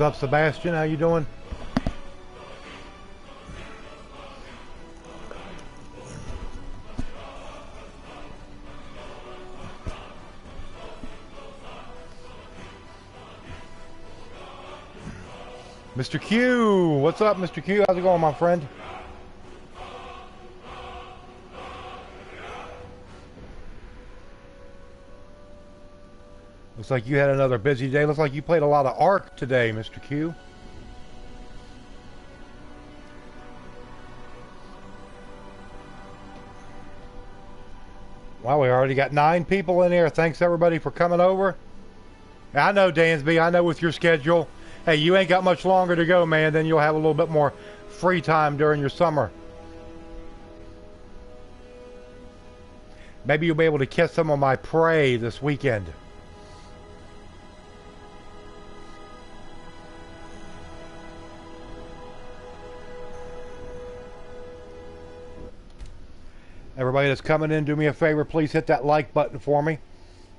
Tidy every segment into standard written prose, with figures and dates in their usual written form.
What's up, Sebastian? How you doing? Mr. Q, what's up, Mr. Q? How's it going, my friend? Looks like you had another busy day. Looks like you played a lot of Ark today, Mr. Q. Wow, we already got 9 people in here. Thanks, everybody, for coming over. I know, Dansby. I know with your schedule. Hey, you ain't got much longer to go, man. Then you'll have a little bit more free time during your summer. Maybe you'll be able to kiss some of my prey this weekend. Everybody that's coming in, do me a favor. Please hit that like button for me.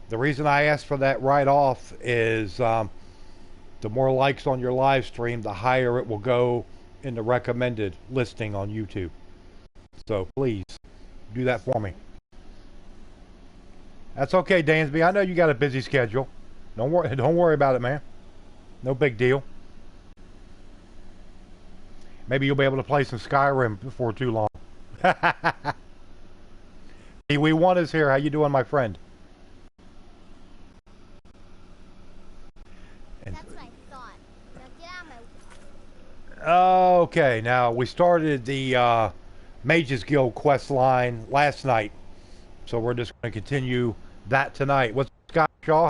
The reason I asked for that right off is the more likes on your live stream, the higher it will go in the recommended listing on YouTube. So please do that for me. That's okay, Dansby. I know you got a busy schedule. Don't worry about it, man. No big deal. Maybe you'll be able to play some Skyrim before too long. We1 is here. How you doing, my friend? That's what I thought. Now get out of my... Okay, now we started the Mages Guild quest line last night, so we're just going to continue that tonight. What's Scott Shaw?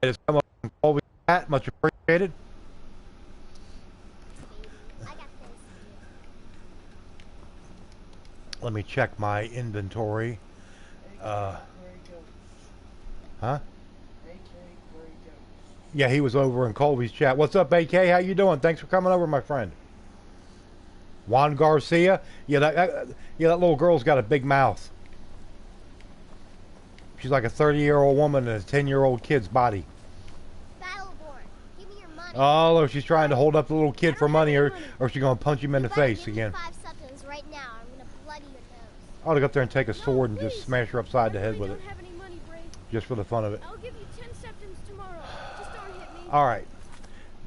It's come up and call with that. Much appreciated. Let me check my inventory. Huh? Yeah, he was over in Colby's chat. What's up, AK? How you doing? Thanks for coming over, my friend. Juan Garcia. Yeah, that little girl's got a big mouth. She's like a 30-year-old woman in a 10-year-old kid's body. Give me your money. Oh, she's trying to hold up the little kid for money, or she's gonna punch him in the face again. I ought to go up there and take a sword and just smash her upside the head with it. Just for the fun of it. I'll give you 10 seconds tomorrow. Just don't hit me. Alright.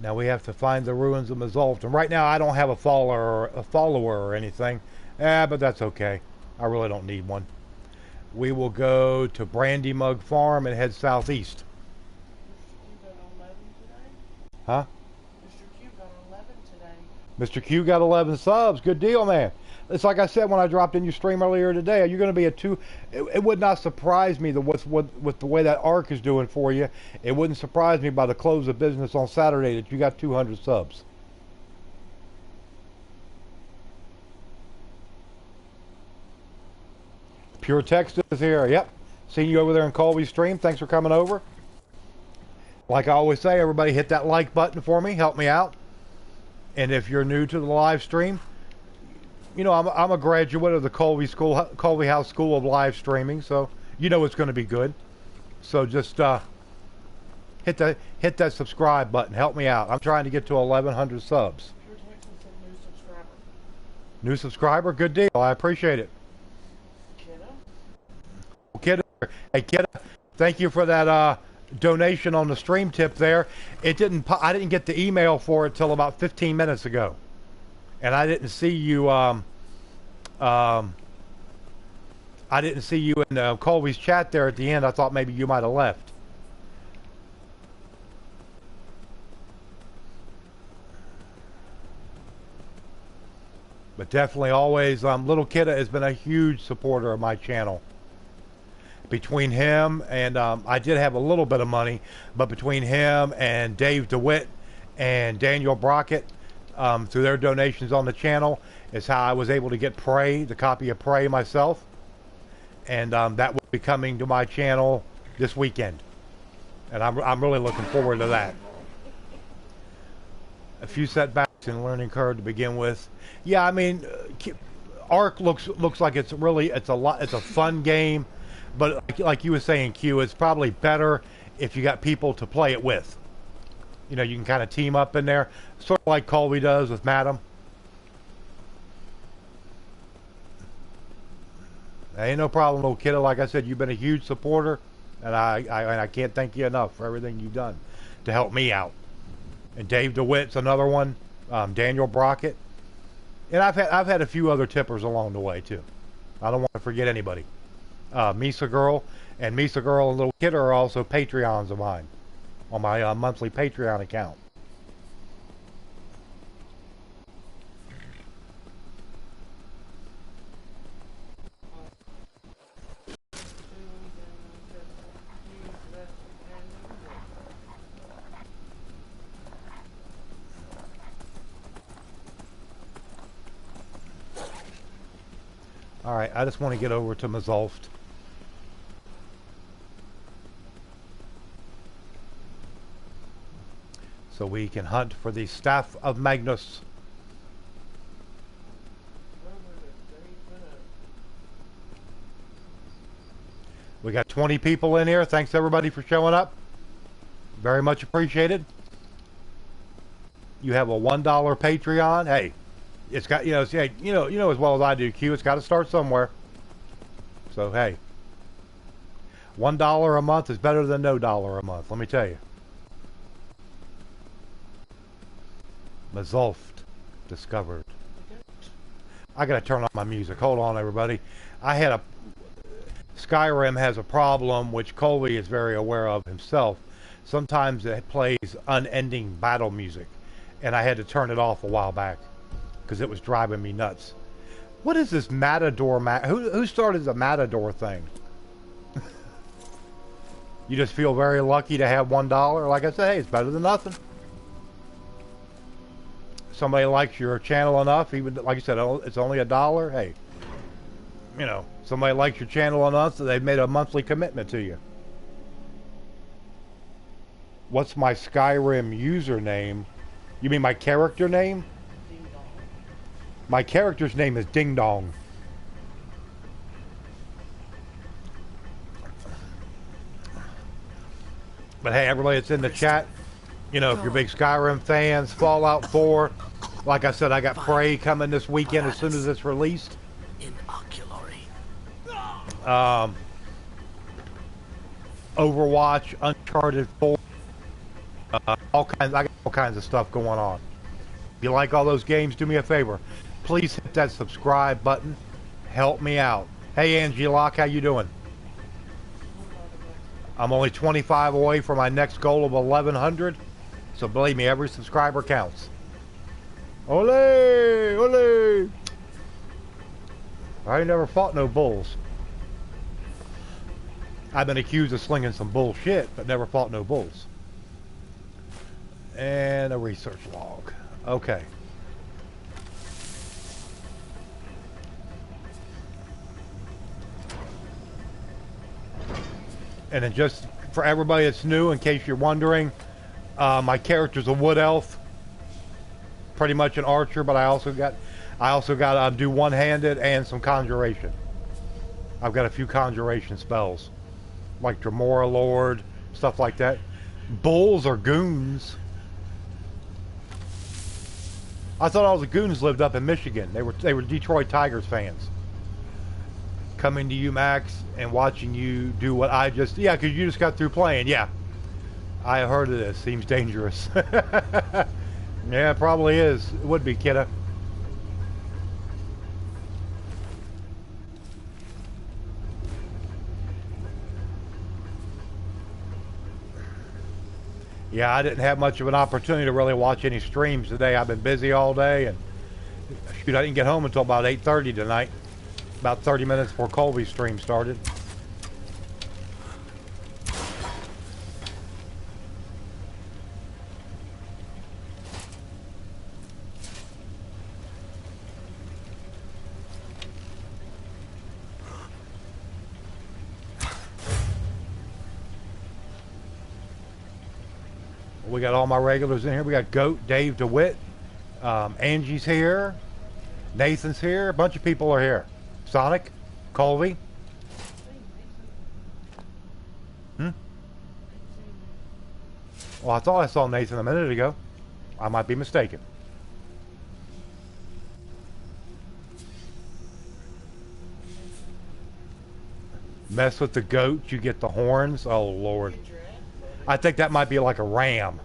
Now we have to find the ruins of Mzulft. And right now I don't have a follower or anything. But that's okay. I really don't need one. We will go to Brandy Mug Farm and head southeast. Huh? Mr. Q got 11 today. Mr. Q got 11 subs. Good deal, man. It's like I said when I dropped in your stream earlier today. You're going to be a 2. It would not surprise me with the way that Ark is doing for you. It wouldn't surprise me by the close of business on Saturday that you got 200 subs. Pure Text is here. Yep. Seeing you over there in Colby's stream. Thanks for coming over. Like I always say, everybody hit that like button for me. Help me out. And if you're new to the live stream, you know, I'm a graduate of the Colby House School of Live Streaming, so you know it's going to be good. So just hit that subscribe button. Help me out. I'm trying to get to 1,100 subs. New subscriber? Good deal. I appreciate it. Kidda? Hey, Kidda, thank you for that donation on the stream tip there. I didn't get the email for it till about 15 minutes ago. And I didn't see you. I didn't see you in Colby's chat there at the end. I thought maybe you might have left. But definitely, always, Little Kidda has been a huge supporter of my channel. Between him and I did have a little bit of money, but between him and Dave DeWitt and Daniel Brockett. Through their donations on the channel is how I was able to get Prey, the copy of Prey myself. And that will be coming to my channel this weekend. And I'm really looking forward to that. A few setbacks in learning curve to begin with. Yeah, I mean, Ark looks like it's a fun game. But like you were saying, Q, it's probably better if you got people to play it with. You know, you can kind of team up in there, sort of like Colby does with Madam. Ain't no problem, little kiddo. Like I said, you've been a huge supporter, and I can't thank you enough for everything you've done to help me out. And Dave DeWitt's another one, Daniel Brockett, and I've had a few other tippers along the way too. I don't want to forget anybody. Misa Girl and Little Kiddo are also Patreons of mine on my monthly Patreon account. Alright, I just want to get over to Mzulft. So we can hunt for the Staff of Magnus. We got 20 people in here. Thanks everybody for showing up. Very much appreciated. You have a $1 Patreon. Hey, it's got, you know as well as I do, Q, it's got to start somewhere. So hey, $1 a month is better than no dollar a month, let me tell you. Mzulft discovered. I gotta turn on my music. Hold on, everybody. Skyrim has a problem which Colby is very aware of himself. Sometimes it plays unending battle music, and I had to turn it off a while back because it was driving me nuts. What is this Matador? Who started the Matador thing? You just feel very lucky to have $1. Like I say, it's better than nothing. Somebody likes your channel enough, even like I said, it's only $1. Hey, you know, somebody likes your channel enough that they've made a monthly commitment to you. What's my Skyrim username? You mean my character name? Ding Dong. My character's name is Ding Dong. But hey, everybody that's in the chat, you know, if you're big Skyrim fans, Fallout 4, like I said, I got Prey coming this weekend as soon as it's released. Overwatch, Uncharted 4, I got all kinds of stuff going on. If you like all those games, do me a favor. Please hit that subscribe button. Help me out. Hey, Angie Locke, how you doing? I'm only 25 away from my next goal of 1,100. So believe me, every subscriber counts. Ole! Ole! I ain't never fought no bulls. I've been accused of slinging some bullshit, but never fought no bulls. And a research log. Okay. And then just for everybody that's new, in case you're wondering, my character's a wood elf, pretty much an archer, but I also got to do one-handed and some conjuration. I've got a few conjuration spells, like Dremora Lord, stuff like that. Bulls are goons. I thought all the goons lived up in Michigan. They were Detroit Tigers fans. Coming to you, Max, and watching you do what I just... Yeah, because you just got through playing. Yeah. I heard of this. Seems dangerous. Yeah, it probably is. It would be, kidda. Yeah, I didn't have much of an opportunity to really watch any streams today. I've been busy all day, and shoot, I didn't get home until about 8:30 tonight. About 30 minutes before Colby's stream started. We got all my regulars in here. We got Goat, Dave DeWitt, Angie's here, Nathan's here, a bunch of people are here. Sonic, Colby. Well, I thought I saw Nathan a minute ago. I might be mistaken. Mess with the goat, you get the horns. Oh, Lord. I think that might be like a ram.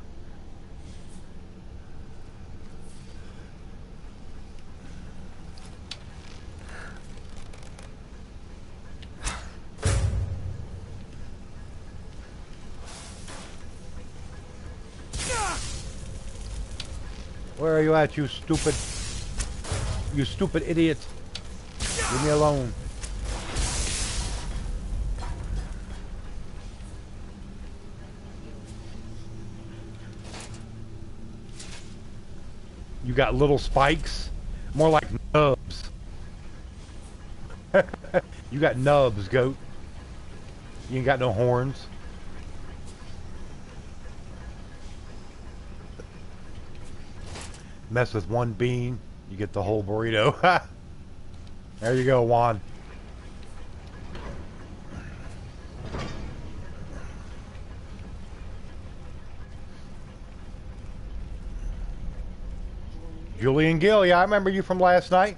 Where are you at, you stupid idiot? Leave me alone. You got little spikes, more like nubs. You got nubs, goat. You ain't got no horns. Mess with one bean, you get the whole burrito. There you go, Juan. Julian Gill, yeah, I remember you from last night.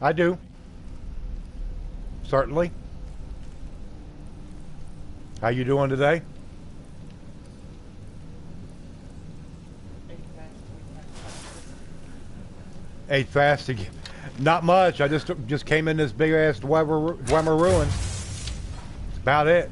I do. Certainly. How you doing today? Ate fast again. Not much. I just came in this big ass Dwemer ruin. That's about it.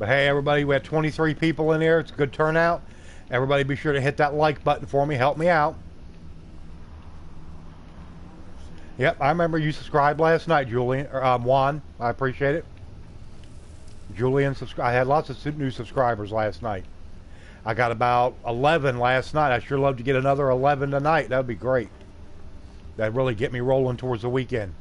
But hey, everybody, we had 23 people in there. It's a good turnout. Everybody be sure to hit that like button for me. Help me out. Yep, I remember you subscribed last night, Julian. Juan, I appreciate it. Julian, I had lots of new subscribers last night. I got about 11 last night. I sure love to get another 11 tonight. That would be great. That'd really get me rolling towards the weekend.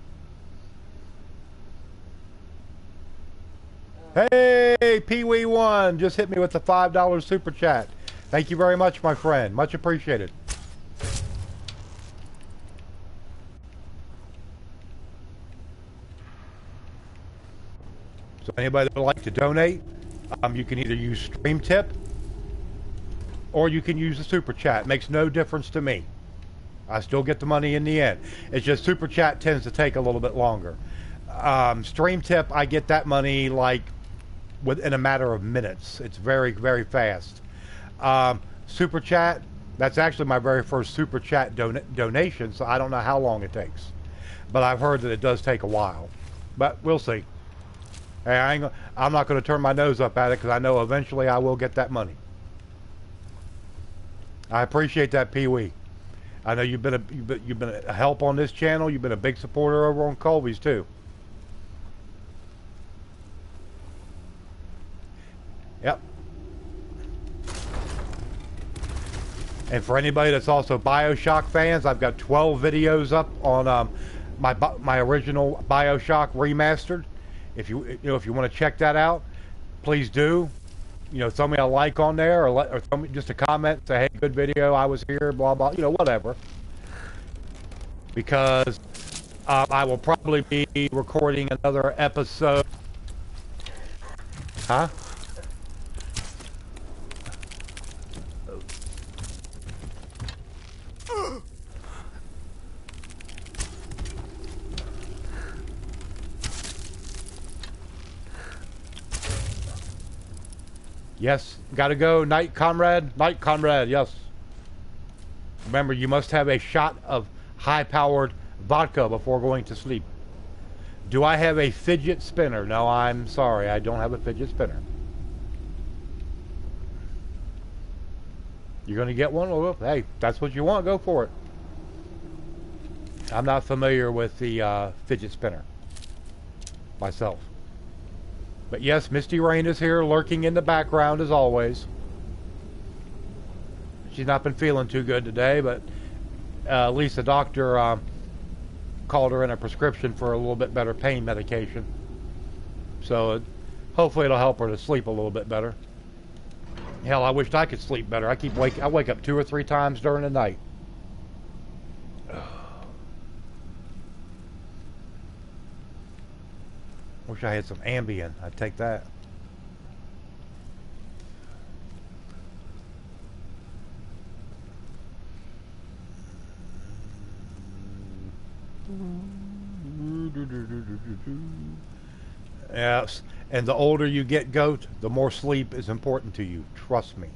Hey, Pee Wee One just hit me with the $5 super chat. Thank you very much, my friend. Much appreciated. So anybody that would like to donate, you can either use Stream Tip or you can use the super chat. It makes no difference to me. I still get the money in the end. It's just super chat tends to take a little bit longer. Stream Tip, I get that money like within a matter of minutes. It's very, very fast. Super chat, that's actually my very first super chat donation, so I don't know how long it takes. But I've heard that it does take a while. But we'll see. Hey, I'm not going to turn my nose up at it because I know eventually I will get that money. I appreciate that, Pee Wee. I know you've been a help on this channel. You've been a big supporter over on Colby's too. Yep. And for anybody that's also BioShock fans, I've got 12 videos up on my original BioShock remastered. If you want to check that out, please do. Throw me a like on there, or throw me just a comment, say, hey, good video, I was here, blah blah, whatever. Because I will probably be recording another episode. Huh? Yes, gotta go. Night, comrade. Night, comrade. Yes. Remember, you must have a shot of high-powered vodka before going to sleep. Do I have a fidget spinner? No, I'm sorry. I don't have a fidget spinner. You're gonna get one? Well, hey, that's what you want. Go for it. I'm not familiar with the fidget spinner myself. But yes, Misty Rain is here, lurking in the background as always. She's not been feeling too good today, but at least the doctor called her in a prescription for a little bit better pain medication. So hopefully it'll help her to sleep a little bit better. Hell, I wished I could sleep better. I wake up 2 or 3 times during the night. Wish I had some Ambien. I'd take that. Yes, and the older you get, Goat, the more sleep is important to you. Trust me.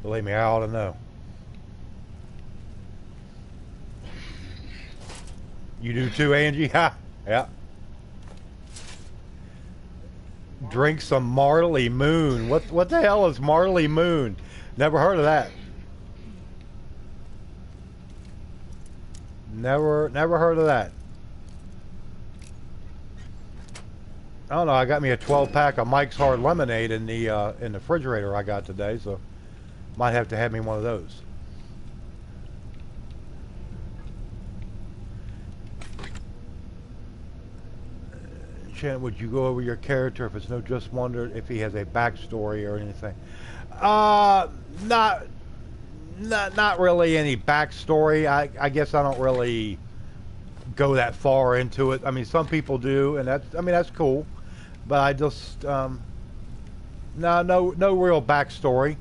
Believe me, I ought to know. You do too, Angie? Ha! Yeah. Drink some Marley Moon. What the hell is Marley Moon? Never heard of that. Never heard of that. I don't know. I got me a 12-pack of Mike's Hard Lemonade in the refrigerator I got today, so might have to have me one of those. Shannon, would you go over your character if it's no just wondered if he has a backstory or anything? Not really any backstory. I guess I don't really go that far into it. I mean, some people do, and that's cool. But I just no real backstory.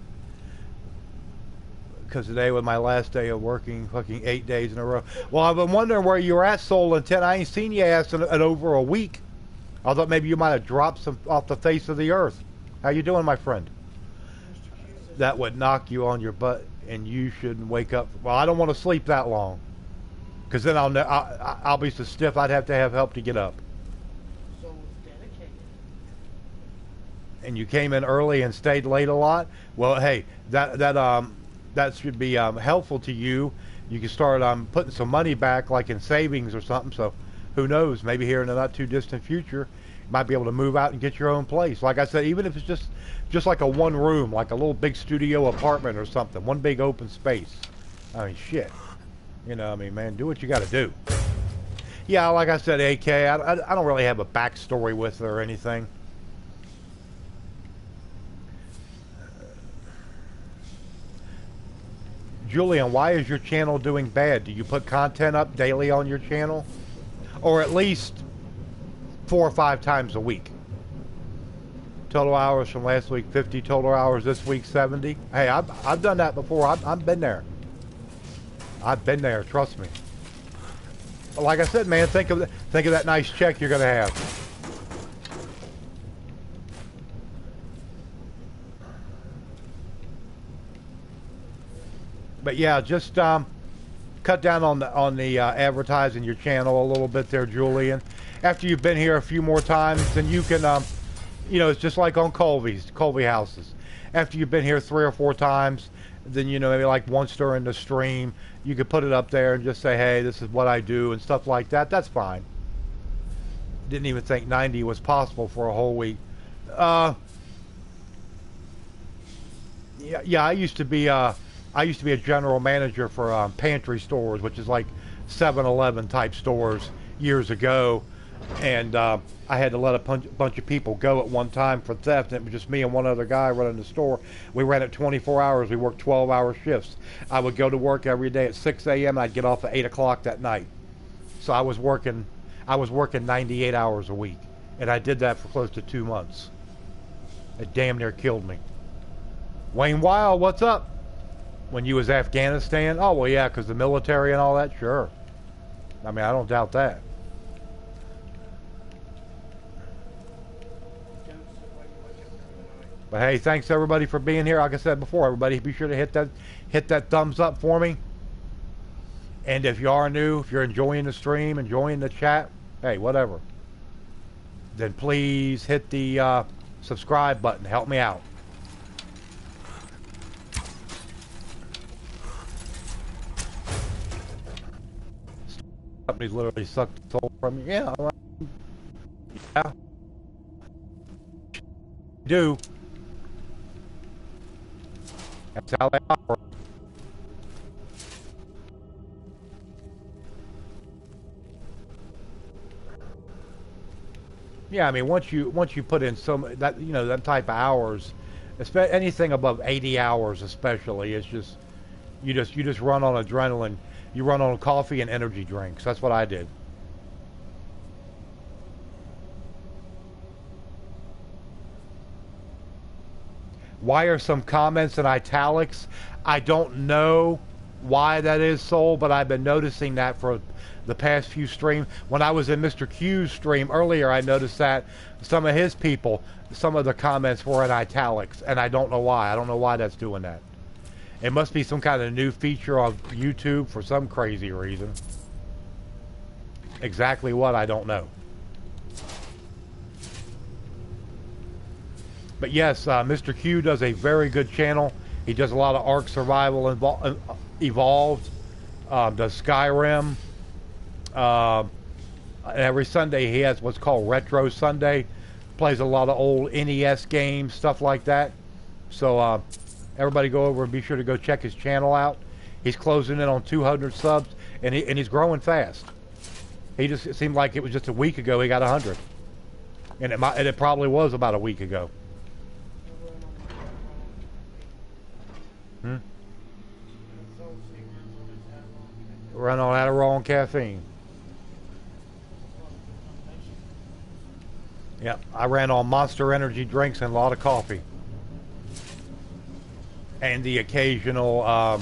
Because today was my last day of working, fucking 8 days in a row. Well, I've been wondering where you're at, Soul Intent. I ain't seen you ass in over a week. I thought maybe you might have dropped some off the face of the earth. How you doing, my friend? That would knock you on your butt, and you shouldn't wake up. Well, I don't want to sleep that long, because then I'll be so stiff I'd have to have help to get up. So it's dedicated. And you came in early and stayed late a lot. Well, hey, that should be helpful to you. You can start putting some money back, like in savings or something. So, who knows? Maybe here in the not too distant future, you might be able to move out and get your own place. Like I said, even if it's just like a one room, like a little big studio apartment or something, one big open space. I mean, shit. You know, I mean, man, do what you got to do. Yeah, like I said, AK, I don't really have a backstory with her or anything. Julian, why is your channel doing bad? Do you put content up daily on your channel? Or at least 4 or 5 times a week? Total hours from last week, 50. Total hours this week, 70. Hey, I've done that before. I've been there. I've been there, trust me. Like I said, man, think of that nice check you're going to have. But yeah, just cut down on the advertising your channel a little bit there, Julian. After you've been here a few more times, then you can, you know, it's just like on Colby houses. After you've been here 3 or 4 times, then, you know, maybe like once during the stream, you could put it up there and just say, hey, this is what I do and stuff like that. That's fine. Didn't even think 90 was possible for a whole week. Yeah, I used to be a general manager for pantry stores, which is like 7-Eleven type stores years ago, and I had to let a bunch of people go at one time for theft, and it was just me and one other guy running the store. We ran it 24 hours. We worked 12-hour shifts. I would go to work every day at 6 a.m. and I'd get off at 8 o'clock that night. So I was working 98 hours a week, and I did that for close to 2 months. It damn near killed me. Wayne Wild, what's up? When you was Afghanistan? Oh, well, yeah, because the military and all that, sure. I mean, I don't doubt that. But hey, thanks everybody for being here. Like I said before, everybody, be sure to hit that thumbs up for me. And if you are new, if you're enjoying the stream, enjoying the chat, hey, whatever, then please hit the subscribe button. Help me out. Companies literally suck the soul from you. Yeah, yeah, do. That's how they operate. Yeah, I mean, once you put in that, that type of hours, anything above 80 hours especially, it's just, You just run on adrenaline. You run on coffee and energy drinks. That's what I did. Why are some comments in italics? I don't know why that is, Soul, but I've been noticing that for the past few streams. When I was in Mr. Q's stream earlier, I noticed that some of his people, some of the comments were in italics, and I don't know why. I don't know why that's doing that. It must be some kind of new feature on YouTube for some crazy reason. Exactly what, I don't know. But yes, Mr. Q does a very good channel. He does a lot of Ark Survival Evolved, does Skyrim. Every Sunday he has what's called Retro Sunday. Plays a lot of old NES games, stuff like that. So everybody go over and be sure to go check his channel out. He's closing in on 200 subs, and he's growing fast. It seemed like it was just a week ago he got 100. And it probably was about a week ago. Run on Adderall and caffeine. Yeah, I ran on Monster energy drinks and a lot of coffee. And the occasional, oh,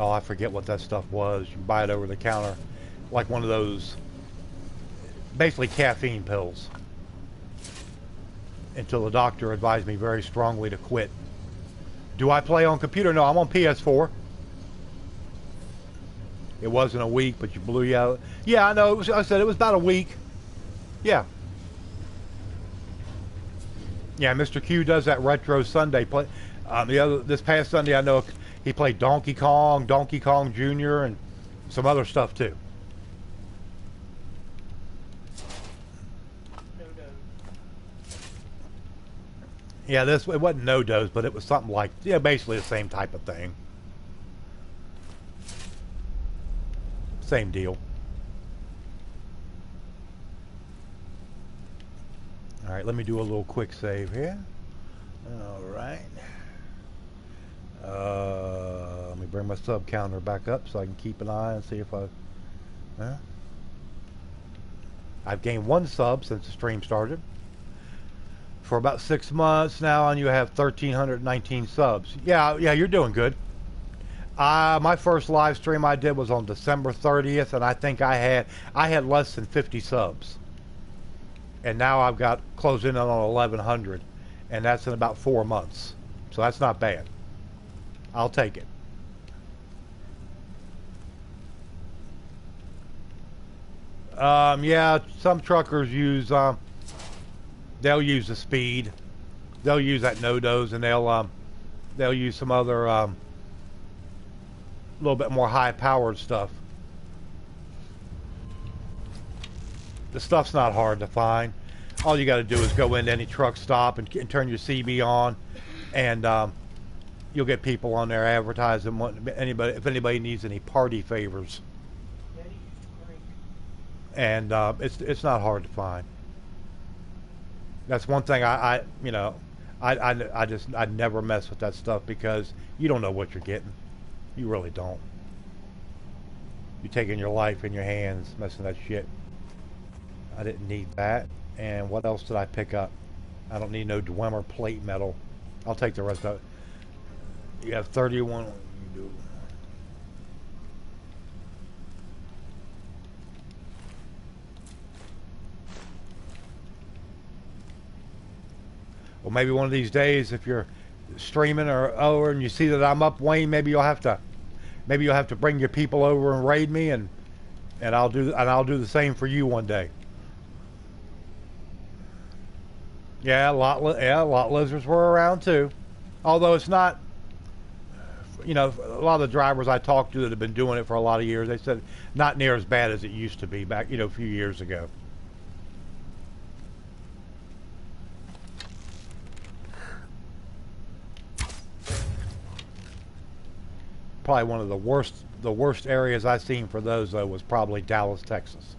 I forget what that stuff was. You buy it over the counter. Like one of those, basically caffeine pills. Until the doctor advised me very strongly to quit. Do I play on computer? No, I'm on PS4. It wasn't a week, but you blew you out. Yeah, I know. I said it was about a week. Yeah. Yeah, Mr. Q does that Retro Sunday play. This past Sunday, I know he played Donkey Kong Jr., and some other stuff too. Yeah, it wasn't No Dose, but it was something like, yeah, basically the same type of thing. Same deal. All right, let me do a little quick save here. All right. Let me bring my sub counter back up so I can keep an eye and see if I've gained 1 sub since the stream started. For about 6 months now, and you have 1,319 subs. Yeah, you're doing good. My first live stream I did was on December 30th, and I think I had less than 50 subs. And now I've got closing in on 1,100, and that's in about 4 months. So that's not bad. I'll take it. Yeah, some truckers use they'll use the speed. They'll use that no-dose, and they'll use some other little bit more high-powered stuff. The stuff's not hard to find. All you got to do is go into any truck stop and turn your CB on, and you'll get people on there advertising if anybody needs any party favors. And it's not hard to find. That's one thing I'd never mess with that stuff because you don't know what you're getting. You really don't. You're taking your life in your hands messing that shit. I didn't need that. And what else did I pick up? I don't need no Dwemer plate metal. I'll take the rest of it. You have 31. You do. Well, maybe one of these days, if you're streaming or over and you see that I'm up, Wayne, maybe you'll have to bring your people over and raid me, and I'll do the same for you one day. Yeah, lot lizards were around too, although it's not. You know, a lot of the drivers I talked to that have been doing it for a lot of years, they said not near as bad as it used to be back, a few years ago. Probably one of the worst areas I've seen for those, though, was probably Dallas, Texas.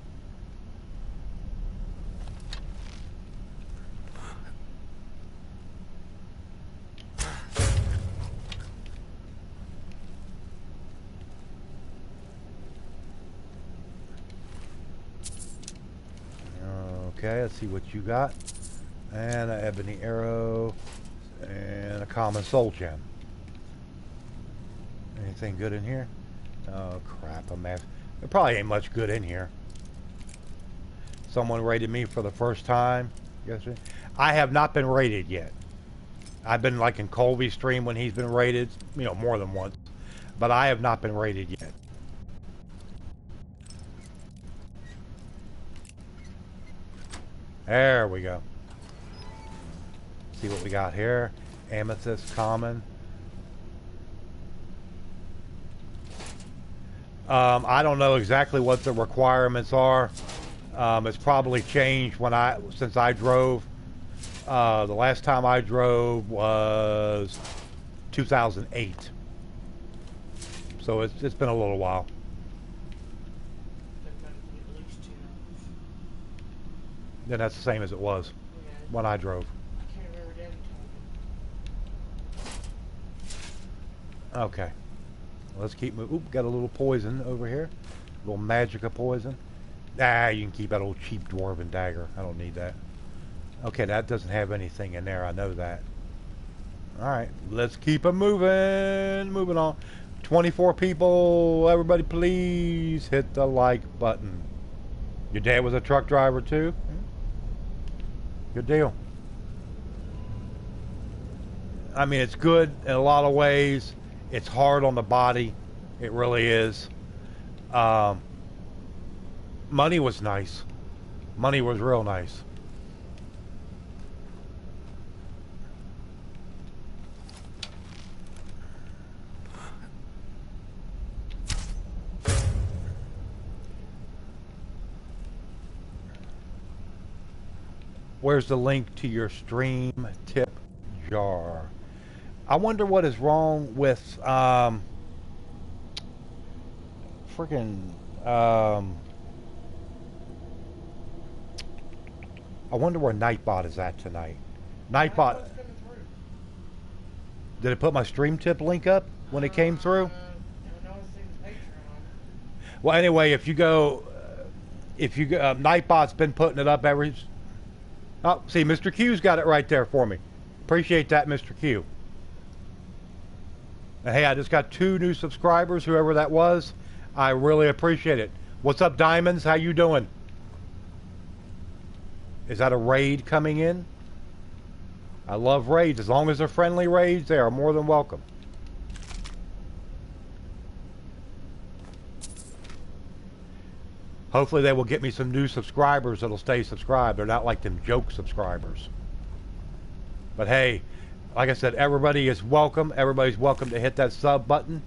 Okay, let's see what you got. And an ebony arrow and a common soul gem. Anything good in here? Oh crap, a mess. There probably ain't much good in here. Someone raided me for the first time yesterday. I have not been raided yet. I've been like in Colby's stream when he's been raided, you know, more than once. But I have not been raided yet. There we go. See what we got here. Amethyst common. I don't know exactly what the requirements are. It's probably changed since I drove. The last time I drove was 2008. So it's been a little while. Then that's the same as it was when I drove. I can't remember Daddy told me. Okay. Let's keep moving. Oop, got a little poison over here. A little magica poison. Ah, you can keep that old cheap dwarven dagger. I don't need that. Okay, that doesn't have anything in there. I know that. Alright, let's keep it moving. Moving on. 24 people. Everybody please hit the like button. Your dad was a truck driver too? Good deal. I mean, it's good in a lot of ways. It's hard on the body. It really is. Money was nice. Money was real nice. Where's the link to your stream tip jar? I wonder what is wrong with freaking I wonder where Nightbot is at tonight. Nightbot, did it put my stream tip link up when it came through? Well, anyway, if you go, Nightbot's been putting it up every. Oh, see, Mr. Q's got it right there for me. Appreciate that, Mr. Q. And hey, I just got 2 new subscribers, whoever that was. I really appreciate it. What's up, Diamonds? How you doing? Is that a raid coming in? I love raids. As long as they're friendly raids, they are more than welcome. Hopefully they will get me some new subscribers that'll stay subscribed. They're not like them joke subscribers. But hey, like I said, everybody is welcome. Everybody's welcome to hit that sub button.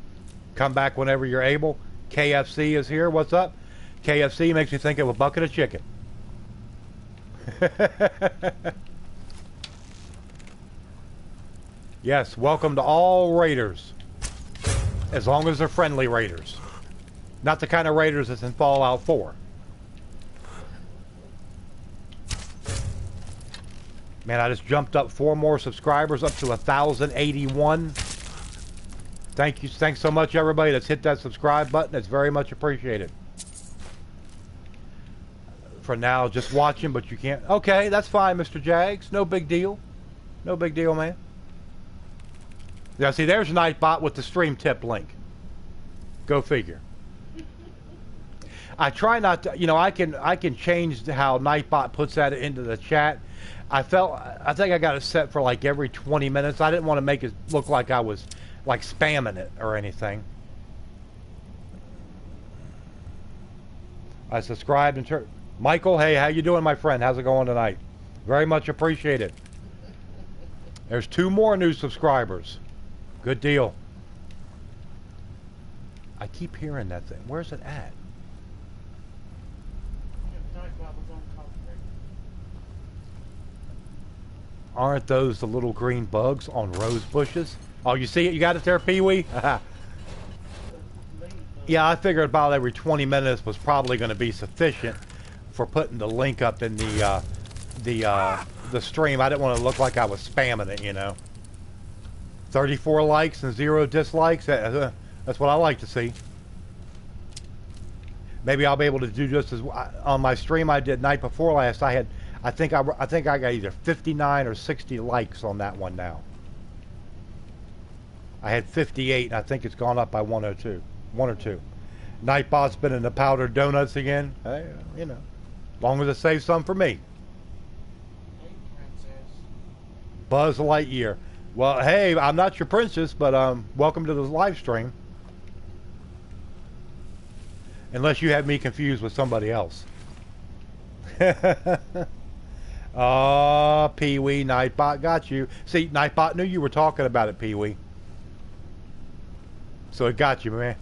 Come back whenever you're able. KFC is here. What's up? KFC makes me think of a bucket of chicken. Yes, welcome to all raiders. As long as they're friendly raiders. Not the kind of raiders that's in Fallout 4. Man, I just jumped up 4 more subscribers up to 1,081. Thank you. Thanks so much, everybody that's hit that subscribe button. It's very much appreciated. For now, just watching, but you can't. Okay, that's fine, Mr. Jags. No big deal. No big deal, man. Yeah, see, there's Nightbot with the stream tip link. Go figure. I try not to, you know, I can change how Nightbot puts that into the chat. I think I got it set for like every 20 minutes. I didn't want to make it look like I was like spamming it or anything. I subscribed and Michael, hey, how you doing, my friend? How's it going tonight? Very much appreciated. There's 2 more new subscribers. Good deal. I keep hearing that thing. Where's it at? Aren't those the little green bugs on rose bushes? Oh, you see it? You got it there, Pee-wee? Yeah, I figured about every 20 minutes was probably going to be sufficient for putting the link up in the stream. I didn't want to look like I was spamming it, you know. 34 likes and 0 dislikes. That's what I like to see. Maybe I'll be able to do just as on my stream I did night before last. I I think I got either 59 or 60 likes on that one now. I had 58, and I think it's gone up by 102, 1 or 2. Nightbot's been in the powdered donuts again. Hey, you know, as long as it saves some for me. Hey, princess. Buzz Lightyear. Well, hey, I'm not your princess, but welcome to the live stream. Unless you have me confused with somebody else. Oh, Pee-wee, Nightbot got you. See, Nightbot knew you were talking about it, Pee-wee. So it got you, man.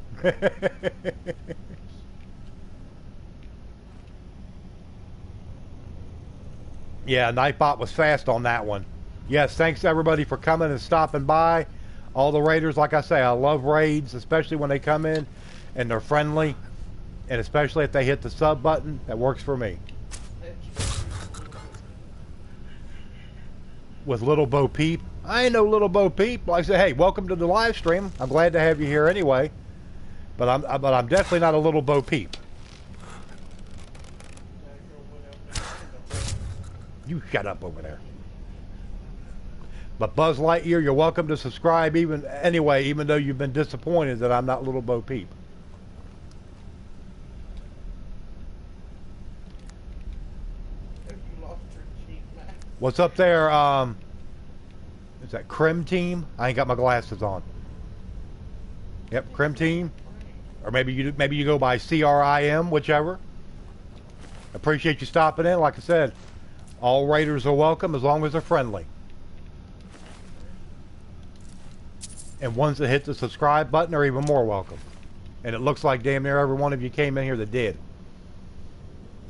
Yeah, Nightbot was fast on that one. Yes, thanks everybody for coming and stopping by. All the raiders, like I say, I love raids, especially when they come in and they're friendly. And especially if they hit the sub button, that works for me. With Little Bo Peep. I ain't no Little Bo Peep. Like I say, hey, welcome to the live stream. I'm glad to have you here anyway. But I'm definitely not a Little Bo Peep. You shut up over there. But Buzz Lightyear, you're welcome to subscribe even though you've been disappointed that I'm not Little Bo Peep. What's up there? Is that Crim Team? I ain't got my glasses on. Yep, Crim Team. Or maybe you go by CRIM, whichever. Appreciate you stopping in. Like I said, all raiders are welcome as long as they're friendly. And ones that hit the subscribe button are even more welcome. And it looks like damn near every one of you came in here that did.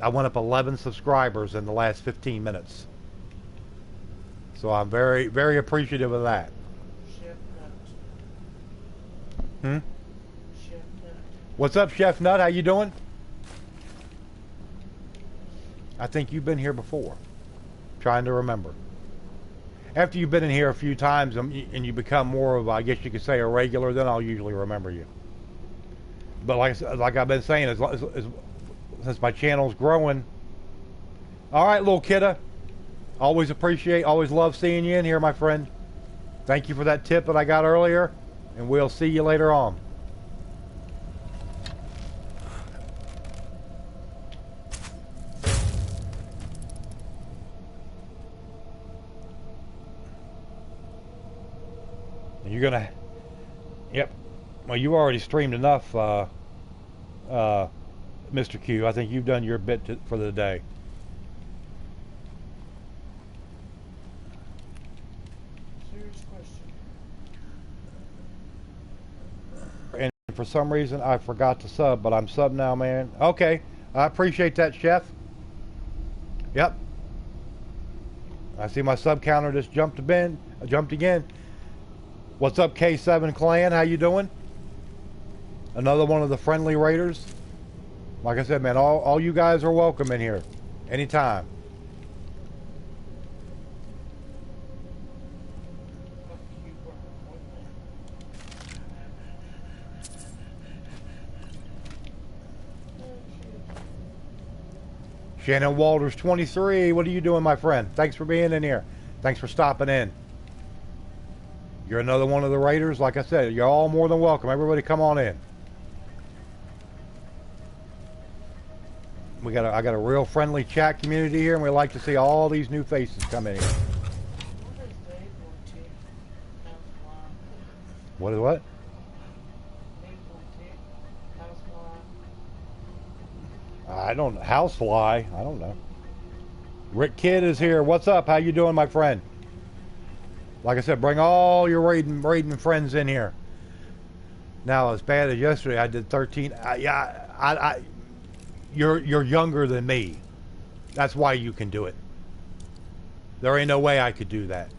I went up 11 subscribers in the last 15 minutes. So I'm very, very appreciative of that. Chef Nut. Hmm? Chef Nut. What's up, Chef Nut? How you doing? I think you've been here before. Trying to remember. After you've been in here a few times and you become more of, I guess you could say, a regular, then I'll usually like you. But like I've been saying, since my channel's growing. All right, little kidda. Always love seeing you in here, my friend. Thank you for that tip that I got earlier, and we'll see you later on. And you're gonna, yep. Well, you already streamed enough, Mr. Q. I think you've done your bit for the day. For some reason I forgot to sub, but I'm sub now, man. Okay, I appreciate that, Chef. Yep. I see my sub counter just jumped again. What's up, K7 Clan? How you doing? Another one of the friendly raiders. Like I said, man, all you guys are welcome in here anytime. Shannon Walters 23, what are you doing, my friend? Thanks for being in here. Thanks for stopping in. You're another one of the raiders. Like I said, you're all more than welcome. Everybody come on in. I got a real friendly chat community here, and we like to see all these new faces come in here. What is what? I don't know. Housefly. I don't know. Rick Kidd is here. What's up? How you doing, my friend? Like I said, bring all your raiding friends in here. Now, as bad as yesterday, I did 13. You're younger than me. That's why you can do it. There ain't no way I could do that.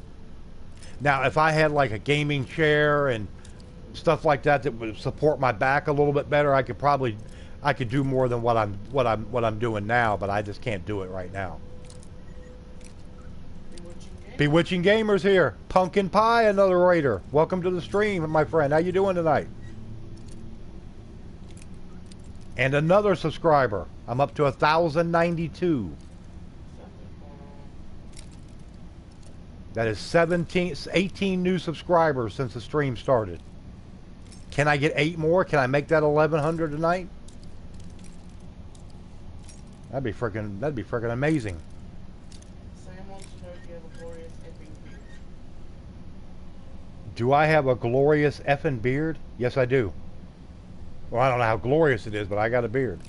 Now, if I had like a gaming chair and stuff like that that would support my back a little bit better, I could do more than what I'm doing now, but I just can't do it right now. Bewitching Gamers here. Pumpkin Pie, another raider. Welcome to the stream, my friend. How you doing tonight? And another subscriber. I'm up to 1,092. That is 18 new subscribers since the stream started. Can I get 8 more? Can I make that 1,100 tonight? That'd be freaking amazing. Sam wants to know if you have a glorious effing beard. Do I have a glorious effing beard? Yes, I do. Well, I don't know how glorious it is, but I got a beard.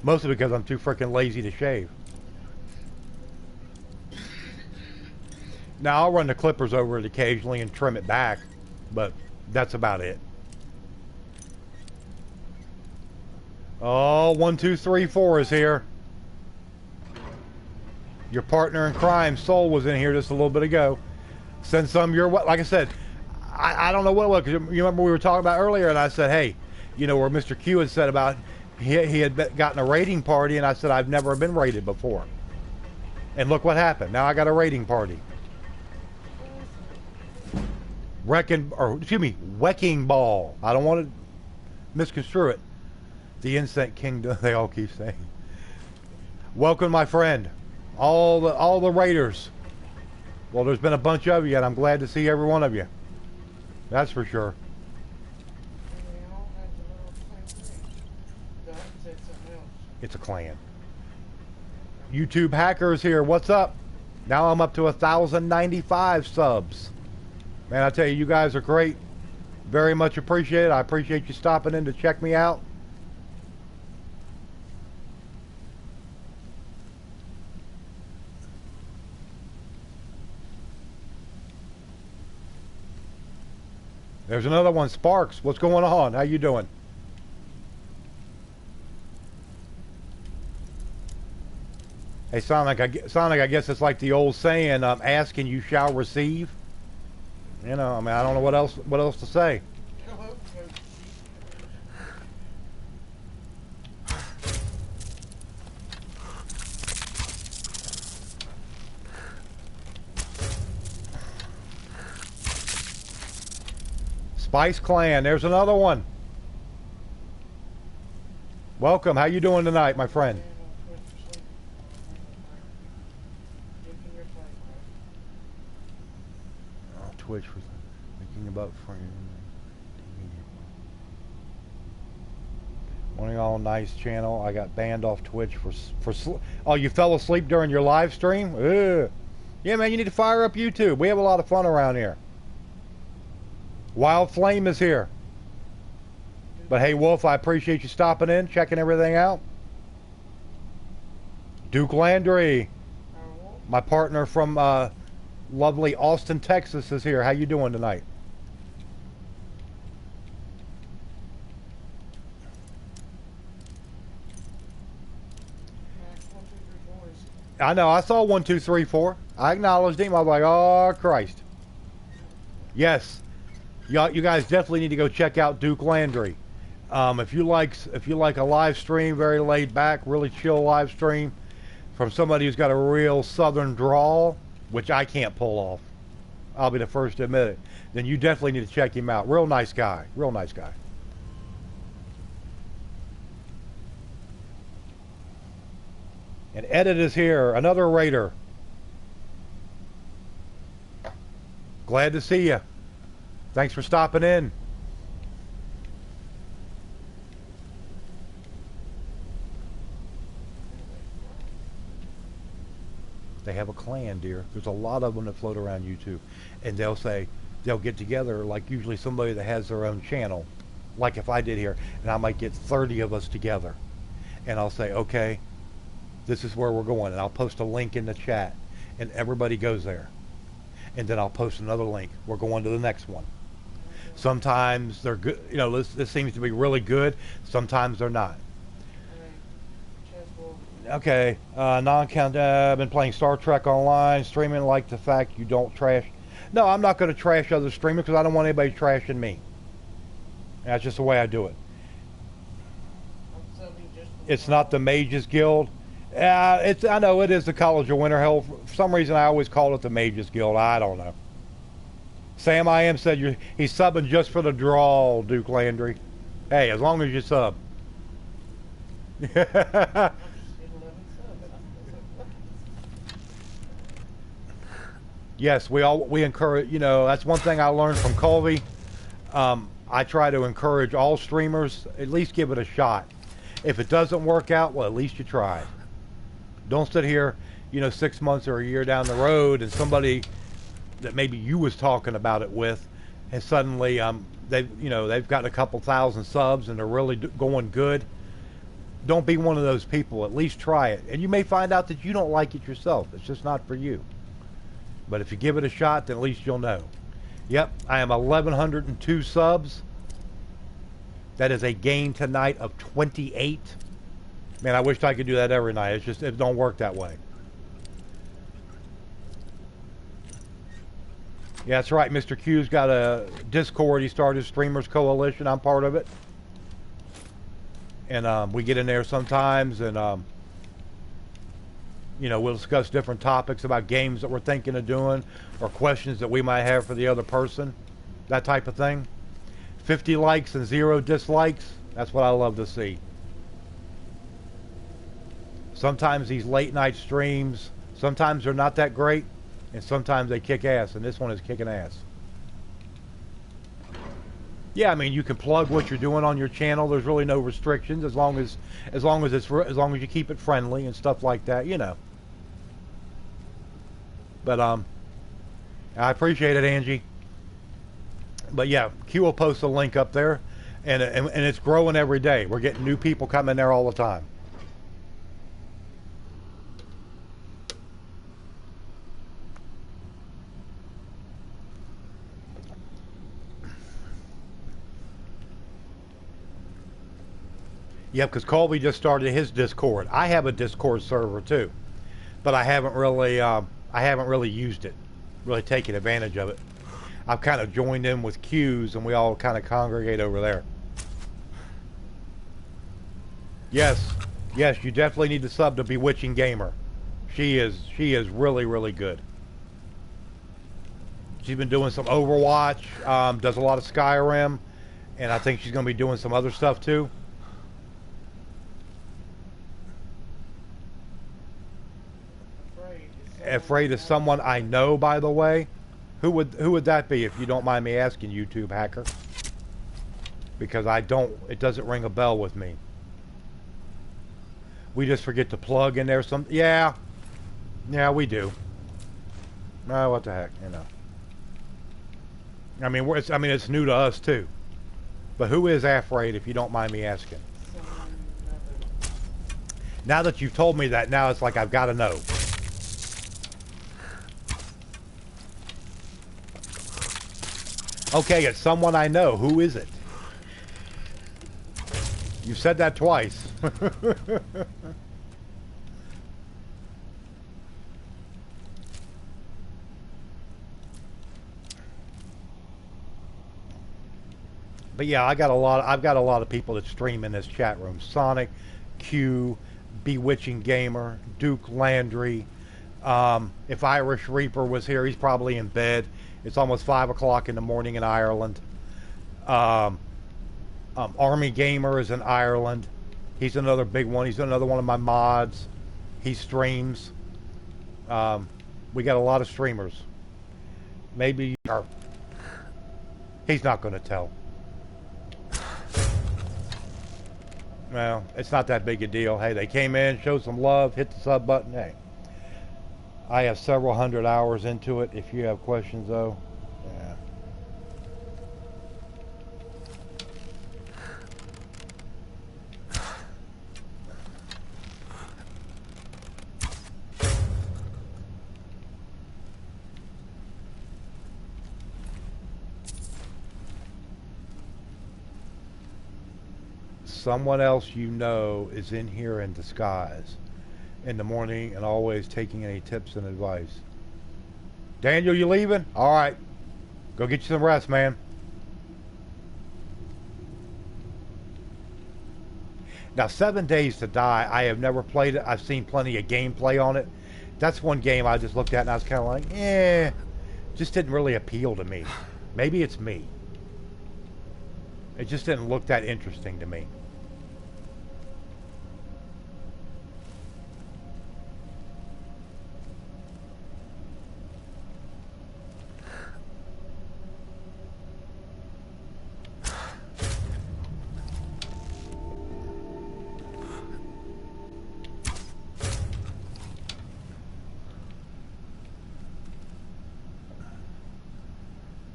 Mostly because I'm too freaking lazy to shave. Now, I'll run the clippers over it occasionally and trim it back, but that's about it. Oh, 1, 2, 3, 4 is here. Your partner in crime, Soul, was in here just a little bit ago. Send some your way. Like I said, I don't know what it was. 'Cause you remember we were talking about earlier, and I said, hey, you know, where Mr. Q had said about he had gotten a raiding party, and I said, I've never been raided before. And look what happened. Now I got a raiding party. Wrecking ball. I don't want to misconstrue it. The Insect Kingdom, they all keep saying. Welcome, my friend. All the raiders. Well, there's been a bunch of you, and I'm glad to see every one of you. That's for sure. And they all have the little same thing. God said something else. It's a clan. YouTube hackers here. What's up? Now I'm up to 1,095 subs. Man, I tell you, you guys are great. Very much appreciated. I appreciate you stopping in to check me out. There's another one, Sparks. What's going on? How you doing? Hey, Sonic, I guess it's like the old saying, ask and you shall receive. You know, I mean, I don't know what else to say. Hello, Coach. Spice Clan, there's another one. Welcome. How you doing tonight, my friend? Oh, Twitch was thinking about friends. One of y'all nice channel. I got banned off Twitch for oh, you fell asleep during your live stream? Ugh. Yeah, man, you need to fire up YouTube. We have a lot of fun around here. Wild Flame is here. But hey, Wolf, I appreciate you stopping in, checking everything out. Duke Landry, my partner from lovely Austin, Texas, is here. How you doing tonight? I know. I saw 1, 2, 3, 4. I acknowledged him. I was like, oh Christ. Yes. You guys definitely need to go check out Duke Landry. If you like a live stream, very laid back, really chill live stream from somebody who's got a real southern drawl, which I can't pull off, I'll be the first to admit it, then you definitely need to check him out. Real nice guy. Real nice guy. And Edit is here, another raider. Glad to see you. Thanks for stopping in. They have a clan, dear. There's a lot of them that float around YouTube. And they'll get together, like usually somebody that has their own channel. Like if I did here, and I might get 30 of us together. And I'll say, okay, this is where we're going. And I'll post a link in the chat. And everybody goes there. And then I'll post another link. We're going to the next one. Sometimes they're good. You know, this seems to be really good. Sometimes they're not. Okay, non-count. I've been playing Star Trek Online, streaming. Like the fact you don't trash. No, I'm not going to trash other streamers because I don't want anybody trashing me. That's just the way I do it. It's not the Mages Guild. I know it is the College of Winter Hell. For some reason, I always call it the Mages Guild. I don't know. Sam I Am said he's subbing just for the draw, Duke Landry. Hey, as long as you sub. Yes, we encourage. You know, that's one thing I learned from Colby. I try to encourage all streamers at least give it a shot. If it doesn't work out, well, at least you tried. Don't sit here, you know, 6 months or a year down the road, and somebody that maybe you was talking about it with, and suddenly they've got a couple thousand subs and they're really going good. Don't be one of those people. At least try it, and you may find out that you don't like it yourself. It's just not for you. But if you give it a shot, then at least you'll know. Yep, I am 1,102 subs. That is a gain tonight of 28. Man, I wished I could do that every night. It's just, it don't work that way. Yeah, that's right. Mr. Q's got a Discord. He started Streamers Coalition. I'm part of it. And we get in there sometimes, and you know, we'll discuss different topics about games that we're thinking of doing, or questions that we might have for the other person, that type of thing. 50 likes and 0 dislikes. That's what I love to see. Sometimes these late night streams, sometimes they're not that great, and sometimes they kick ass, and this one is kicking ass. Yeah, I mean, you can plug what you're doing on your channel. There's really no restrictions as long as you keep it friendly and stuff like that, you know. But I appreciate it, Angie. But yeah, Q will post a link up there, and it's growing every day. We're getting new people coming there all the time. Yep, because Colby just started his Discord. I have a Discord server too, but I haven't really used it, really taken advantage of it. I've kind of joined in with Q's, and we all kind of congregate over there. Yes, yes, you definitely need to sub to Bewitching Gamer. She is really, really good. She's been doing some Overwatch, does a lot of Skyrim, and I think she's going to be doing some other stuff too. Afraid of someone I know, by the way. Who would that be, if you don't mind me asking, YouTube hacker? Because it doesn't ring a bell with me. We just forget to plug in there some. Yeah, we do. Oh, what the heck, you know. I mean, it's new to us too. But who is Afraid, if you don't mind me asking? Now that you've told me that, now it's like I've got to know. Okay, it's someone I know. Who is it? You've said that twice. But yeah, I've got a lot of people that stream in this chat room. Sonic, Q, Bewitching Gamer, Duke Landry. If Irish Reaper was here, he's probably in bed. It's almost 5 o'clock in the morning in Ireland. Army Gamer is in Ireland. He's another big one. He's another one of my mods. He streams. We got a lot of streamers. Maybe he's not going to tell. Well, it's not that big a deal. Hey, they came in, showed some love, hit the sub button. Hey, I have several hundred hours into it. If you have questions, though, yeah. Someone else you know is in here in disguise in the morning and always taking any tips and advice. Daniel, you leaving? All right. Go get you some rest, man. Now, 7 Days to Die, I have never played it. I've seen plenty of gameplay on it. That's one game I just looked at and I was kind of like, just didn't really appeal to me. Maybe it's me. It just didn't look that interesting to me.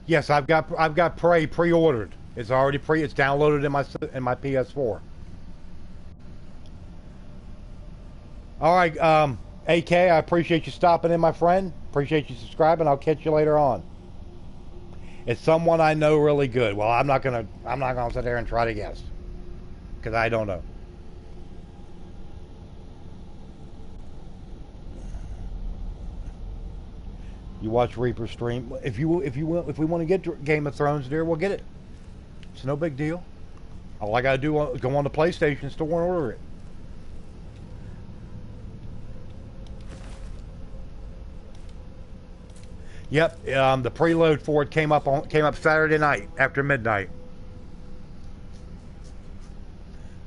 Yes, I've got Prey pre-ordered. It's already it's downloaded in my PS4. All right, AK, I appreciate you stopping in, my friend. Appreciate you subscribing. I'll catch you later on. It's someone I know really good. Well, I'm not gonna sit there and try to guess because I don't know. You watch Reaper stream. If we want to get Game of Thrones, dear, we'll get it. It's no big deal. All I gotta do is go on the PlayStation store and order it. Yep, the preload for it came up Saturday night after midnight.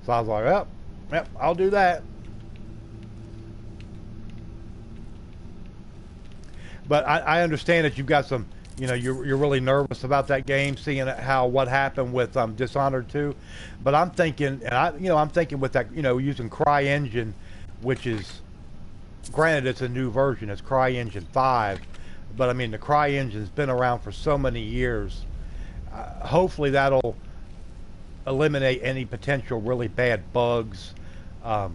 So I was like, yep, I'll do that. But I understand that you've got some, you're really nervous about that game, seeing what happened with Dishonored 2. But I'm thinking, I'm thinking with that, using CryEngine, which is, granted, it's a new version, it's CryEngine 5, but I mean the CryEngine's been around for so many years. Hopefully that'll eliminate any potential really bad bugs,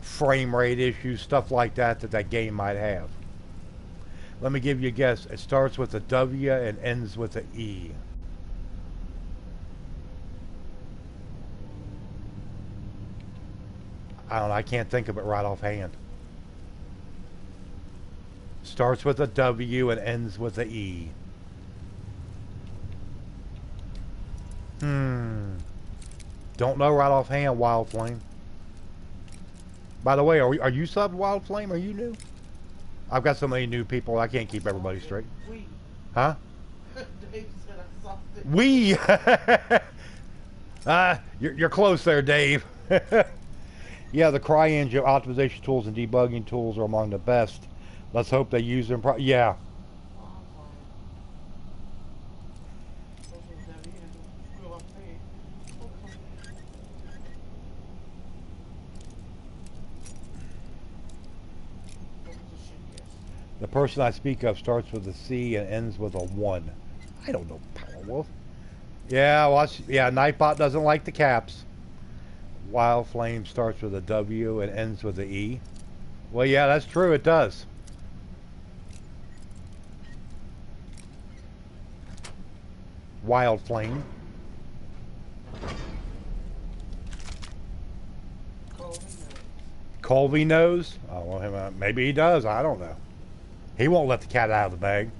frame rate issues, stuff like that game might have. Let me give you a guess. It starts with a W and ends with an E. I don't know. I can't think of it right offhand. Starts with a W and ends with an E. Don't know right offhand, Wild Flame. By the way, are you subbed, Wild Flame? Are you new? I've got so many new people, I can't keep everybody straight. We. Huh? Dave said I saw it. We. You're close there, Dave. Yeah, the CryEngine optimization tools and debugging tools are among the best. Let's hope they use them. Yeah. The person I speak of starts with a C and ends with a 1. I don't know, Powerwolf. Yeah, Nightbot doesn't like the caps. Wild Flame starts with a W and ends with a E. Well, yeah, that's true. It does. Wild Flame. Colby knows? Oh, well, maybe he does. I don't know. He won't let the cat out of the bag.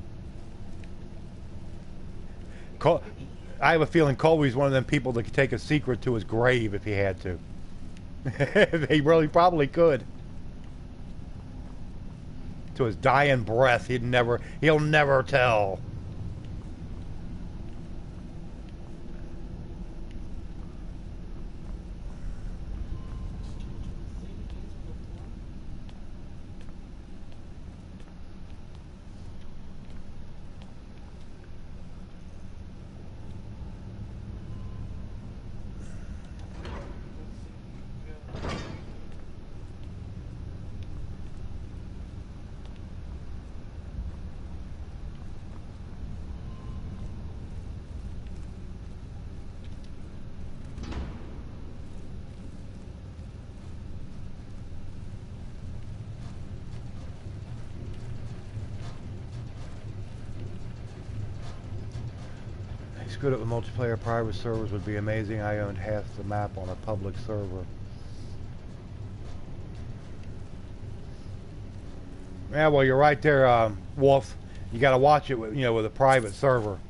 I have a feeling Colby's one of them people that could take a secret to his grave if he had to. He really probably could. To his dying breath, he'll never tell. Good at the multiplayer private servers would be amazing. I owned half the map on a public server. Yeah, well, you're right there, Wolf. You got to watch it with, with a private server.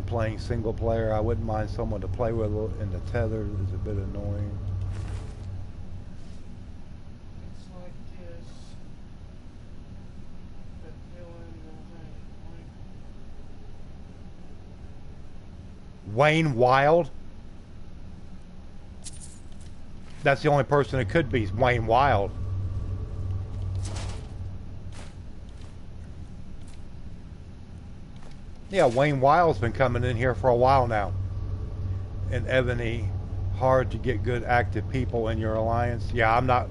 Playing single player, I wouldn't mind someone to play with, and the tether is a bit annoying. It's like this. But Wayne Wild? That's the only person it could be, is Wayne Wild. Yeah, Wayne Wild's been coming in here for a while now. And Ebony, hard to get good active people in your alliance. Yeah, I'm not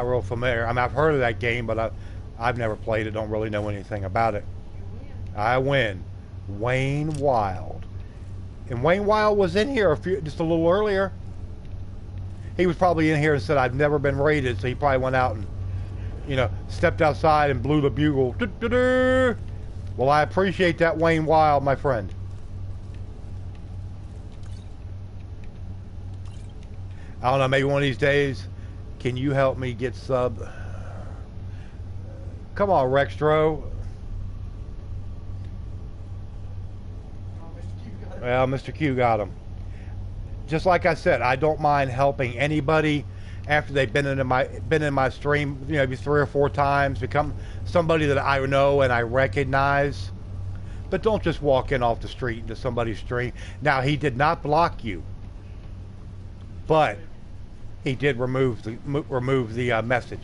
real familiar. I mean, I've heard of that game, but I've never played it. Don't really know anything about it. I win. Wayne Wild. And Wayne Wild was in here just a little earlier. He was probably in here and said, I've never been raided, so he probably went out and, stepped outside and blew the bugle. Du-du-du. Well, I appreciate that, Wayne Wild, my friend. I don't know, maybe one of these days, can you help me get sub? Come on, Rextro. Well, Mr. Q got him. Just like I said, I don't mind helping anybody after they've been in my stream, maybe 3 or 4 times, become somebody that I know and I recognize. But don't just walk in off the street into somebody's stream. Now, he did not block you, but he did remove the message.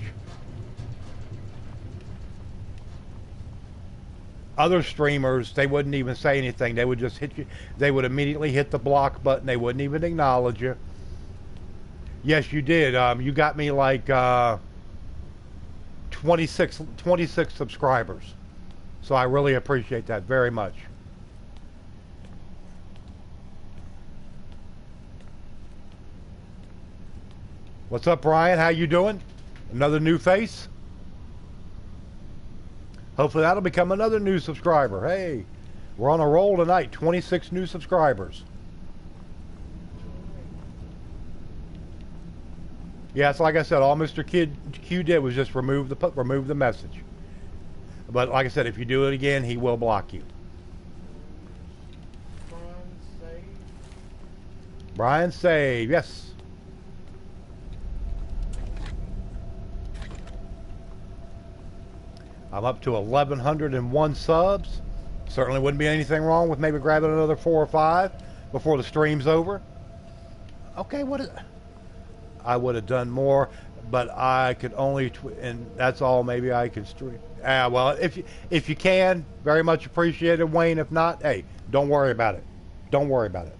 Other streamers, they wouldn't even say anything. They would just hit you. They would immediately hit the block button. They wouldn't even acknowledge you. Yes, you did. You got me like 26 subscribers. So I really appreciate that very much. What's up, Brian? How you doing? Another new face? Hopefully that'll become another new subscriber. Hey, we're on a roll tonight. 26 new subscribers. Yeah, it's like I said, all Mr. Q did was just remove the message. But like I said, if you do it again, he will block you. Brian Save, yes. I'm up to 1,101 subs. Certainly wouldn't be anything wrong with maybe grabbing another 4 or 5 before the stream's over. Okay, I would have done more, but I could only, and that's all maybe I can stream. Well, if you can, very much appreciated, Wayne. If not, hey, don't worry about it. Don't worry about it.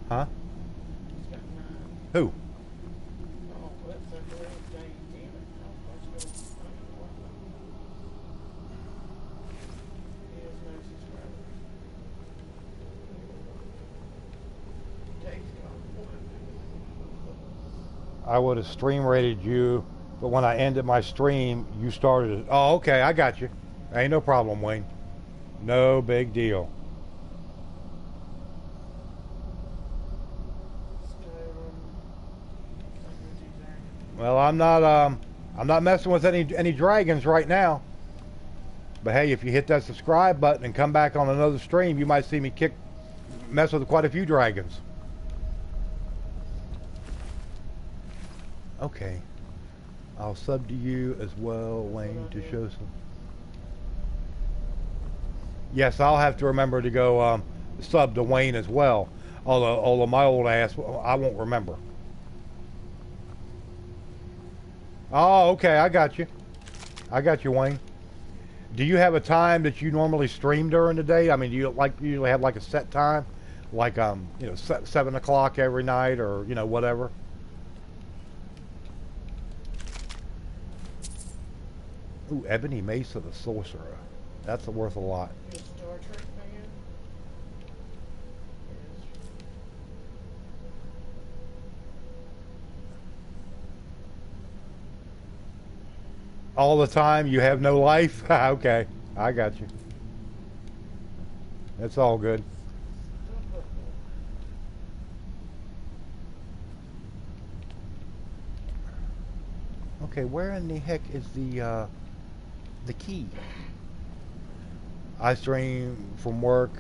Huh? Who? I would have stream rated you, but when I ended my stream, you started it. Oh, okay, I got you. Ain't no problem, Wayne. No big deal. Well, I'm not messing with any dragons right now. But hey, if you hit that subscribe button and come back on another stream, you might see me mess with quite a few dragons. Okay. I'll sub to you as well, Wayne, to show some. Yes, I'll have to remember to go sub to Wayne as well. Although my old ass, I won't remember. Oh, okay, I got you. I got you, Wayne. Do you have a time that you normally stream during the day? I mean, do you usually have like a set time, like 7 o'clock every night, or whatever? Ooh, Ebony Mesa the Sorcerer. That's worth a lot. Star Trek fan? All the time, you have no life? Okay, I got you. It's all good. Okay, where in the heck is the key? I stream from work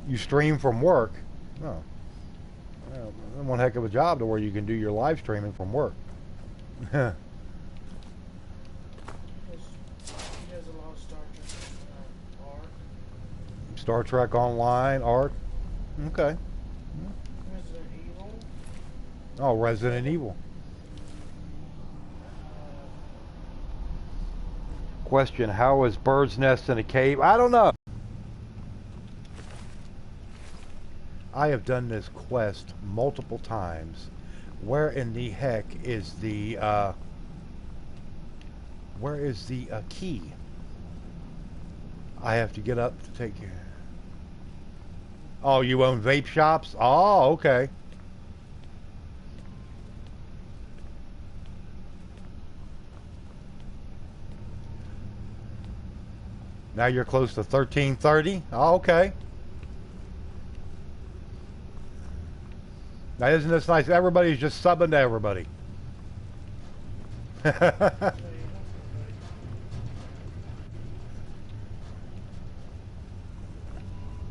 You stream from work? Oh, well, one heck of a job to where you can do your live streaming from work. He does a lot of Star Trek art. Star Trek Online art. Okay. Resident Evil. Oh, Resident Evil. Question: how is bird's nest in a cave? I don't know. I have done this quest multiple times. Where in the heck is the key? I have to get up to take care. Oh, you own vape shops? Oh, okay. Now you're close to 1330? Oh, okay. Now isn't this nice? Everybody's just subbing to everybody.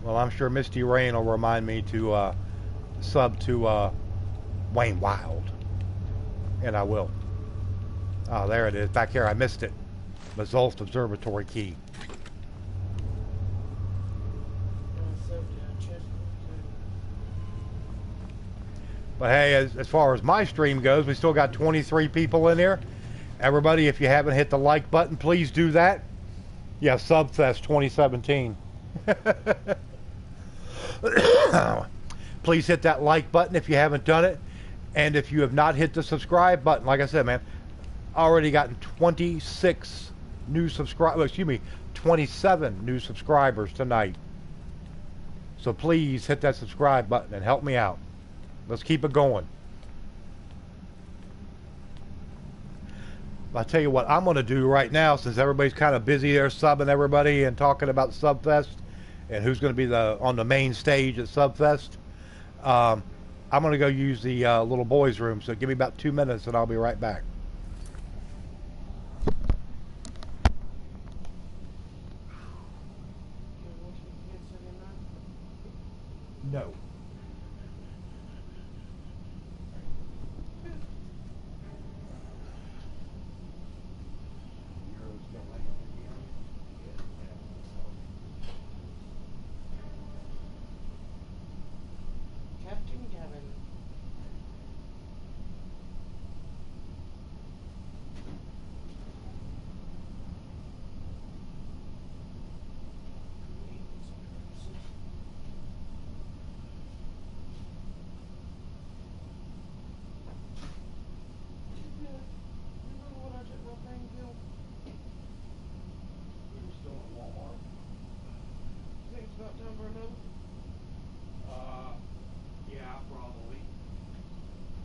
Well, I'm sure Misty Rain will remind me to sub to Wayne Wild. And I will. Oh, there it is. Back here. I missed it. Mzulft Observatory key. But hey, as far as my stream goes, we still got 23 people in here. Everybody, if you haven't hit the like button, please do that. Yeah, Subfest 2017. Please hit that like button if you haven't done it. And if you have not hit the subscribe button, like I said, man, already gotten 26 new subscribers, excuse me, 27 new subscribers tonight. So please hit that subscribe button and help me out. Let's keep it going. I'll tell you what I'm going to do right now, since everybody's kind of busy there subbing everybody and talking about Subfest and who's going to be on the main stage at Subfest. I'm going to go use the little boys' room, so give me about 2 minutes and I'll be right back. No. Captain Gavin. Yeah, probably.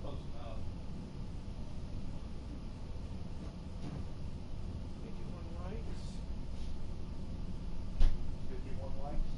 Close enough. 51 likes. 51 likes?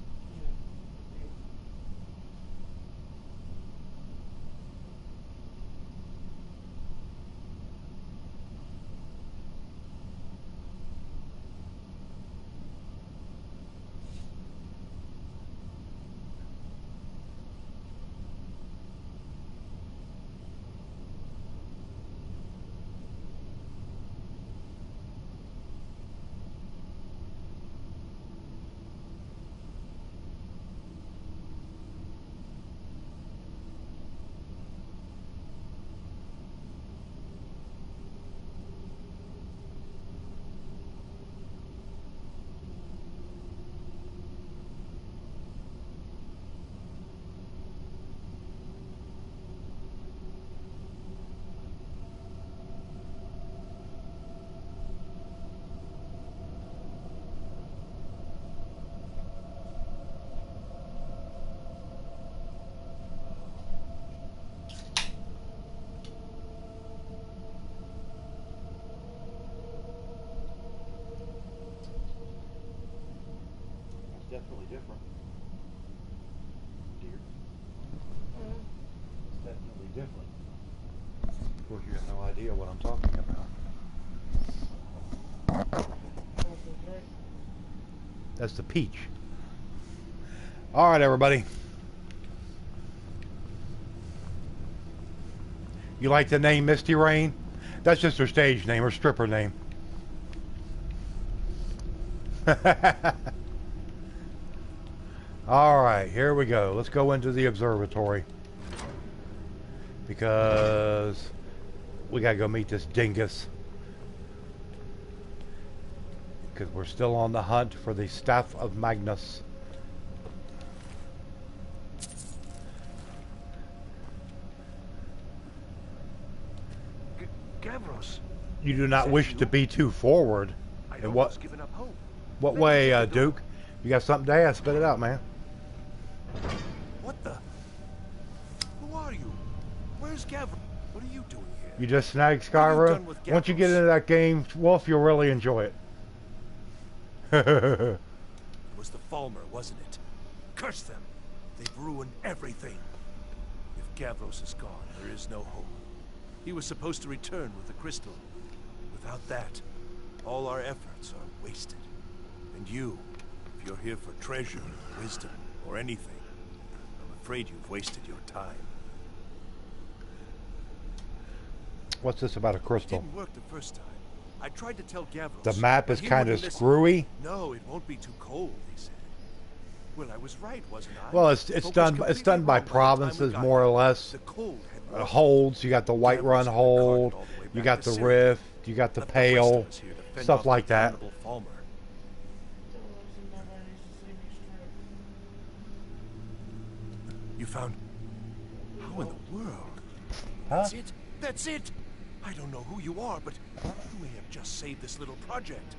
Definitely different. Dear. It's definitely different. Of course, you have no idea what I'm talking about. That's the peach. All right, everybody. You like the name Misty Rain? That's just her stage name, her stripper name. All right, here we go. Let's go into the observatory. Because we gotta go meet this dingus. Because we're still on the hunt for the Staff of Magnus. Gavros. You do not wish to be too forward. I'd In almost given up hope. what way, Duke? You got something to ask? Spit it out, man. What the? Who are you? Where's Gavros? What are you doing here? You just snagged What have you Skyrim? done with Once you get Gavros? into that game, Wolf, you'll really enjoy it. It was the Falmer, wasn't it? Curse them. They've ruined everything. If Gavros is gone, there is no hope. He was supposed to return with the crystal. Without that, all our efforts are wasted. And you, if you're here for treasure, wisdom, or anything, I'm afraid you've wasted your time. What's this about a It crystal? didn't work the first time. I tried to tell Gavros. The map but is he kind of wouldn't listen. screwy. No, it won't be too cold, he said. Well, I was right, wasn't I? Well, it's Focused done completely done by wrong the time we provinces, got more or here. less. The cold had worked. Holds. You got the Whiterun Gavros had hold. carted all the way You back got to the Syria. Rift. You got the Left the rest Pale. of us here to fend Stuff off like the that. cannibal Falmer. You found... How in the world? Huh? That's it? That's it! I don't know who you are, but you may have just saved this little project.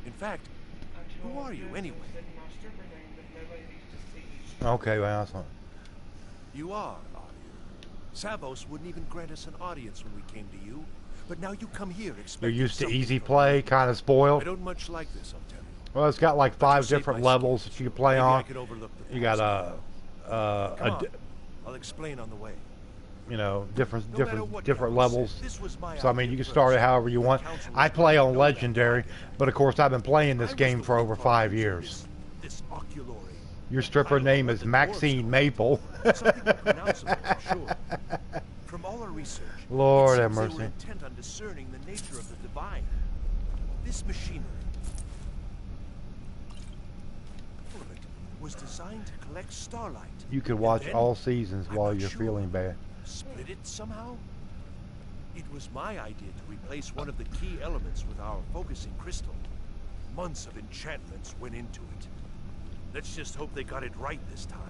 In fact, who are you anyway? Okay, well, that's not... You are you? Savos wouldn't even grant us an audience when we came to you. But now you come here You're expecting used to something easy from play, me. kind of I spoiled. don't much like this, I'll tell you. Well, it's got like But you 5 saved different my levels skills, that you can so play maybe on. I could overlook the You got past. Come a on. I'll explain on the way. you know, different No matter what different Gavros levels. said, this was my So I mean, idea you can first. start it however you The want. council I was play going on to know that Legendary, bargain. but of course I've been playing I this was game the for one over who 5 using years. This oculory. Your stripper I don't know name what is the dwarves Maxine call it. Maple. Something unpronounceable, for sure. From all our research, Lord it have seems they mercy. were intent on discerning the nature of the divine. This machinery, all of it, was designed to collect starlight. You could And watch then, all seasons I'm while not you're sure, feeling bad. split it somehow? It was my idea to replace one of the key elements with our focusing crystal. Months of enchantments went into it. Let's just hope they got it right this time.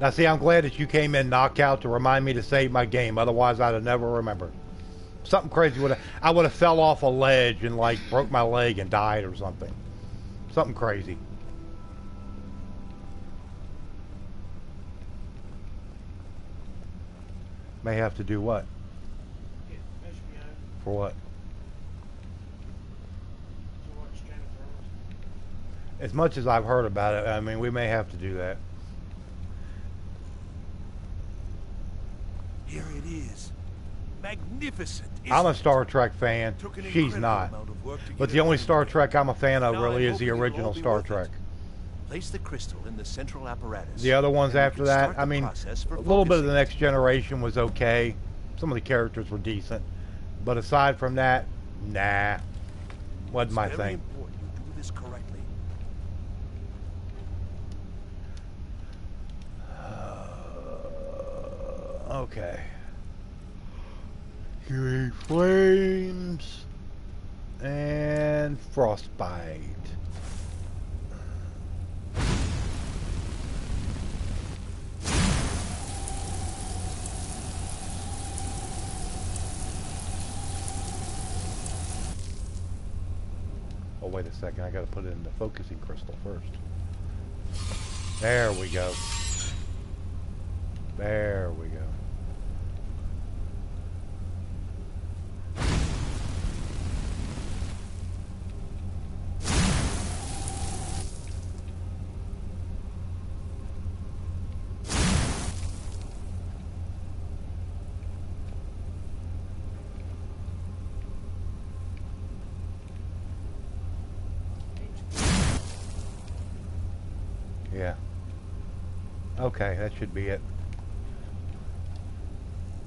Now see, I'm glad that you came in knockout to remind me to save my game. Otherwise, I'd have never remembered. Something crazy would have. I would have fell off a ledge and like broke my leg and died or something. Something crazy. May have to do what? For what? As much as I've heard about it, I mean, we may have to do that. Here it is. Magnificent. I'm a isn't it? Star Trek fan. Took an She's incredible not. amount of work to But get the it only done. Star Trek I'm a fan of Now really I'm is the hoping it'll original all be Star worth it. Trek. Place the crystal in the central apparatus. The other ones and we after can that, start I the mean, process for a little bit of the focusing. Next Generation was okay. Some of the characters were decent. But aside from that, nah. Wasn't It's my very thing. important you do this correctly. Okay. Fury Flames and Frostbite. Oh, wait a second. I got to put it in the focusing crystal first. There we go. There we go. Yeah. Okay, that should be it.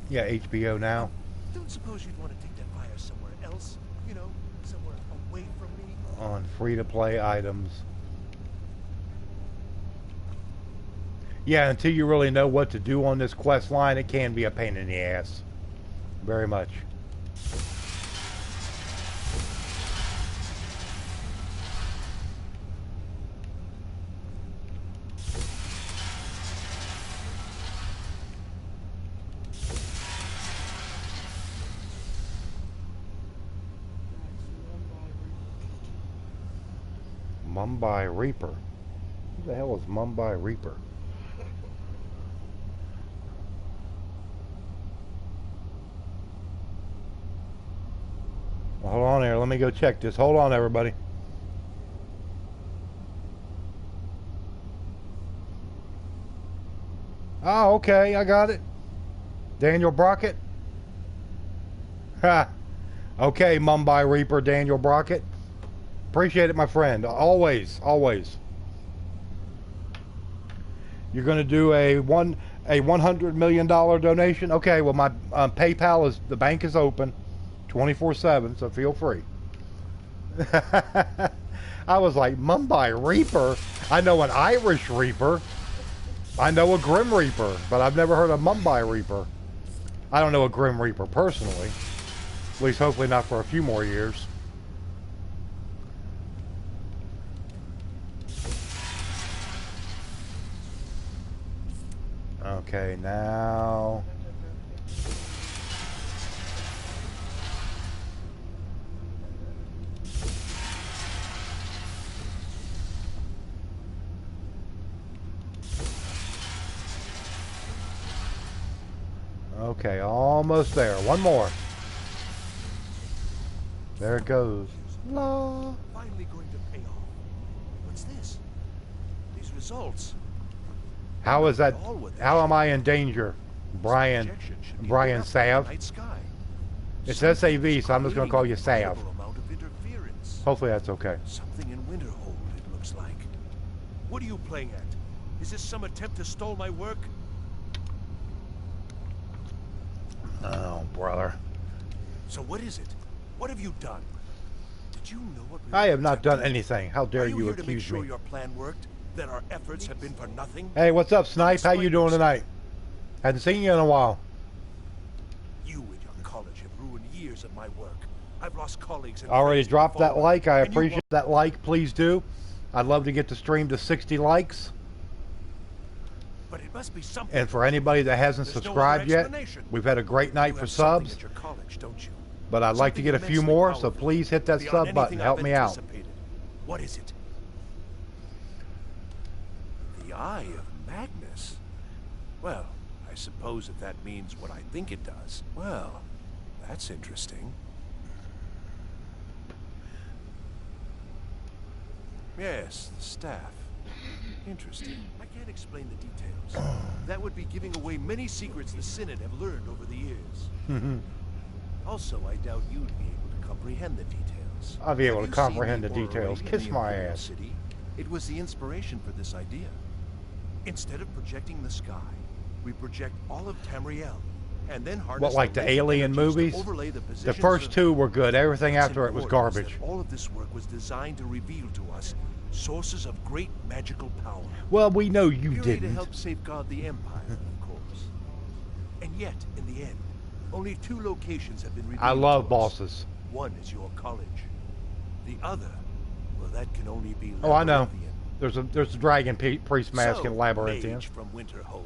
Yeah, HBO now. Don't suppose you'd want to take that fire somewhere else? You know, somewhere away from me? On free-to-play items. Yeah, until you really know what to do on this quest line, it can be a pain in the ass. Very much. Mumbai Reaper. Who the hell is Mumbai Reaper? Well, hold on here. Let me go check this. Hold on, everybody. Oh, okay. I got it. Daniel Brockett. Ha. Okay, Mumbai Reaper, Daniel Brockett. Appreciate it, my friend. Always, always. You're going to do a $100 million donation? Okay, well, my PayPal is, the bank is open 24/7, so feel free. I was like, Mumbai Reaper? I know an Irish Reaper. I know a Grim Reaper, but I've never heard of Mumbai Reaper. I don't know a Grim Reaper personally. At least hopefully not for a few more years. Okay, now... Okay, almost there. One more. There it goes. La. Finally going to pay off. What's this? These results. How is that? All what they How am show. I in danger? Brian Projection should be Brian enough for the Sav. night sky. It's Something SAV, is so I'm just going to call you creating an Sav. incredible amount of interference. Hopefully that's okay. Something in Winterhold, it looks like. What are you playing at? Is this some attempt to stall my work? Oh, brother. So what is it? What have you done? Did you know what we I were have not done attempting? anything. How dare Are you you here to make accuse sure me? your plan worked? That our efforts have been for nothing? Hey, what's up, Snipe? How you doing tonight? Hadn't seen you in a while. You and your college have ruined years of my work. I've lost colleagues and Already friends to dropped that follow, like. I and you appreciate that like. Please do. I'd love to get the stream to 60 likes. But it must be something. And for anybody that hasn't There's no subscribed other yet, explanation. we've had a great night You for have something subs. at your college, don't you? But I'd like to get a few Something more, immensely so please hit that powerful, sub beyond button. anything Help I've me out. anticipated. What is it? The Eye of Magnus. Well, I suppose if that means what I think it does. Well, that's interesting. Yes, the staff. Interesting. I can't explain the details. That would be giving away many secrets the Synod have learned over the years. Also, I doubt you'd be able to comprehend the details. I'll be able Have to you seen comprehend the orrery details. in Kiss the my Imperial ass. City? It was the inspiration for this idea. Instead of projecting the sky, we project all of Tamriel, and then harness What, like the latent Alien energies to movies? overlay the The positions first of- two were good. Everything What's after it was important is garbage. that all of this work was designed to reveal to us sources of great magical power. Well, we know you Purely to didn't. help safeguard the Empire, of course. And yet, in the end, only 2 locations have been revealed I love to us. bosses. One is your college. The other, well, that can only be Oh, I know. Labyrinthian. There's a dragon priest mask So, in Labyrinthian. mage from Winterhold,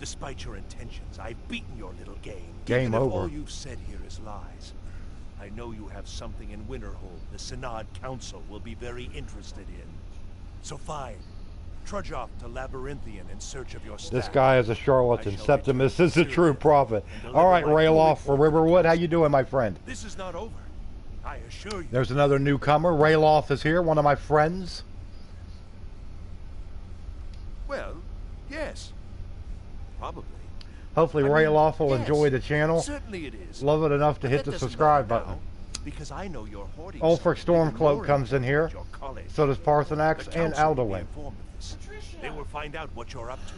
despite your intentions, I've beaten your little game. Game Even if over. all you've said here is lies. I know you have something in Winterhold the Synod Council will be very interested in. So fine, trudge off to Labyrinthian in search of your staff. This guy is a charlatan. I shall Septimus return is a soon true prophet. and deliver All right, my Rayloff full for report to the Riverwood. How council. you doing, my friend? This is not over. I assure you. There's another newcomer. Rayloff is here, one of my friends. Well, yes. Probably. Hopefully I mean, Rayloff will yes, enjoy the channel. Certainly it is. Love it enough to But hit that the doesn't subscribe matter button. now. Because I know you're hoarding Ulfric something even Stormcloak more comes in important here. at your college. So does Parthenax The and council will be Alduin. informed of this. Patricia! They will find out what you're up to.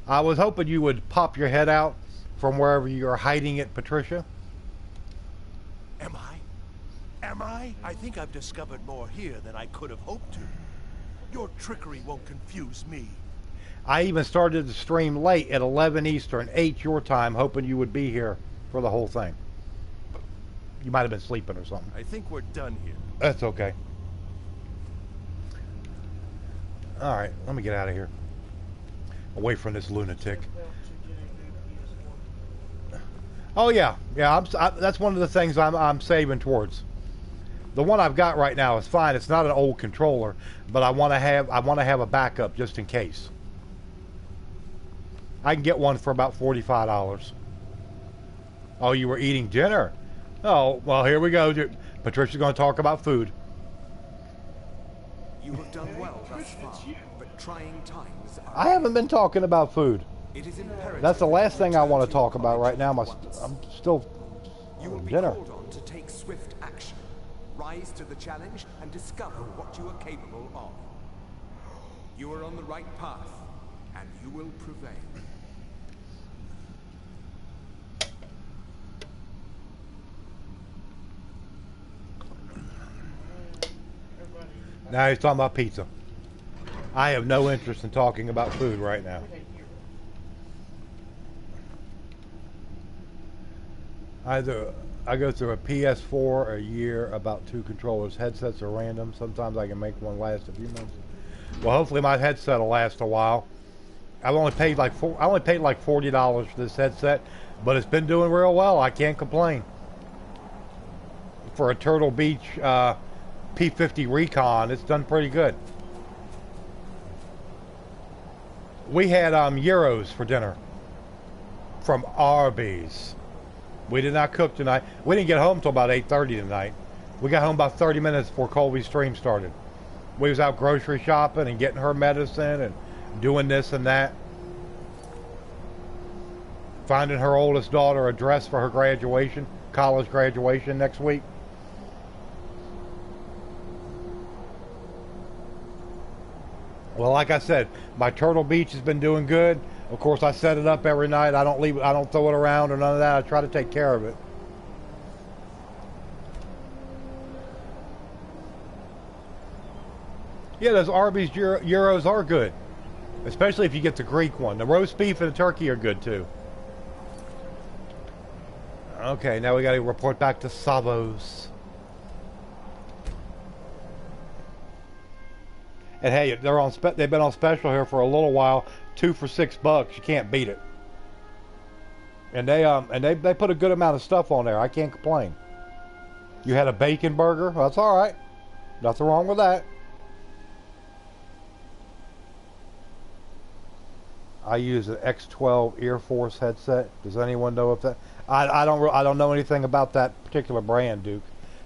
I was hoping you would pop your head out from wherever you're hiding it, Patricia. Am I? Am I? I think I've discovered more here than I could have hoped to. Your trickery won't confuse me. I even started the stream late at 11 Eastern, 8 your time, hoping you would be here for the whole thing. You might have been sleeping or something. I think we're done here. That's okay. All right, let me get out of here. Away from this lunatic. Oh yeah, yeah. That's one of the things I'm saving towards. The one I've got right now is fine. It's not an old controller, but I want to have a backup just in case. I can get one for about $45. Oh, you were eating dinner? Oh, well, here we go. Patricia's going to talk about food. You have done well thus far, but trying times are... I haven't been talking about food. It is imperative. That's the last thing I want to talk about right now. once. I'm still You will be dinner. called on to take swift action. Rise to the challenge and discover what you are capable of. You are on the right path, and you will prevail. Now he's talking about pizza. I have no interest in talking about food right now. I go through a PS4 a year, about 2 controllers. Headsets are random. Sometimes I can make one last a few months. Well, hopefully my headset will last a while. I only paid like $40 for this headset, but it's been doing real well. I can't complain. For a Turtle Beach P50 Recon, it's done pretty good. We had gyros for dinner from Arby's. We did not cook tonight. We didn't get home till about 8:30 tonight. We got home about 30 minutes before Colby's stream started. We was out grocery shopping and getting her medicine and doing this and that. Finding her oldest daughter a dress for her graduation, college graduation next week. Well, like I said, my Turtle Beach has been doing good. Of course, I set it up every night. I don't leave it. I don't throw it around or none of that. I try to take care of it. Yeah, those Arby's gyros are good, especially if you get the Greek one. The roast beef and the turkey are good too. Okay, now we got to report back to Savos. And hey, they've been on special here for a little while. 2 for $6. You can't beat it. And they put a good amount of stuff on there. I can't complain. You had a bacon burger. Well, that's all right. Nothing wrong with that. I use an X12 Air Force headset. Does anyone know if that? I don't know anything about that particular brand, Duke.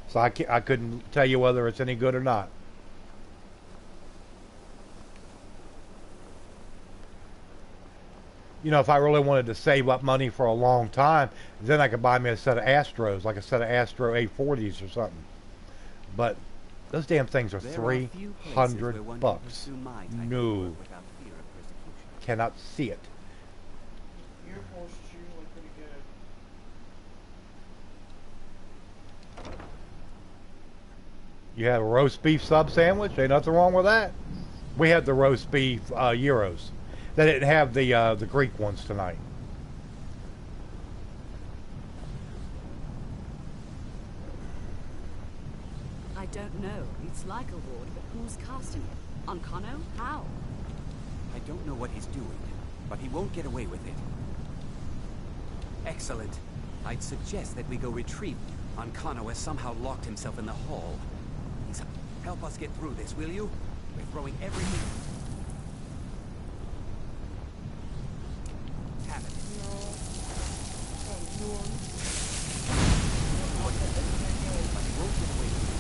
So I couldn't tell you whether it's any good or not. You know, if I really wanted to save up money for a long time, then I could buy me a set of Astros, like a set of Astro 840s or something. But those damn things are $300. No. Cannot see it. Air Force is usually pretty good. You have a roast beef sub sandwich. Ain't nothing wrong with that. We had the roast beef gyros. They didn't have the Greek ones tonight. I don't know. It's like a ward, but who's casting it? On Kano? How? I don't know what he's doing, but he won't get away with it. Excellent. I'd suggest that we go retrieve him. Ankano has somehow locked himself in the hall. Help us get through this, will you? We're throwing everything... Have it. But he won't get away with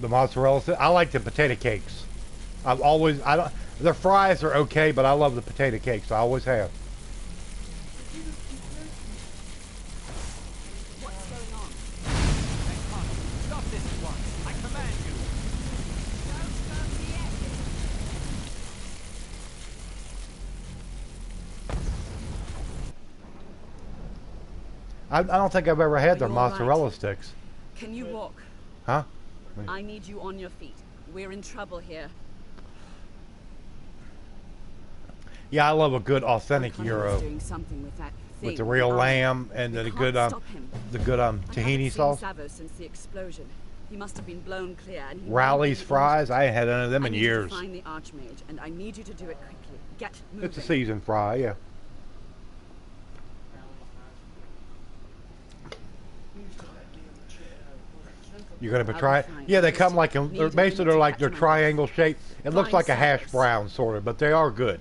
The mozzarella stick. I like the potato cakes. I've always, I don't, their fries are okay, but I love the potato cakes. I always have. What's going on? Stop this at once. I command you. I don't think I've ever had their Are you all mozzarella right? sticks. Can you walk? Huh? I need you on your feet. We're in trouble here. Yeah, I love a good authentic O'Connor gyro was doing something with that thing. with the real lamb and We the can't good stop him. I tahini haven't sauce. seen Savo since the explosion. He must have been blown clear. And he Rally's may be fries. injured. I ain't had any of them I in need you to years. find the Archmage, and I need you to do it quickly. Get moving. It's a seasoned fry, yeah. You're gonna I'll be try it? fine. Yeah, they Just come like need a basically minute they're to like catch they're my breath. triangle shaped. It looks Fine like a hash salads. brown sort of, but they are good.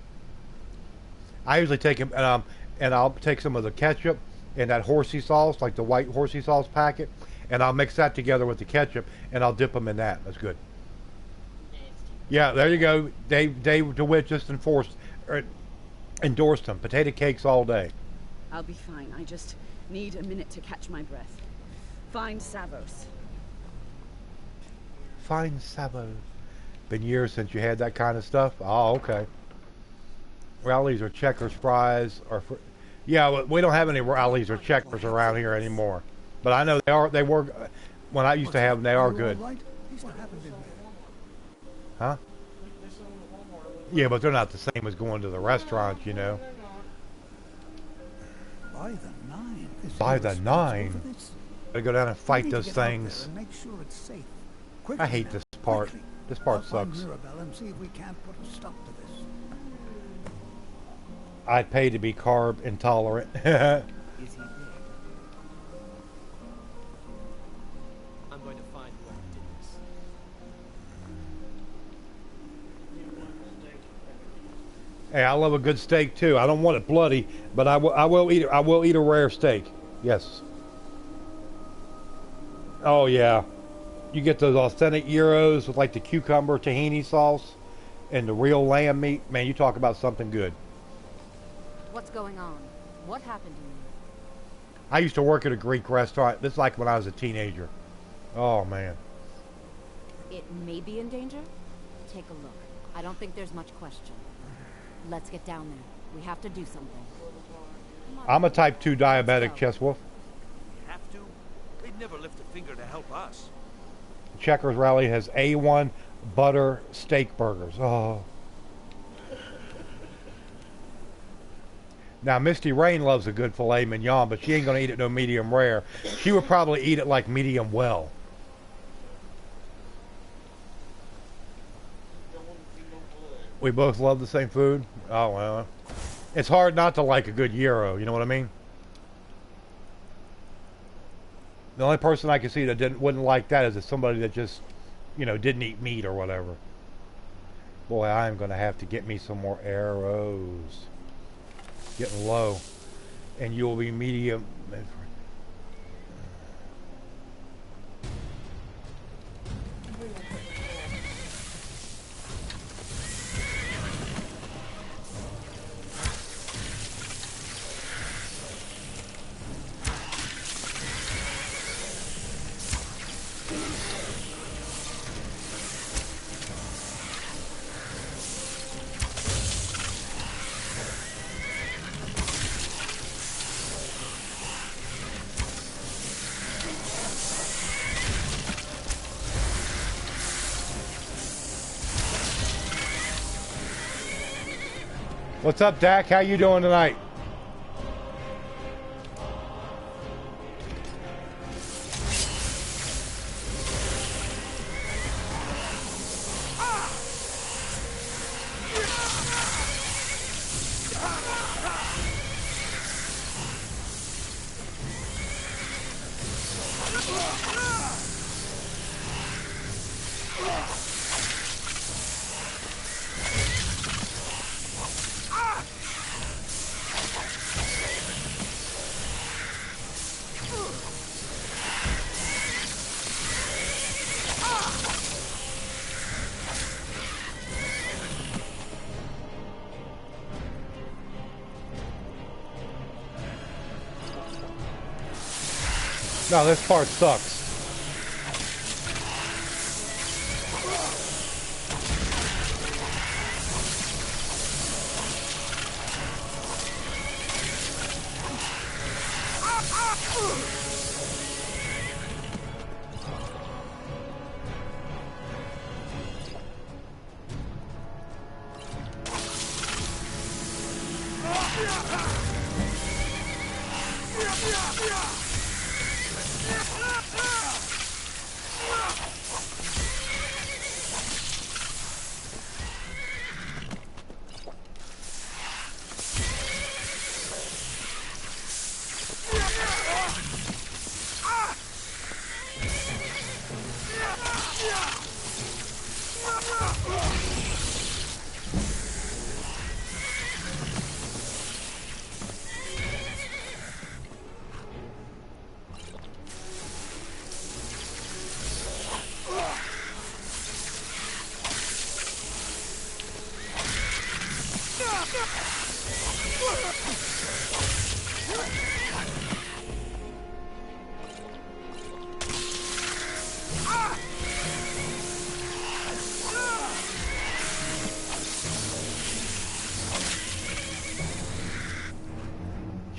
I usually take them and I'll take some of the ketchup and that horsey sauce, like the white horsey sauce packet, and I'll mix that together with the ketchup and I'll dip them in that. That's good. Yeah, there you go. Dave DeWitt just endorsed them. Potato cakes all day. I'll be fine. I just need a minute to catch my breath. Find Savos. Fine Sabo. Been years since you had that kind of stuff. Oh, okay. Rallies or Checkers fries or yeah, we don't have any Rallies or Checkers around here anymore. But I know they were when I used to have them. They are good. What happened in there? Huh? Yeah, but they're not the same as going to the restaurants, you know. By the nine. Is By he the responsible nine. for this? Gotta go down and We fight need to those get out there things. and make sure it's safe. I Quickly hate now, this part. quickly. This part I'll find sucks. Mirabelle and see if we can't put a stop to this. I'd pay to be carb intolerant. Is he dead? I'm going to find whoever did this. Hey, I love a good steak too. I don't want it bloody, but I will eat it. I will eat a rare steak. Yes. Oh yeah, you get those authentic gyros with like the cucumber tahini sauce and the real lamb meat. Man, you talk about something good. What's going on? What happened to you? I used to work at a Greek restaurant. This is like when I was a teenager. Oh man. It may be in danger? Take a look. I don't think there's much question. Let's get down there. We have to do something. Come on. I'm a type 2 diabetic, go. Chess Wolf. Have to? They'd never lift a finger to help us. Checkers Rally has A1 butter steak burgers. Oh. Now, Misty Rain loves a good filet mignon, but she ain't going to eat it no medium rare. She would probably eat it like medium well. We both love the same food? Oh, well. It's hard not to like a good gyro, you know what I mean? The only person I can see that wouldn't like that is somebody that just, you know, didn't eat meat or whatever. Boy, I'm going to have to get me some more arrows. Getting low. And you'll be medium. What's up, Dak? How you doing tonight? No, this part sucks.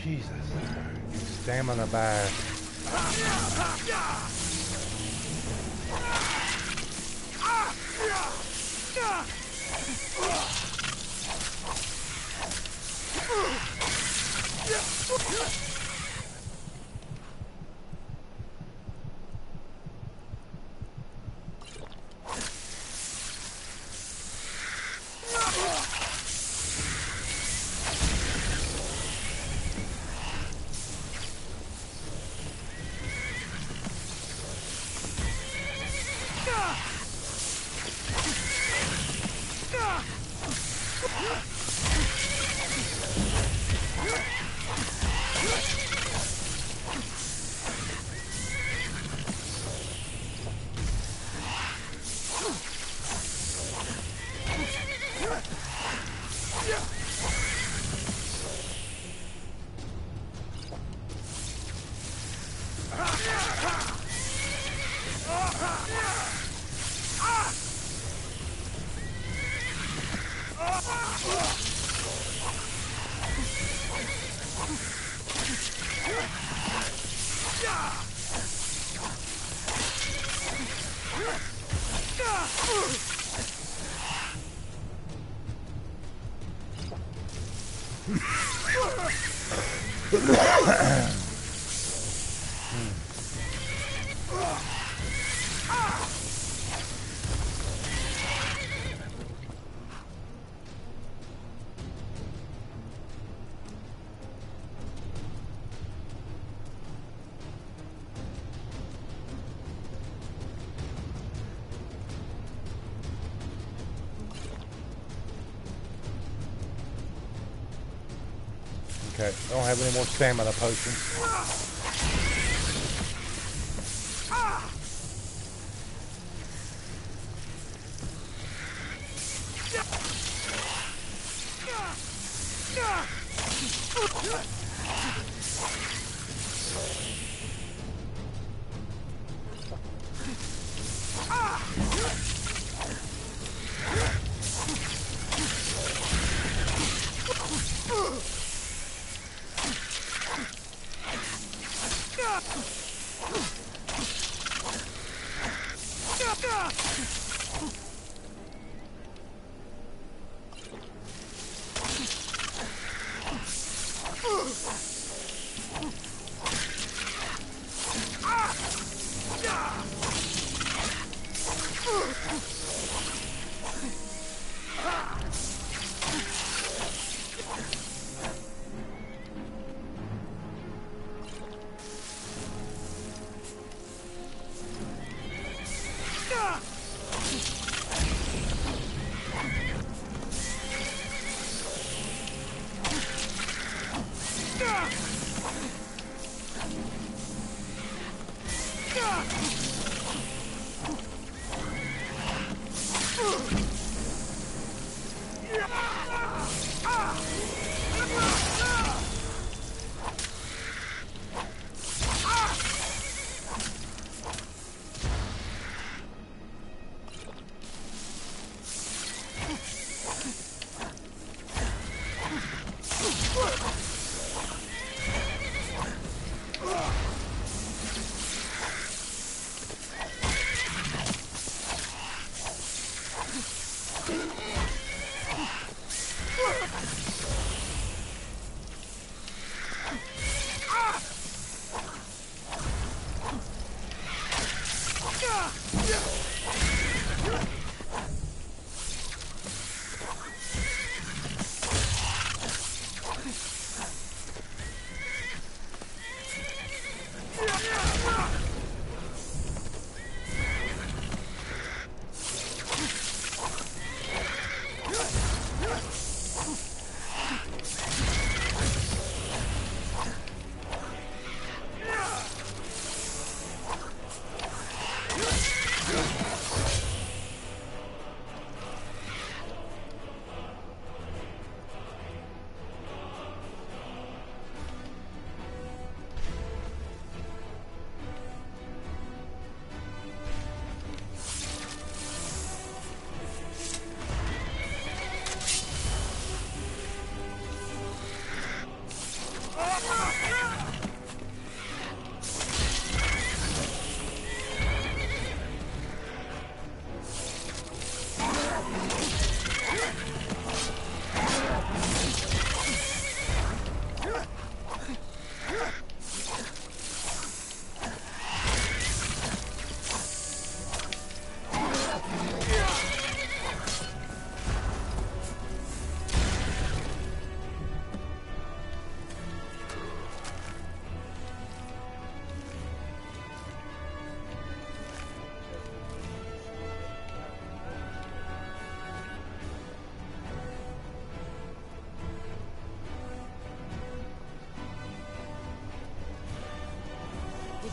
Jesus. Stamina bad. Okay, I don't have any more stamina potions.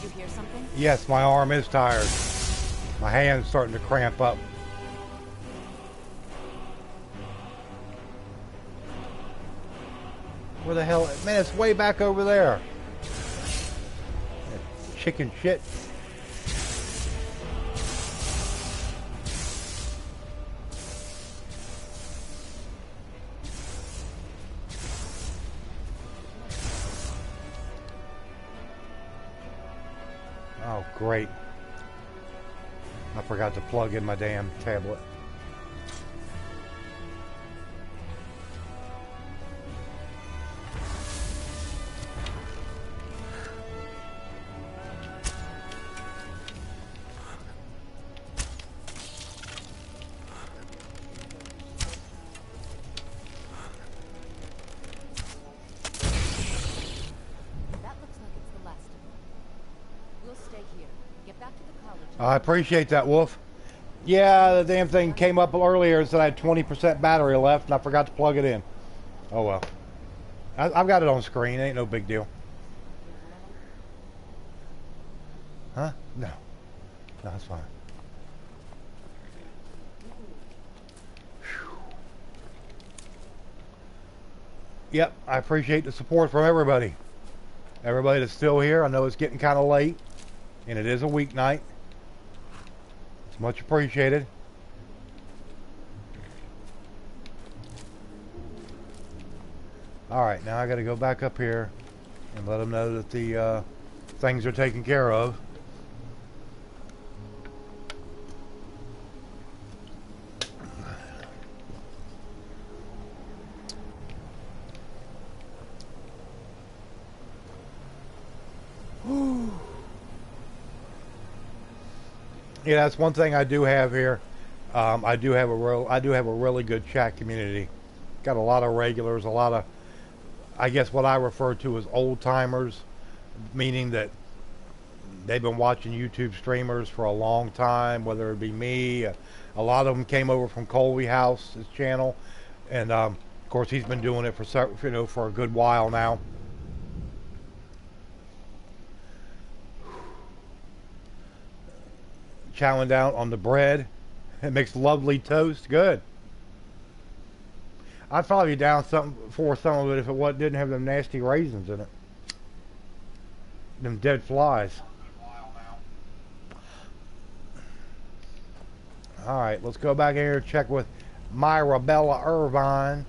Did you hear something? Yes, my arm is tired. My hand's starting to cramp up. Where the hell? Man, it's way back over there. Chicken shit. Oh, great. I forgot to plug in my damn tablet. I appreciate that, Wolf. Yeah, the damn thing came up earlier and said I had 20% battery left, and I forgot to plug it in. Oh well. I've got it on screen. Ain't no big deal. Huh? No. No, that's fine. Whew. Yep, I appreciate the support from everybody. Everybody that's still here. I know it's getting kind of late, and it is a weeknight. Much appreciated. Alright, now I gotta go back up here and let them know that the things are taken care of. Yeah, that's one thing I do have here. I do have a really good chat community. Got a lot of regulars, a lot of, I guess what I refer to as old timers, meaning that they've been watching YouTube streamers for a long time, whether it be me. A lot of them came over from Colby House's channel, and of course he's been doing it for for a good while now. Chowing down on the bread. It makes lovely toast. Good. I'd probably be down for some of it if it didn't have them nasty raisins in it. Them dead flies. Alright, let's go back in here and check with Myra Bella Irvine.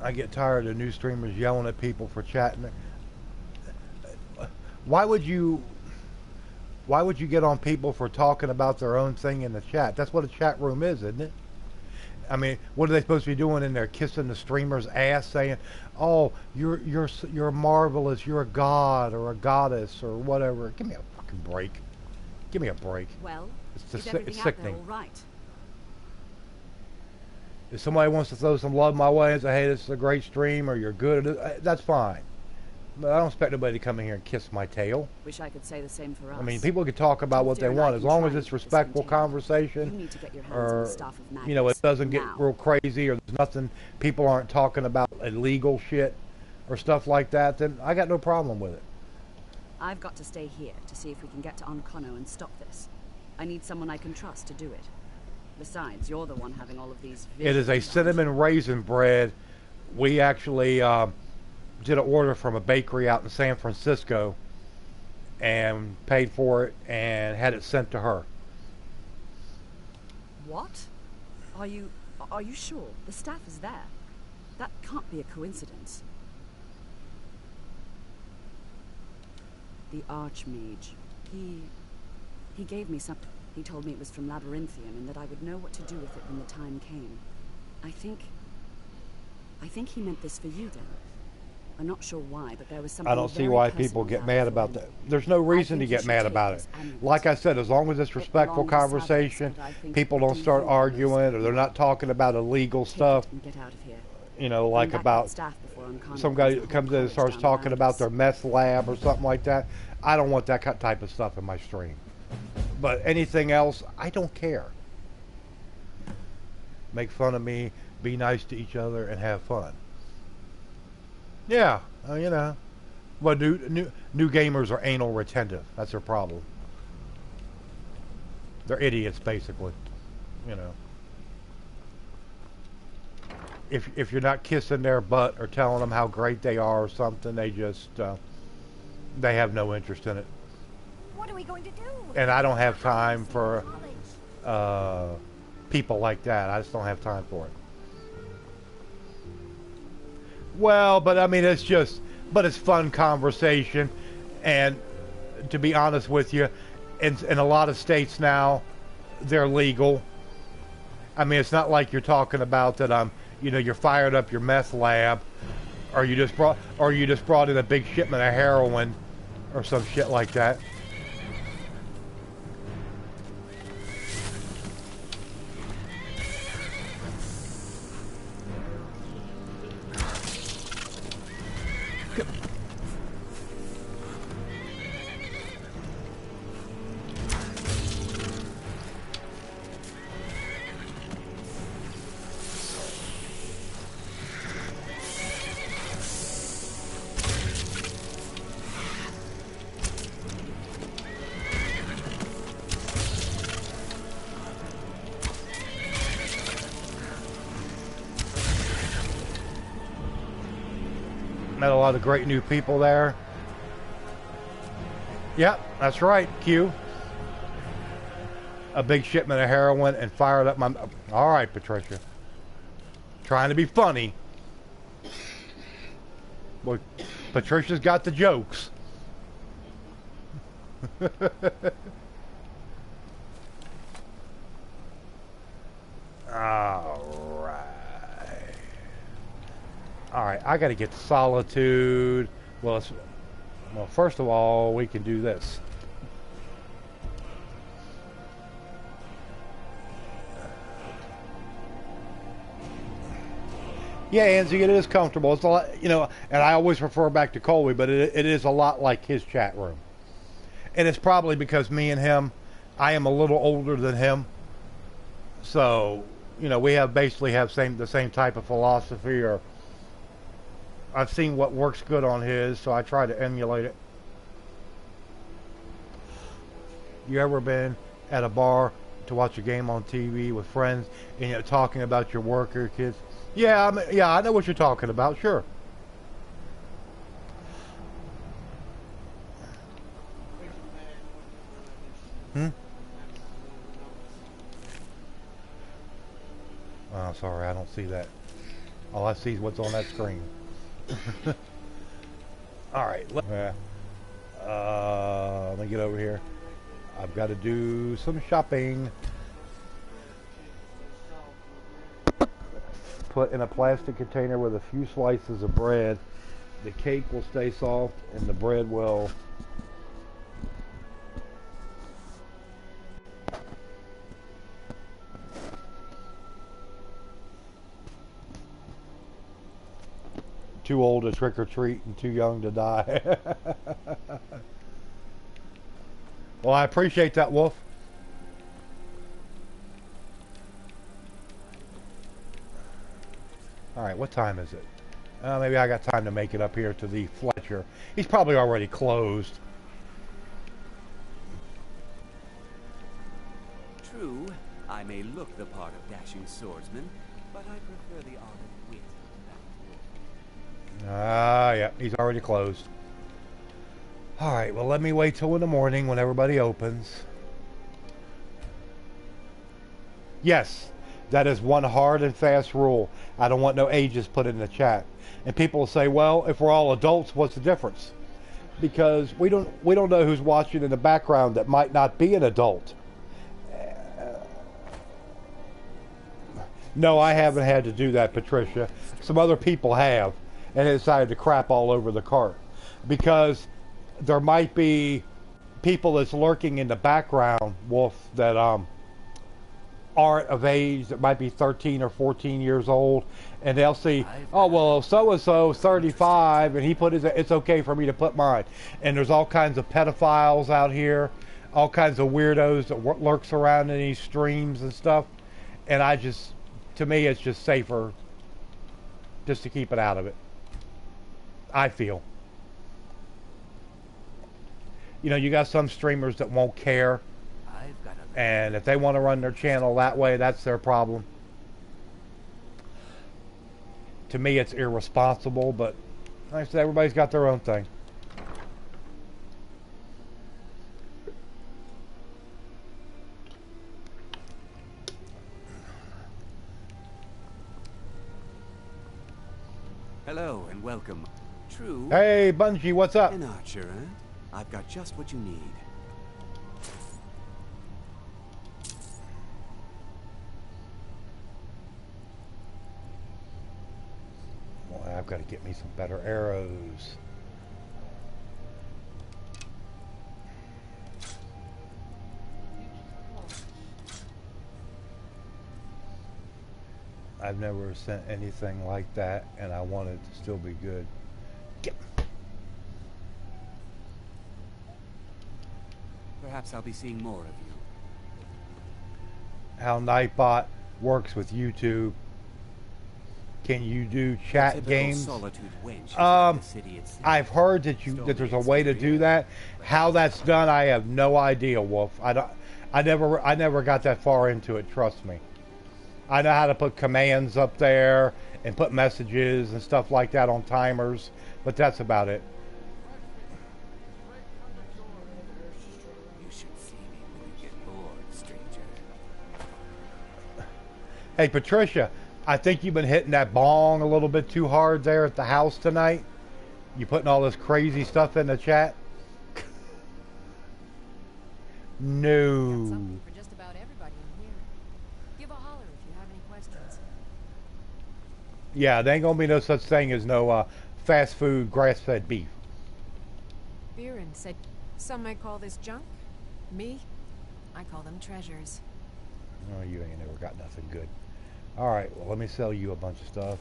I get tired of new streamers yelling at people for chatting. Why would you get on people for talking about their own thing in the chat? That's what a chat room is, isn't it? I mean, what are they supposed to be doing in there? Kissing the streamer's ass, saying, "Oh, you're marvelous. You're a god or a goddess or whatever." Give me a fucking break. Give me a break. Well, it's everything sickening. all right? If somebody wants to throw some love my way and say, "Hey, this is a great stream," or "You're good at it," that's fine. But I don't expect nobody to come in here and kiss my tail. Wish I could say the same for us. I mean, people can talk about what they want as long as it's respectful conversation, or you know, it doesn't get real crazy, or there's nothing, people aren't talking about illegal shit or stuff like that. Then I got no problem with it. I've got to stay here to see if we can get to Onkono and stop this. I need someone I can trust to do it. Besides, you're the one having all of these visions. It is a cinnamon raisin bread. We actually did an order from a bakery out in San Francisco and paid for it and had it sent to her. What? Are you sure? The staff is there. That can't be a coincidence. The Archmage. He gave me something. He told me it was from Labyrinthian and that I would know what to do with it when the time came. I think he meant this for you then. I'm not sure why, but there was something. I don't see why people get mad about that. There's no reason to get mad about it. Like I said, as long as it's respectful conversation, people don't start arguing or they're not talking about illegal stuff. You know, like about some guy comes in and starts talking about their meth lab or something like that. I don't want that type of stuff in my stream. But anything else, I don't care. Make fun of me, be nice to each other, and have fun. Yeah, you know, Well, new gamers are anal retentive. That's their problem. They're idiots, basically. You know. If you're not kissing their butt or telling them how great they are or something, they just they have no interest in it. What are we going to do? And I don't have time for people like that. I just don't have time for it. Well, but I mean, but it's fun conversation, and to be honest with you, in a lot of states now, they're legal. I mean, it's not like you're talking about that. You're fired up your meth lab, or you just brought in a big shipment of heroin, or some shit like that. Met a lot of great new people there. Yep, that's right, Q. A big shipment of heroin and fired up my... All right, Patricia. Trying to be funny. Boy, Patricia's got the jokes. All right. All right, I got to get solitude. Well, first of all, we can do this. Yeah, Angie, it is comfortable. It's a lot, and I always refer back to Colby, but it is a lot like his chat room. And it's probably because me and him, I am a little older than him. So, we basically have the same type of philosophy, or I've seen what works good on his, so I try to emulate it. You ever been at a bar to watch a game on TV with friends and you're talking about your work or your kids? Yeah, I know what you're talking about, sure. Oh, sorry, I don't see that. All I see is what's on that screen. Alright, let me get over here. I've got to do some shopping. Put in a plastic container with a few slices of bread. The cake will stay soft and the bread will... Too old to trick or treat and too young to die. Well, I appreciate that, Wolf. Alright, what time is it? Maybe I got time to make it up here to the Fletcher. He's probably already closed. True, I may look the part of dashing swordsman, but I prefer the art of wit. Yeah, he's already closed. Alright, well, let me wait till in the morning when everybody opens. Yes, that is one hard and fast rule. I don't want no ages put in the chat. And people will say, well, if we're all adults, what's the difference? Because we don't know who's watching in the background that might not be an adult. No, I haven't had to do that, Patricia. Some other people have, and they decided to crap all over the cart. Because there might be people that's lurking in the background, Wolf, that aren't of age, that might be 13 or 14 years old, and they'll see, oh, well, so-and-so 35, and he put his, it's okay for me to put mine. And there's all kinds of pedophiles out here, all kinds of weirdos that lurks around in these streams and stuff, and to me, it's just safer just to keep it out of it. I feel. You know, you got some streamers that won't care, I've got a and if they want to run their channel that way, that's their problem. To me, it's irresponsible, but like I said, everybody's got their own thing. Hello and welcome. True. Hey, Bungie, what's up? An archer, huh? I've got just what you need. Boy, I've got to get me some better arrows. I've never sent anything like that, and I want it to still be good. Get. Perhaps I'll be seeing more of you. How Nightbot works with YouTube. Can you do chat Typical games? Solitude wench is like the city itself. I've heard that there's a way to do that. How that's done, I have no idea, Wolf. I never got that far into it. Trust me. I know how to put commands up there and put messages and stuff like that on timers, but that's about it. You should see me when you get bored, stranger. Hey, Patricia, I think you've been hitting that bong a little bit too hard there at the house tonight. You putting all this crazy stuff in the chat? No. Got something for just about everybody in here. Give a holler if you have any questions. Yeah, there ain't gonna be no such thing as no fast food grass-fed beef. Viren said some might call this junk. Me, I call them treasures. Oh, you ain't never got nothing good. All right, well, let me sell you a bunch of stuff.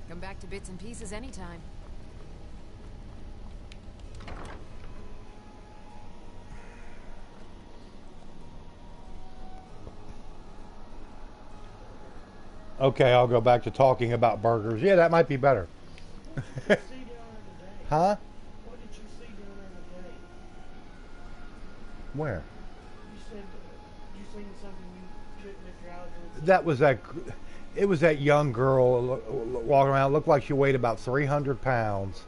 Come back to bits and pieces anytime. Okay, I'll go back to talking about burgers. Yeah, that might be better. What did you see down there today? Huh? What did you see down there today? Where? You said you seen something you couldn't if your eyes were. That was that. It was that young girl walking around. Looked like she weighed about 300 pounds,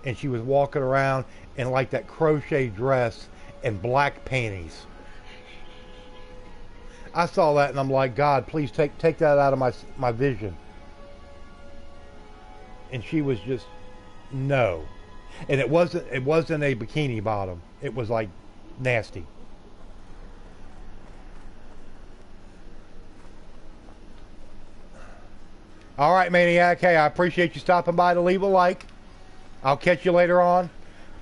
and she was walking around in like that crochet dress and black panties. I saw that and I'm like, God, please take that out of my vision. And she was just no, and it wasn't a bikini bottom. It was like nasty. All right, Maniac. Hey, I appreciate you stopping by to leave a like. I'll catch you later on.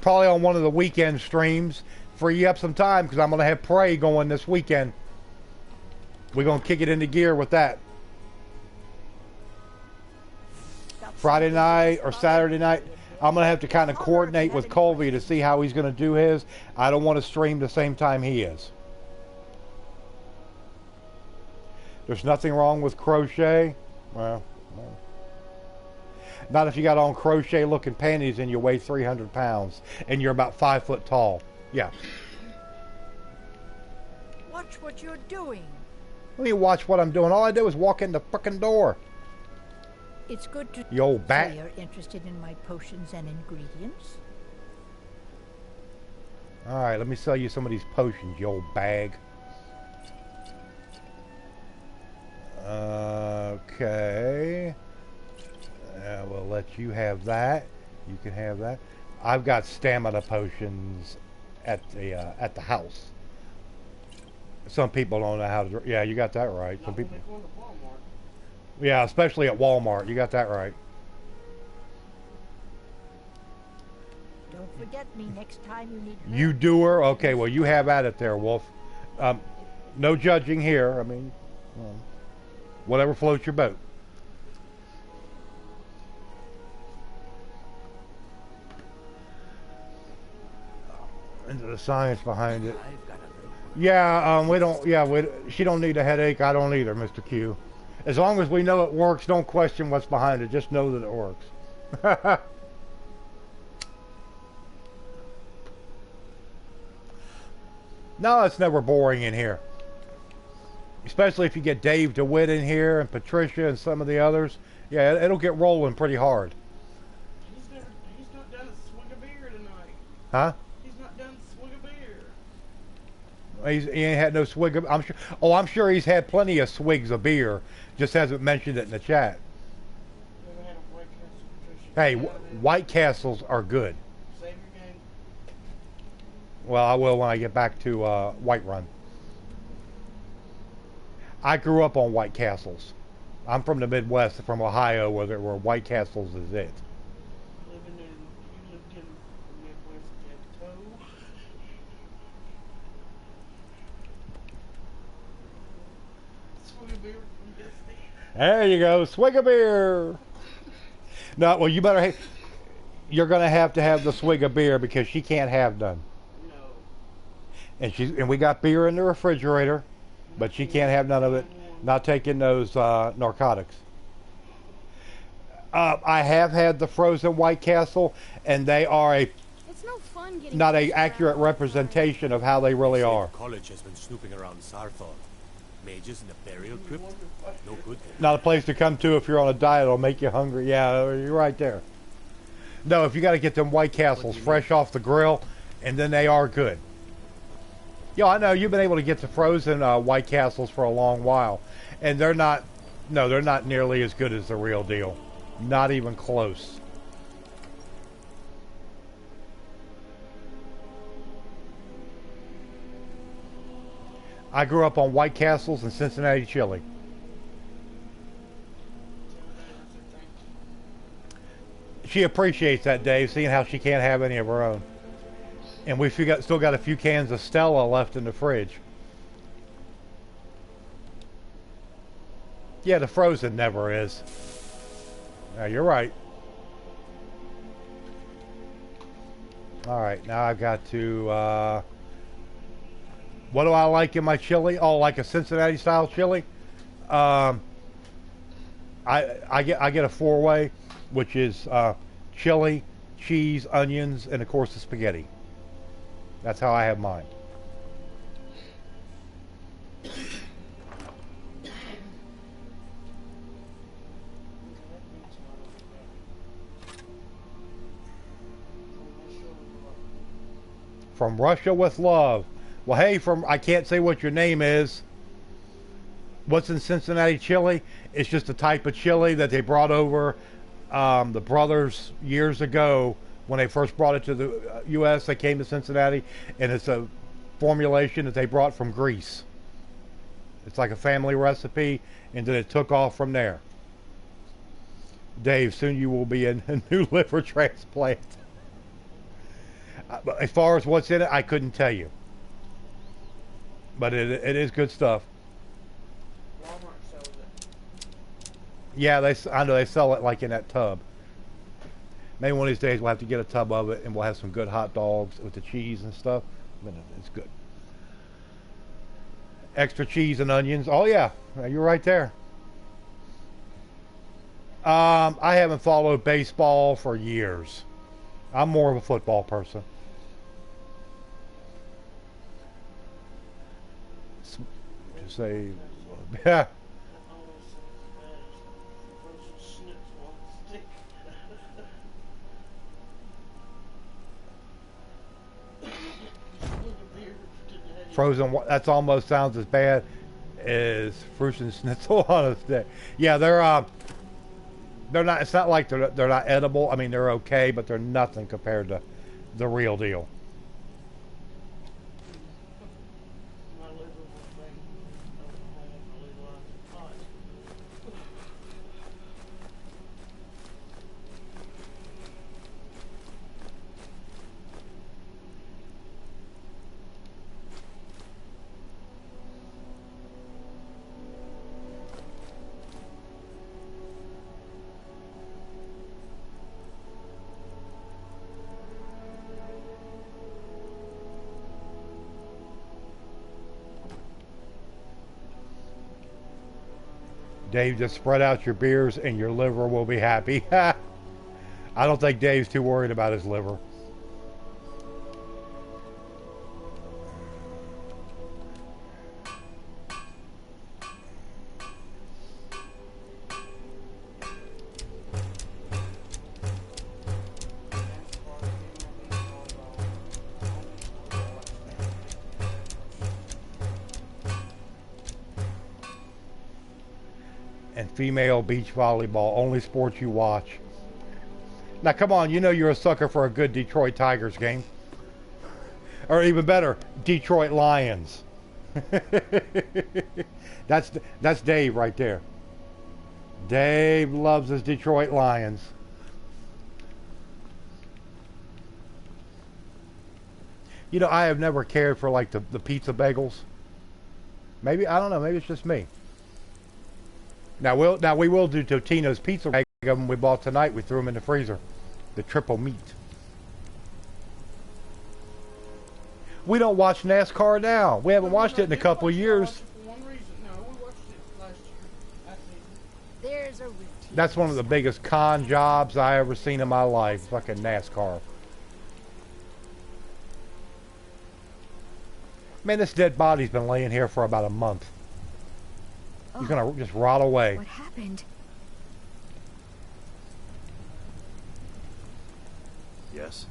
Probably on one of the weekend streams. Free up some time because I'm going to have Prey going this weekend. We're going to kick it into gear with that. Friday night or Saturday night, I'm going to have to kind of coordinate with Colby to see how he's going to do his. I don't want to stream the same time he is. There's nothing wrong with crochet. Well, not if you got on crochet looking panties and you weigh 300 pounds and you're about 5 foot tall. Yeah. Watch what you're doing. Let me watch what I'm doing. All I do is walk in the frickin' door. It's good to You old bat. so you're interested in my potions and ingredients. Alright, let me sell you some of these potions, you old bag. Okay. We'll let you have that. You can have that. I've got stamina potions at the house. Some people don't know how to. Yeah, you got that right. Some people. Yeah, especially at Walmart. You got that right. Don't forget me next time you need You help. doer? Okay, well, you have at it there, Wolf. No judging here. I mean, whatever floats your boat. Into the science behind it. I've got a little. Yeah, we don't. Yeah, she don't need a headache. I don't either, Mr. Q. As long as we know it works, don't question what's behind it. Just know that it works. No, it's never boring in here. Especially if you get Dave DeWitt in here and Patricia and some of the others. Yeah, it'll get rolling pretty hard. He's not done a swig of beer tonight. Huh? He's not done a swig of beer. He ain't had no swig of. I'm sure. Oh, I'm sure he's had plenty of swigs of beer. Just hasn't mentioned it in the chat. Never had a White Castle, Patricia. Hey, Never had White Castles are good. Save your game. Well, I will when I get back to Whiterun. I grew up on White Castles. I'm from the Midwest, from Ohio, where White Castles is it. You lived in the Midwest ghetto. Swig of beer from Disney. There you go, swig of beer. No, well, you better. You're gonna have to have the swig of beer because she can't have none. No. And we got beer in the refrigerator, but she can't have none of it. Not taking those narcotics. I have had the frozen White Castle, and they are It's no fun getting not a pushed accurate around. representation of how they really are. College has been snooping around Sarthal. Mages in the burial crypt? No good there. Not a place to come to if you're on a diet. It'll make you hungry. Yeah, you're right there. No, if you got to get them White Castles fresh off the grill, and then they are good. Yeah, I know you've been able to get the frozen White Castles for a long while, and they're not. No, they're not nearly as good as the real deal. Not even close. I grew up on White Castles and Cincinnati chili. She appreciates that, Dave, seeing how she can't have any of her own. And we've still got a few cans of Stella left in the fridge. Yeah, the frozen never is. Yeah, you're right. All right, now I've got to... what do I like in my chili? Oh, like a Cincinnati style chili. I get a four-way, which is chili, cheese, onions, and of course the spaghetti. That's how I have mine. From Russia with love. Well, hey, I can't say what your name is. What's in Cincinnati chili? It's just a type of chili that they brought over the brothers years ago when they first brought it to the U.S. They came to Cincinnati, and it's a formulation that they brought from Greece. It's like a family recipe, and then it took off from there. Dave, soon you will be in a new liver transplant. As far as what's in it, I couldn't tell you. But it is good stuff. Walmart sells it. Yeah, I know they sell it like in that tub. Maybe one of these days we'll have to get a tub of it and we'll have some good hot dogs with the cheese and stuff. But it's good. Extra cheese and onions. Oh yeah, you're right there. I haven't followed baseball for years. I'm more of a football person. Just say, yeah. Frozen, that's almost sounds as bad as frozen schnitzel on a stick. Yeah, they're not. It's not like they're not edible. I mean, they're okay, but they're nothing compared to the real deal. Dave, just spread out your beers and your liver will be happy. I don't think Dave's too worried about his liver. And female beach volleyball, only sports you watch. Now come on, you know you're a sucker for a good Detroit Tigers game. Or even better, Detroit Lions. That's Dave right there. Dave loves his Detroit Lions. You know, I have never cared for like the pizza bagels. Maybe, I don't know, maybe it's just me. Now we will do Totino's pizza bag of them we bought tonight. We threw them in the freezer. The triple meat. We don't watch NASCAR now. We haven't watched it in a couple of years. For one reason. No, we watched it last year. That season. There's a routine. That's one of the biggest con jobs I ever seen in my life. Fucking NASCAR. Man, this dead body's been laying here for about a month. He's gonna just rot away. What happened? Yes?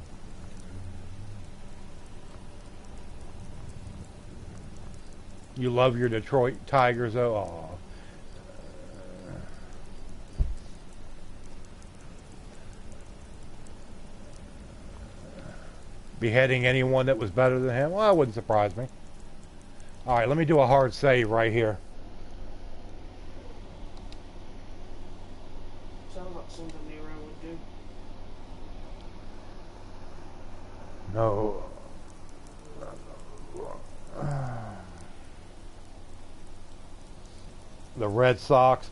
You love your Detroit Tigers, though. Aw. Beheading anyone that was better than him? Well, that wouldn't surprise me. Alright, let me do a hard save right here. Sounds like something Nero would do. No. The Red Sox.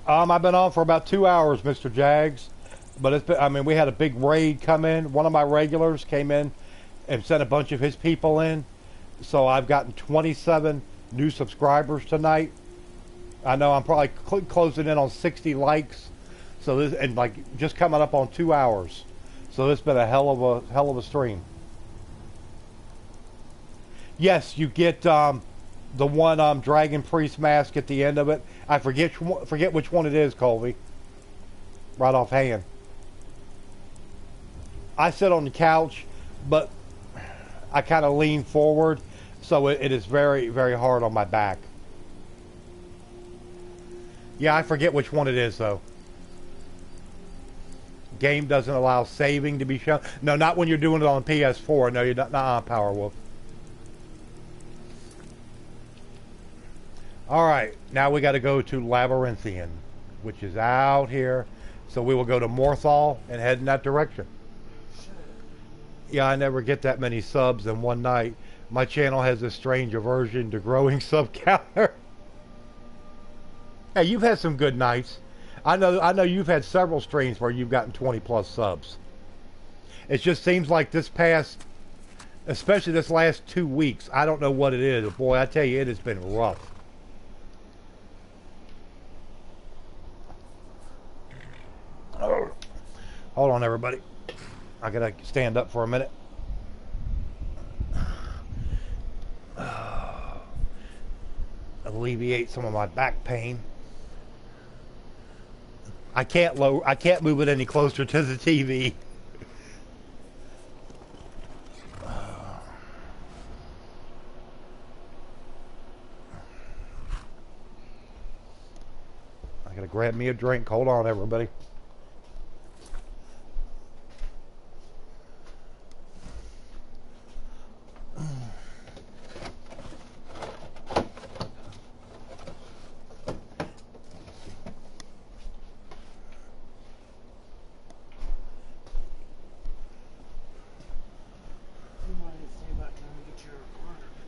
I've been on for about 2 hours, Mr. Jags. But it's been, I mean, we had a big raid come in. One of my regulars came in and sent a bunch of his people in. So I've gotten 27 new subscribers tonight. I know I'm probably closing in on 60 likes. So this, and like just coming up on 2 hours. So it's been a hell of a stream. Yes, you get the one Dragon Priest mask at the end of it. I forget which one it is, Colby. Right offhand. I sit on the couch, but I kind of lean forward, so it is very, very hard on my back. Yeah, I forget which one it is, though. Game doesn't allow saving to be shown. No, not when you're doing it on PS4. No, you're not on Powerwolf. Alright, now we got to go to Labyrinthian, which is out here. So we will go to Morthal and head in that direction. Yeah, I never get that many subs in one night. My channel has a strange aversion to growing sub counter. Hey, you've had some good nights. I know you've had several streams where you've gotten 20 plus subs. It just seems like this past, especially this last 2 weeks, I don't know what it is. Boy, I tell you, it has been rough. Hold on, everybody. I gotta stand up for a minute. Alleviate some of my back pain. I can't move it any closer to the TV. I gotta grab me a drink. Hold on, everybody.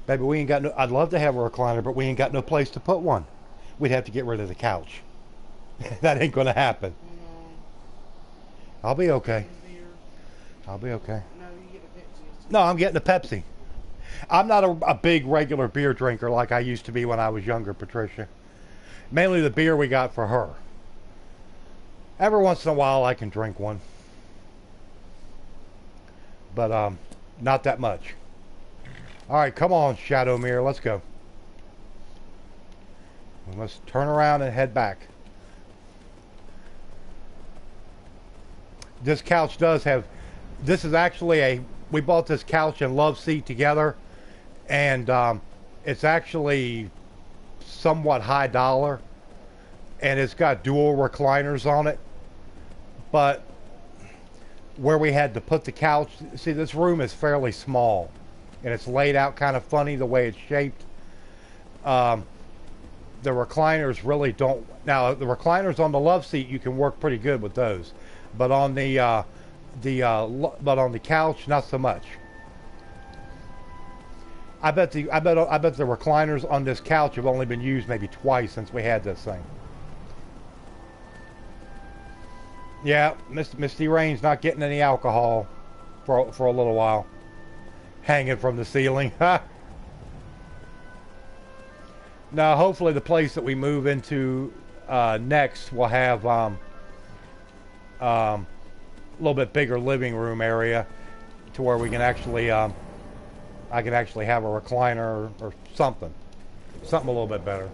Baby, we ain't got no... I'd love to have a recliner, but we ain't got no place to put one. We'd have to get rid of the couch. That ain't gonna happen. I'll be okay. I'll be okay. No, I'm getting a Pepsi. I'm not a big regular beer drinker like I used to be when I was younger, Patricia. Mainly the beer we got for her. Every once in a while I can drink one. But not that much. Alright, come on, Shadowmere, let's go. Let's turn around and head back. This couch does have... This is actually a... We bought this couch and love seat together. And it's actually somewhat high dollar. And it's got dual recliners on it. But where we had to put the couch... See, this room is fairly small. And it's laid out kind of funny the way it's shaped. The recliners really don't... Now, the recliners on the love seat, you can work pretty good with those. But on the couch, not so much. I bet the recliners on this couch have only been used maybe twice since we had this thing. Yeah, Misty Rain's not getting any alcohol for a little while. Hanging from the ceiling. Now, hopefully the place that we move into next will have a little bit bigger living room area to where we can actually I can actually have a recliner or something a little bit better.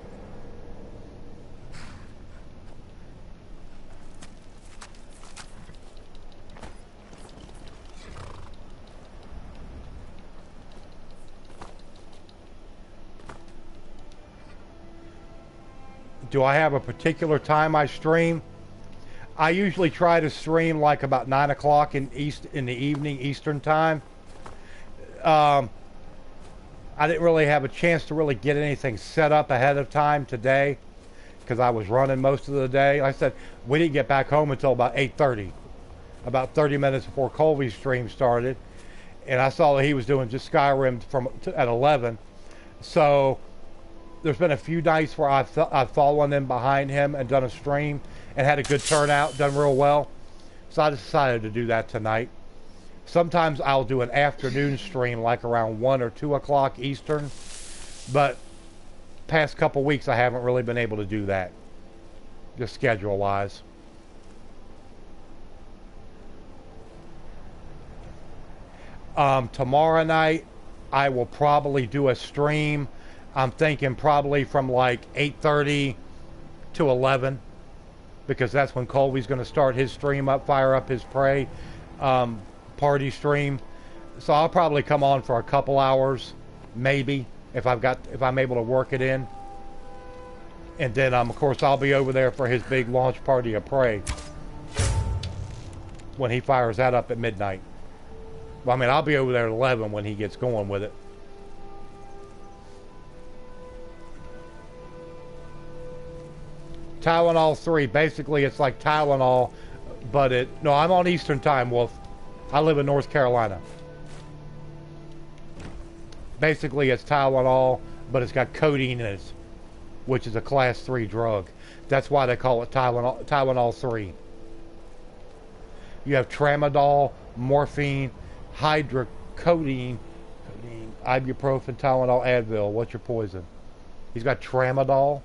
Do I have a particular time I stream? I usually try to stream like about 9 o'clock in the evening Eastern time. I didn't really have a chance to really get anything set up ahead of time today because I was running most of the day. Like I said, we didn't get back home until about 8:30, about 30 minutes before Colby's stream started, and I saw that he was doing just Skyrim at 11. So there's been a few nights where I've fallen in behind him and done a stream and had a good turnout, done real well. So I decided to do that tonight. Sometimes I'll do an afternoon stream like around 1 or 2 o'clock Eastern, but past couple weeks I haven't really been able to do that, just schedule-wise. Tomorrow night I will probably do a stream. I'm thinking probably from like 8:30 to 11, because that's when Colby's going to start his stream up, fire up his prey party stream. So I'll probably come on for a couple hours, maybe, if I'm able to work it in. And then of course I'll be over there for his big launch party of prey when he fires that up at midnight. Well, I mean, I'll be over there at 11 when he gets going with it. Tylenol 3, basically it's like Tylenol, but no, I'm on Eastern Time, Wolf. I live in North Carolina. Basically it's Tylenol, but it's got codeine in it, which is a class 3 drug. That's why they call it Tylenol 3. You have tramadol, morphine, hydrocodone, ibuprofen, Tylenol, Advil. What's your poison? He's got tramadol.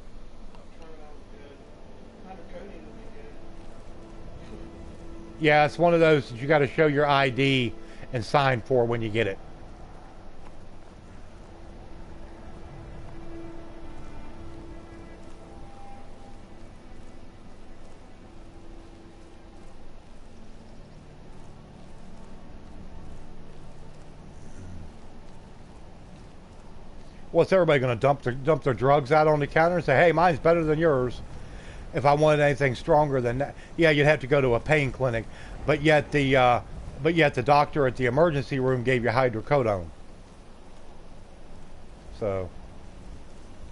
Yeah, it's one of those that you got to show your ID and sign for when you get it. What's everybody going to dump their drugs out on the counter and say, "Hey, mine's better than yours"? If I wanted anything stronger than that, yeah, you'd have to go to a pain clinic. But yet the doctor at the emergency room gave you hydrocodone. So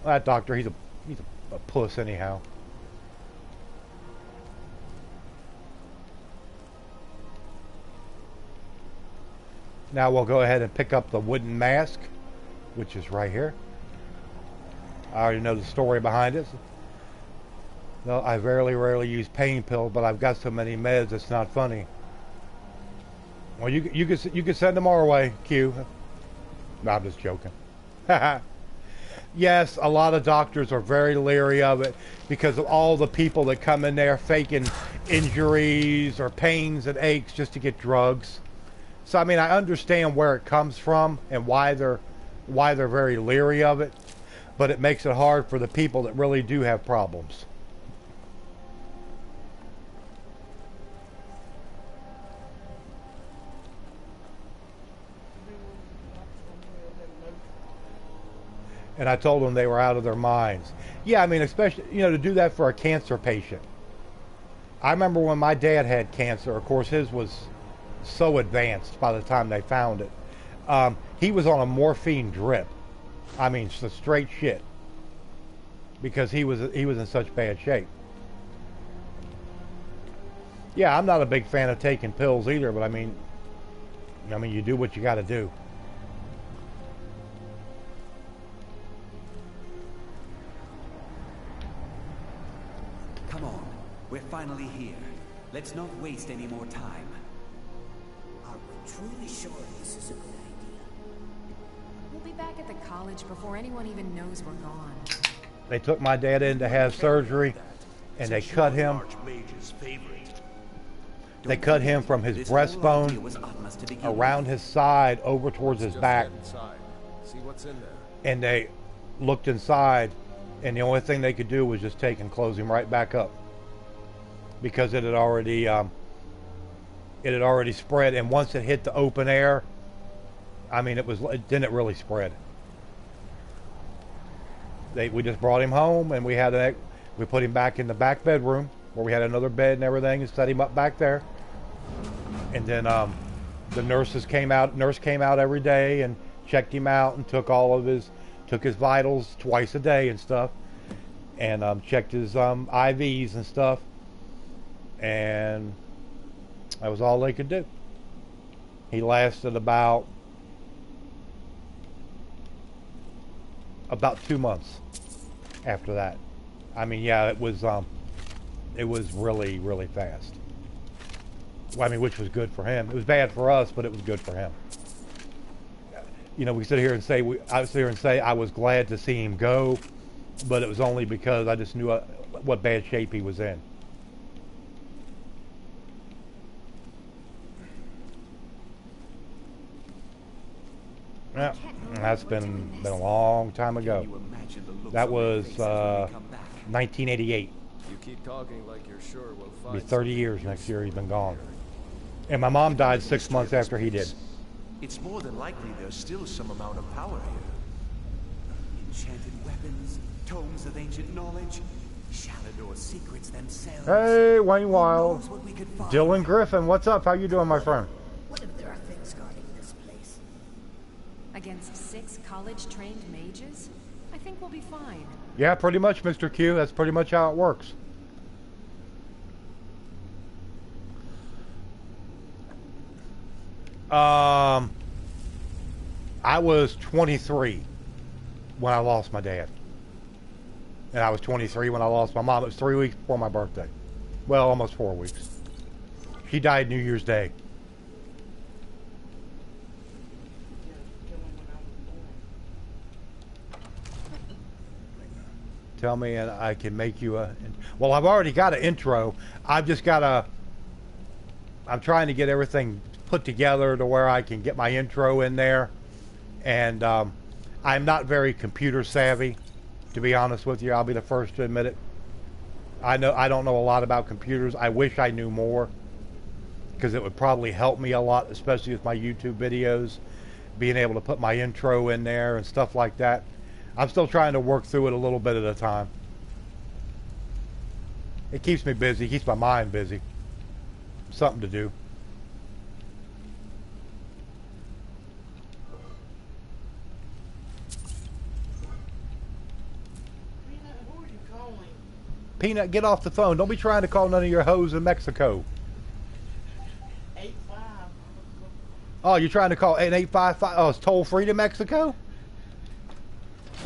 that doctor, he's a puss anyhow. Now we'll go ahead and pick up the wooden mask, which is right here. I already know the story behind it. No, I rarely use pain pills, but I've got so many meds it's not funny. Well, you could send them our way, Q. No, I'm just joking. Yes, a lot of doctors are very leery of it because of all the people that come in there faking injuries or pains and aches just to get drugs. So I mean, I understand where it comes from and why they're very leery of it, but it makes it hard for the people that really do have problems. And I told them they were out of their minds. Yeah, I mean, especially, to do that for a cancer patient. I remember when my dad had cancer, of course, his was so advanced by the time they found it. He was on a morphine drip. I mean, the straight shit. Because he was in such bad shape. Yeah, I'm not a big fan of taking pills either, but I mean, you do what you got to do. Come on, we're finally here. Let's not waste any more time. Are we truly sure this is a good idea? We'll be back at the college before anyone even knows we're gone. They took my dad in to have surgery, and they cut him. They cut him from his breastbone around his side over towards his back. See what's in there. And they looked inside, and the only thing they could do was just take and close him right back up because it had already spread. And once it hit the open air, I mean, it didn't really spread. We just brought him home, and we put him back in the back bedroom where we had another bed and everything, and set him up back there. And then the nurse came out every day and checked him out and took his vitals twice a day and stuff, and checked his IVs and stuff, and that was all they could do. He lasted about 2 months after that. I mean, yeah, it was really, really fast. Well, I mean, which was good for him. It was bad for us, but it was good for him. We sit here and say I was glad to see him go, but it was only because I just knew what bad shape he was in. Yeah, that's been a long time ago. That was 1988. You keep talking like you're sure we'll find. It'll be 30 years next year he's been gone. And my mom died 6 months after he did. It's more than likely there's still some amount of power here. Enchanted weapons, tomes of ancient knowledge, Shalador's secrets themselves. Hey, Wayne Wild. Who knows what we could find? Dylan Griffin, what's up? How you doing, my friend? What if there are things guarding this place? Against 6 college-trained mages? I think we'll be fine. Yeah, pretty much, Mr. Q. That's pretty much how it works. I was 23 when I lost my dad. And I was 23 when I lost my mom. It was 3 weeks before my birthday. Well, almost 4 weeks. She died New Year's Day. Tell me and I can make you a... Well, I've already got an intro. I've just got I'm trying to get everything put together to where I can get my intro in there. And I'm not very computer savvy, to be honest with you. I'll be the first to admit it. I don't know a lot about computers. I wish I knew more, because it would probably help me a lot, especially with my YouTube videos, being able to put my intro in there and stuff like that. I'm still trying to work through it a little bit at a time. It keeps me busy, keeps my mind busy. Something to do. Peanut, who are you calling? Peanut, get off the phone. Don't be trying to call none of your hoes in Mexico. 85. Oh, you're trying to call 8855? Oh, it's toll free to Mexico?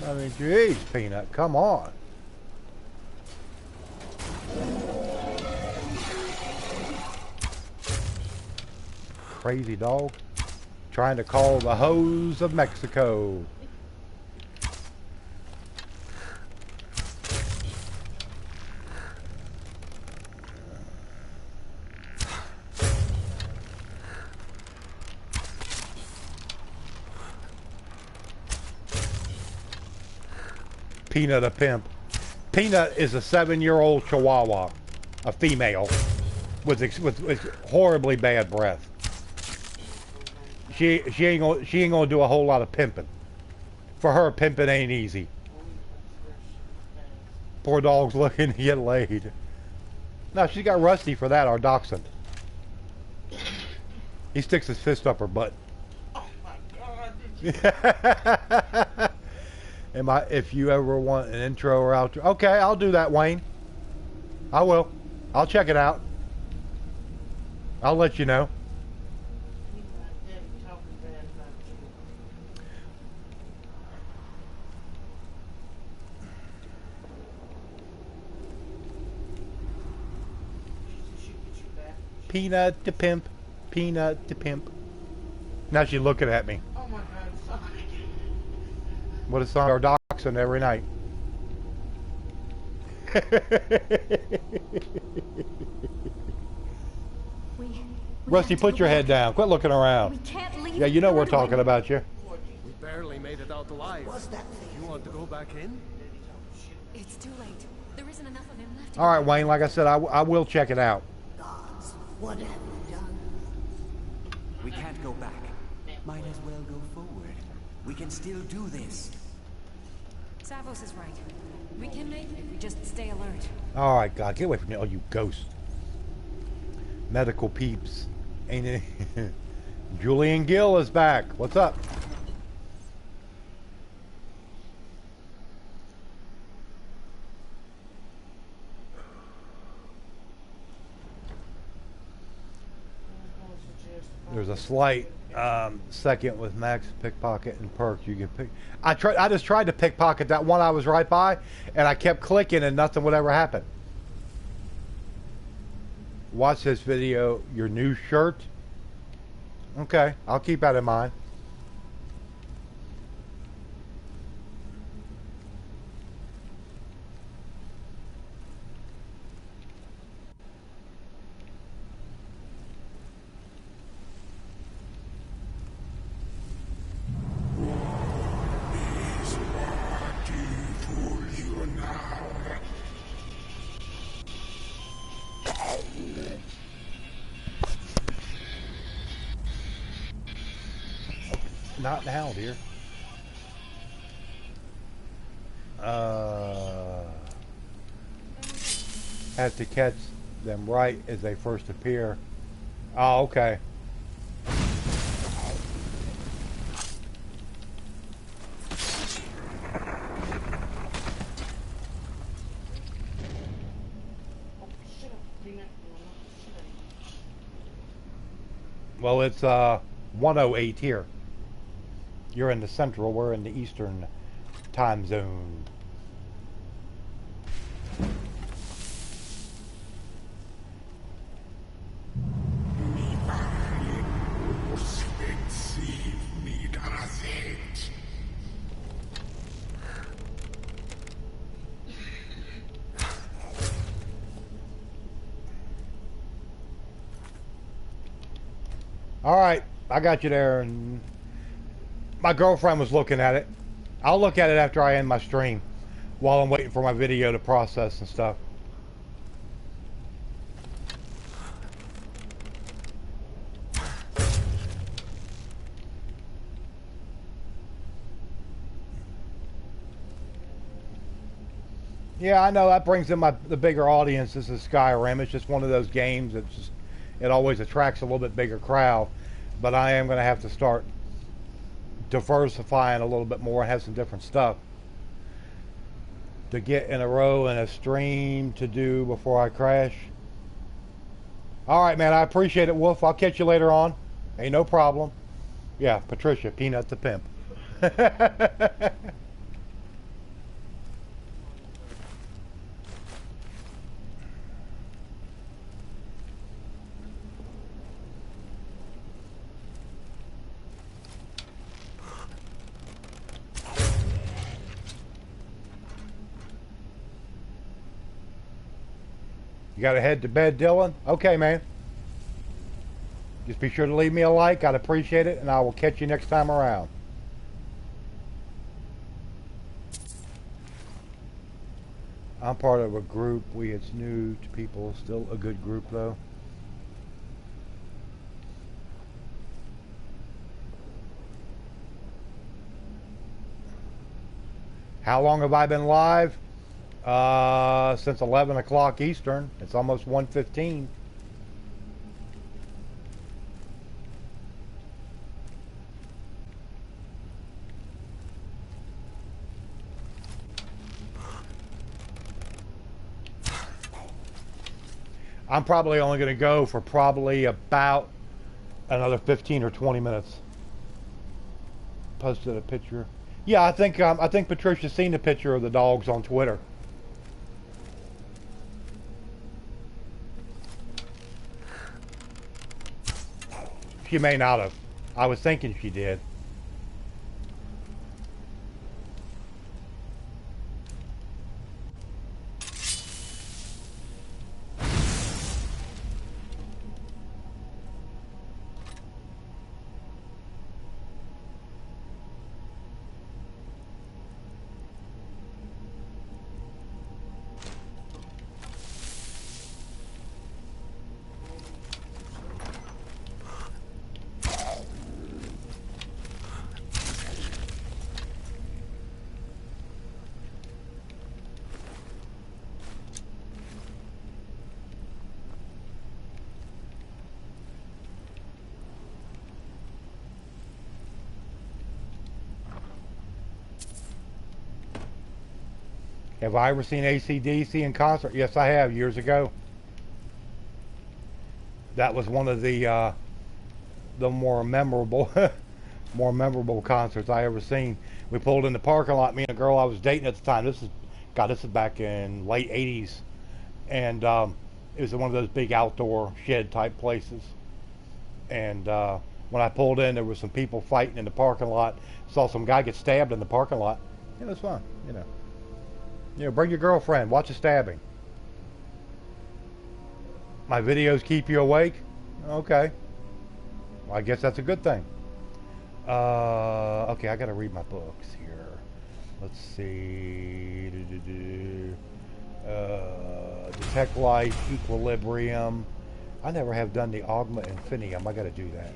I mean, geez, Peanut, come on. Crazy dog. Trying to call the hose of Mexico. Peanut a pimp. Peanut is a 7-year-old Chihuahua, a female, with horribly bad breath. She ain't gonna do a whole lot of pimping. For her, pimping ain't easy. Poor dog's looking to get laid. No, she got Rusty for that, our dachshund. He sticks his fist up her butt. Oh my god. If you ever want an intro or outro, okay, I'll do that, Wayne. I will. I'll check it out. I'll let you know. Peanut to pimp. Peanut to pimp. Now she's looking at me. Oh my god, Sonic. What is on our dachshund every night? Rusty, put your head down. Quit looking around. We can't leave. Yeah, you know we're talking about you. We barely made it out alive. You want to go back in? It's too late. There isn't enough of him left. All right, Wayne. Like I said, I will check it out. Gods, what have we done? We can't go back. Might as well go forward. We can still do this. Savos is right. We can make it if we just stay alert. All right, God, get away from me, oh you ghost. Medical peeps, ain't it? Julian Gill is back. What's up? There's a slight second with max pickpocket and perks. You can pick. I just tried to pickpocket that one I was right by, and I kept clicking and nothing would ever happen. Watch this video. Your new shirt. Okay, I'll keep that in mind. Not now, dear. Have to catch them right as they first appear. Oh, okay. Well, it's 108 here. You're in the central, we're in the eastern time zone. All right, I got you there. And my girlfriend was looking at it. I'll look at it after I end my stream while I'm waiting for my video to process and stuff. Yeah, I know that brings in the bigger audience. This is Skyrim. It's just one of those games that it always attracts a little bit bigger crowd. But I am going to have to start diversifying a little bit more and have some different stuff to get in a row and a stream to do before I crash. All right, man. I appreciate it, Wolf. I'll catch you later on. Ain't no problem. Yeah, Patricia, Peanut the Pimp. You gotta head to bed, Dylan? Okay, man. Just be sure to leave me a like. I'd appreciate it, and I will catch you next time around. I'm part of a group. It's new to people. Still a good group, though. How long have I been live? Since 11 o'clock Eastern. It's almost 1:15. I'm probably only going to go for probably about another 15 or 20 minutes. Posted a picture. Yeah, I think Patricia's seen the picture of the dogs on Twitter. She may not have. I was thinking she did. Have I ever seen AC/DC in concert? Yes, I have, years ago. That was one of the more memorable more memorable concerts I ever seen. We pulled in the parking lot, me and a girl I was dating at the time. This is back in late 80s. And it was one of those big outdoor shed type places. And when I pulled in, there was some people fighting in the parking lot. Saw some guy get stabbed in the parking lot. It was fun, you know. You know, bring your girlfriend, watch a stabbing. My videos keep you awake? Okay. Well, I guess that's a good thing. Okay, I gotta read my books here. Let's see. Detect Life, Equilibrium. I never have done the Ogma Infinium. I gotta do that.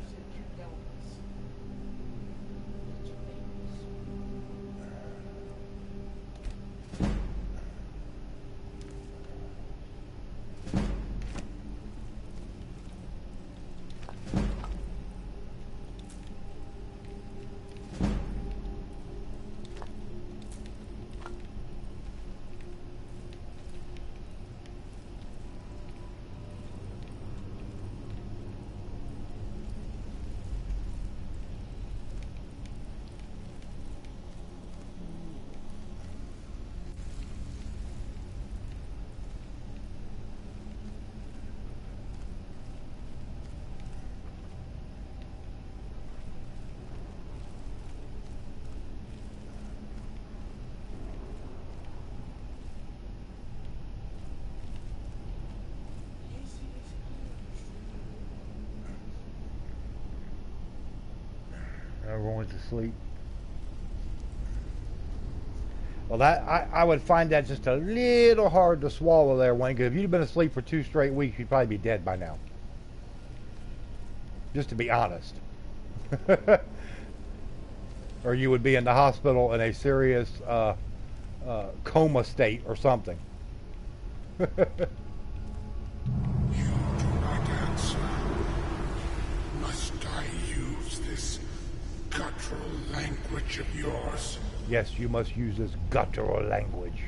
Everyone's asleep. Well, I would find that just a little hard to swallow there, Wayne, because if you'd been asleep for 2 straight weeks, you'd probably be dead by now. Just to be honest. Or you would be in the hospital in a serious coma state or something. You do not answer. Must I use this guttural language of yours? Yes, you must use this guttural language.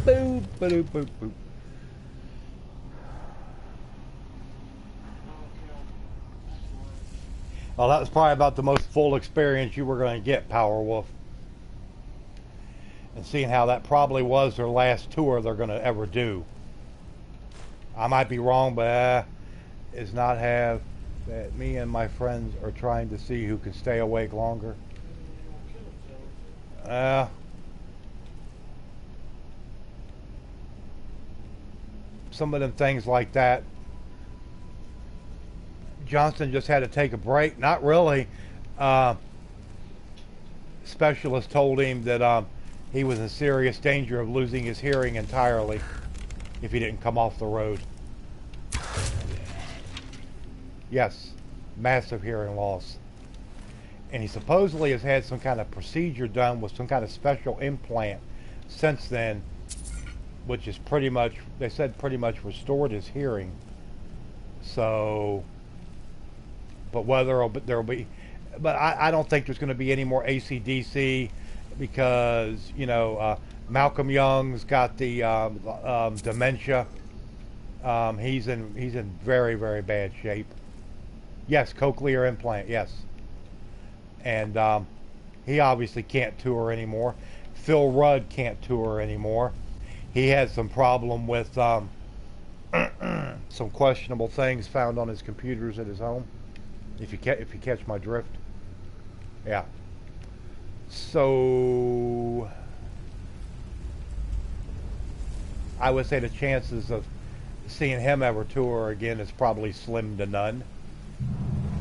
Boop, boop, boop, boop. Well, that was probably about the most full experience you were going to get, Power Wolf. And seeing how that probably was their last tour they're going to ever do. I might be wrong, but is not have that me and my friends are trying to see who can stay awake longer. Some of them things like that. Johnston just had to take a break. Not really. Specialist told him that he was in serious danger of losing his hearing entirely if he didn't come off the road. Yes, massive hearing loss. And he supposedly has had some kind of procedure done with some kind of special implant since then, which is pretty much, they said, pretty much restored his hearing. So, but whether there'll be, but I don't think there's going to be any more AC/DC because, you know, Malcolm Young's got the dementia. He's in very, very bad shape. Yes, cochlear implant, yes. And he obviously can't tour anymore. Phil Rudd can't tour anymore. He had some problem with some questionable things found on his computers at his home. If you catch my drift, yeah. So I would say the chances of seeing him ever tour again is probably slim to none.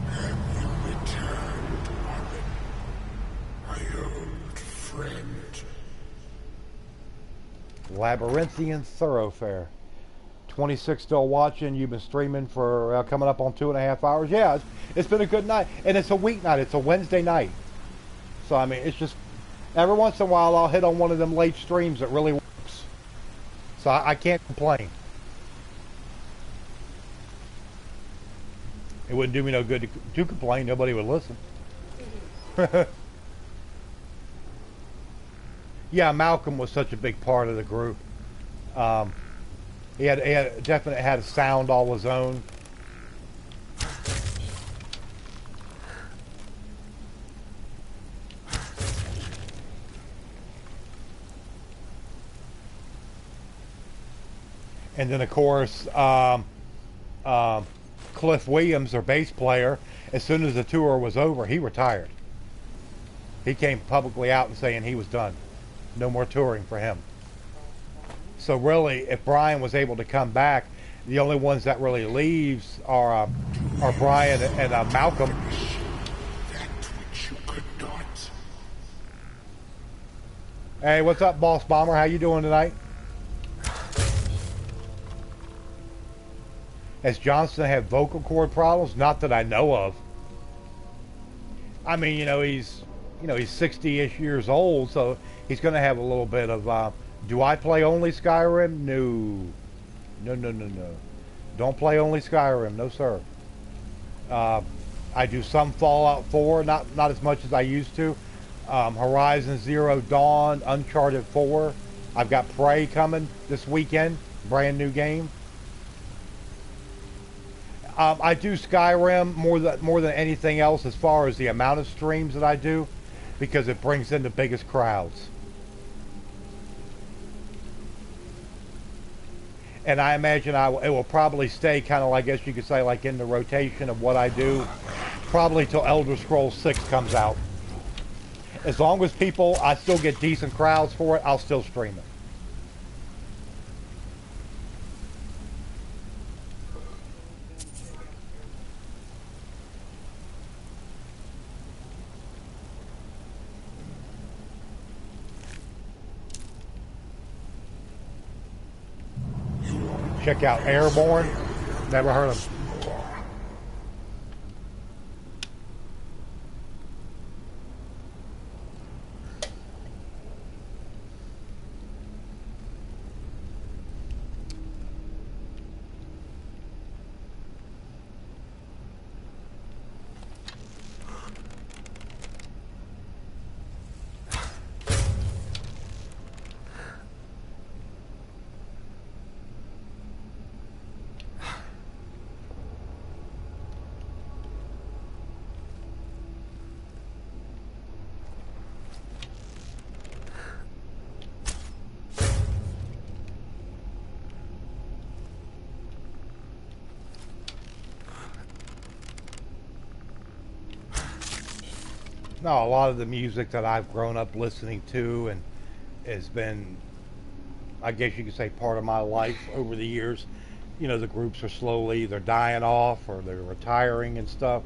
Have you returned, Robin? My old friend. Labyrinthian Thoroughfare. 26 still watching. You've been streaming for coming up on 2.5 hours. Yeah, it's been a good night. And it's a weeknight. It's a Wednesday night. So, I mean, it's just, every once in a while I'll hit on one of them late streams that really works. So I can't complain. It wouldn't do me no good to complain. Nobody would listen. Yeah, Malcolm was such a big part of the group. He had definitely had a sound all his own. And then, of course, Cliff Williams, their bass player, as soon as the tour was over, he retired. He came publicly out and saying he was done. No more touring for him. So really, if Brian was able to come back, the only ones that really leaves are Brian and Malcolm. That which you could not. Hey, what's up, Boss Bomber? How you doing tonight? Has Johnston had vocal cord problems? Not that I know of. I mean, he's 60-ish years old, so he's going to have a little bit of. Do I play only Skyrim? No. Don't play only Skyrim, no sir. I do some Fallout 4, not as much as I used to. Horizon Zero Dawn, Uncharted 4. I've got Prey coming this weekend, brand new game. I do Skyrim more than anything else as far as the amount of streams that I do, because it brings in the biggest crowds. And I imagine it will probably stay kind of, I guess you could say, like in the rotation of what I do, probably till Elder Scrolls 6 comes out. As long as I still get decent crowds for it, I'll still stream it. Check out Airborne. Never heard of him. No, a lot of the music that I've grown up listening to and has been, I guess you could say, part of my life over the years. You know, the groups are slowly either dying off or they're retiring and stuff.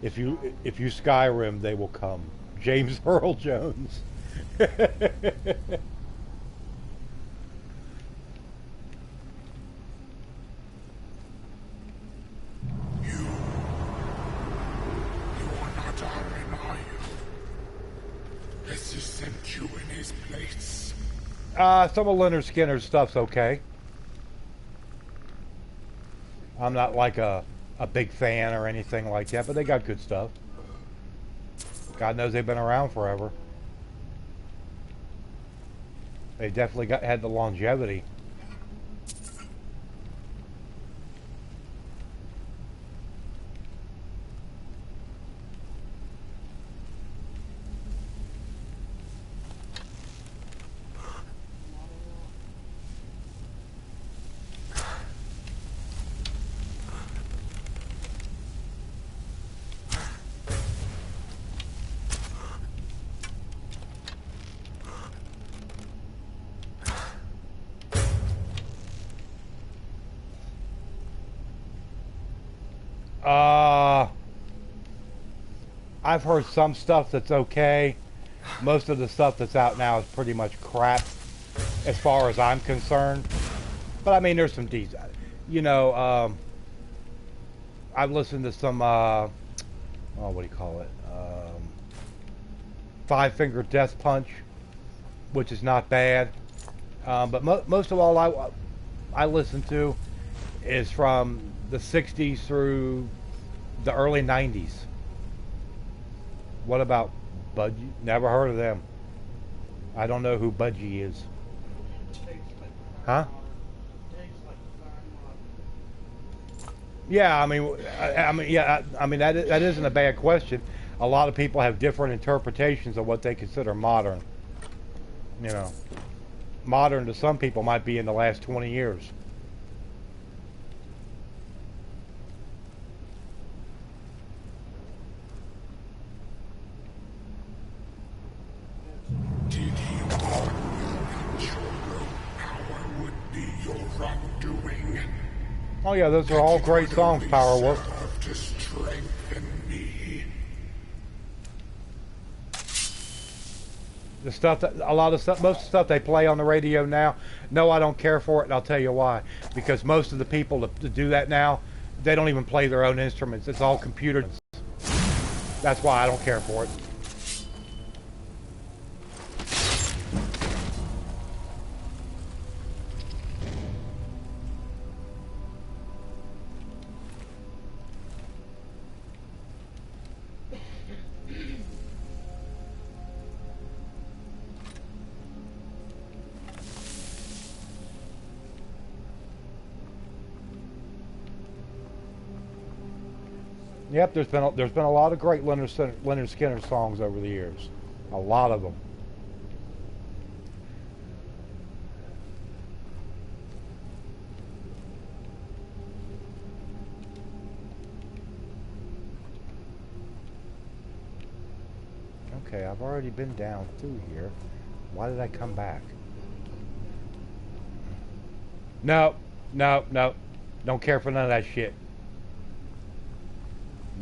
If you Skyrim, they will come. James Earl Jones. You're not Aaron, are you? Has he sent you in his place? Some of Leonard Skinner's stuff's okay. I'm not like a big fan or anything like that, but they got good stuff. God knows they've been around forever. They definitely had the longevity. I've heard some stuff that's okay. Most of the stuff that's out now is pretty much crap, as far as I'm concerned. But I mean, there's some decent. You know, I've listened to some. Oh, what do you call it? Five Finger Death Punch, which is not bad. But most of all I listen to is from the 60s through the early 90s. What about Budgie? Never heard of them. I don't know who Budgie is. Huh? Yeah, I mean, that isn't a bad question. A lot of people have different interpretations of what they consider modern. You know, modern to some people might be in the last 20 years. Did he warn you that your power would be your undoing? Oh yeah, those are all great songs, Power Wolf. To strengthen me. The stuff that most of the stuff they play on the radio now, no, I don't care for it, and I'll tell you why. Because most of the people that do that now, they don't even play their own instruments. It's all computer. That's why I don't care for it. Yep, there's been a lot of great Leonard Skinner songs over the years, a lot of them. Okay, I've already been down through here. Why did I come back? No, no, no. Don't care for none of that shit.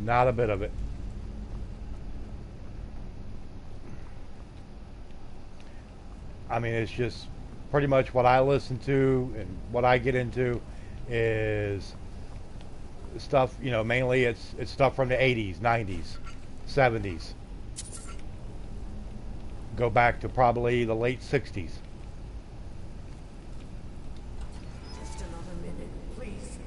Not a bit of it. I mean, it's just pretty much what I listen to and what I get into is stuff, you know, mainly it's stuff from the 80s, 90s, 70s. Go back to probably the late 60s. Just another minute, please.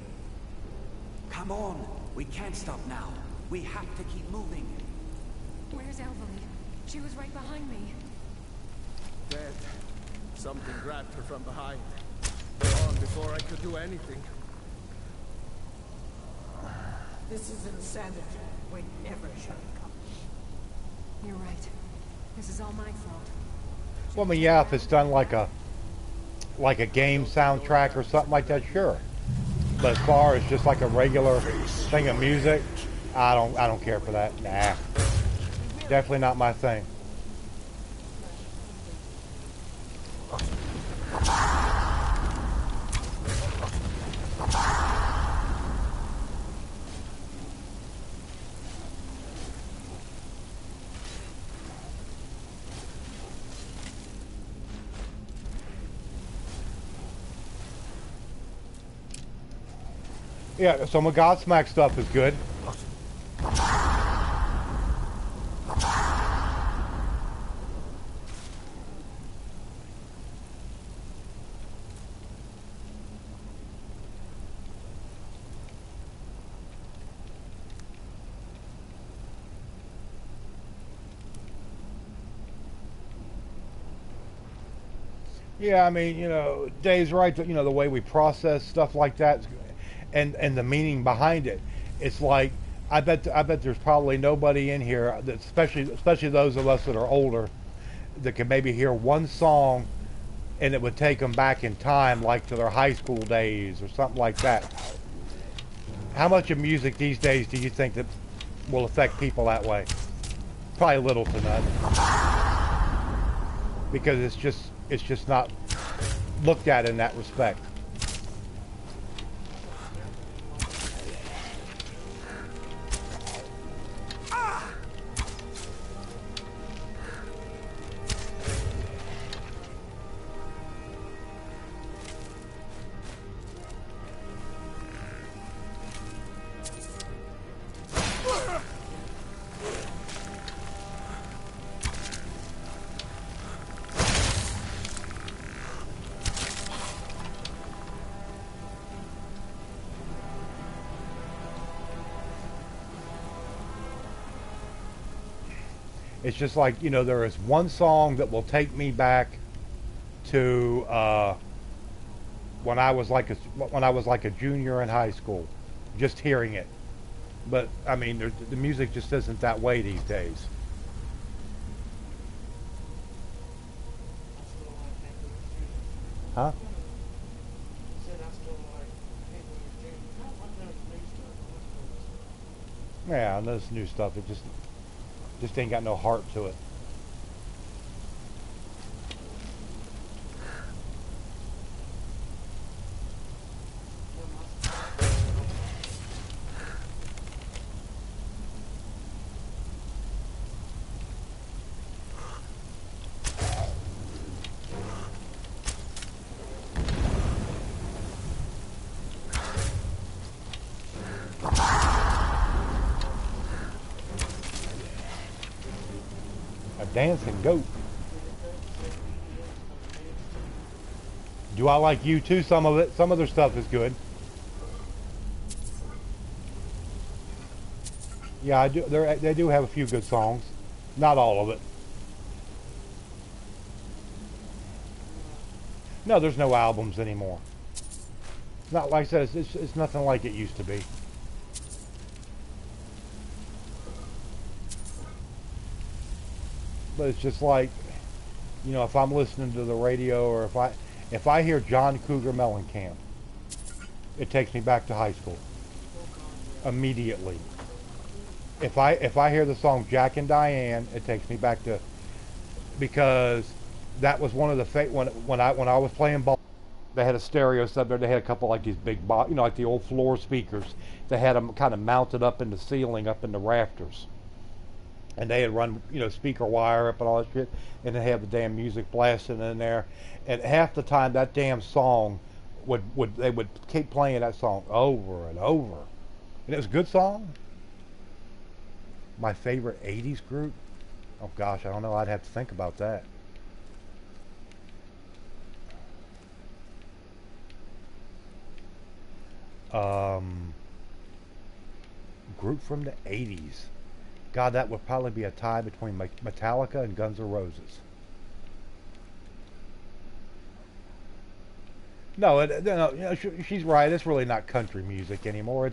Come on. We can't stop now. We have to keep moving. Where's Elvery? She was right behind me. Dead. Something grabbed her from behind. Gone before I could do anything. This is insanity. We never should have come. You're right. This is all my fault. Well, I mean, yeah, if it's done like a game soundtrack or something like that, sure. But as far as just like a regular thing of music, I don't care for that. Nah. Definitely not my thing. Yeah, some of Godsmack stuff is good. Yeah, I mean, Dave's right. The way we process stuff like that, and the meaning behind it. It's like I bet there's probably nobody in here, that, especially those of us that are older, that can maybe hear one song, and it would take them back in time, like to their high school days or something like that. How much of music these days do you think that will affect people that way? Probably little to none, because it's just not looked at in that respect. It's just like, there is one song that will take me back to when I was like a junior in high school, just hearing it. But I mean, the music just isn't that way these days. Huh? Yeah, and this new stuff, it just ain't got no heart to it. A dancing goat. Do I like you too? Some of it, some of their stuff is good. Yeah, I do. They do have a few good songs. Not all of it. No, there's no albums anymore. Not like I said. It's nothing like it used to be. But it's just like, if I'm listening to the radio, or if I hear John Cougar Mellencamp, it takes me back to high school immediately. If I hear the song Jack and Diane, it takes me back to, because that was one of the when I was playing ball. They had a stereo set there. They had a couple like these big, like the old floor speakers. They had them kind of mounted up in the ceiling, up in the rafters. And they had run, speaker wire up and all that shit, and they had the damn music blasting in there. And half the time, that damn song they would keep playing that song over and over, and it was a good song. My favorite '80s group? Oh gosh, I don't know. I'd have to think about that. Group from the '80s. God, that would probably be a tie between Metallica and Guns N' Roses. No, no, she's right. It's really not country music anymore.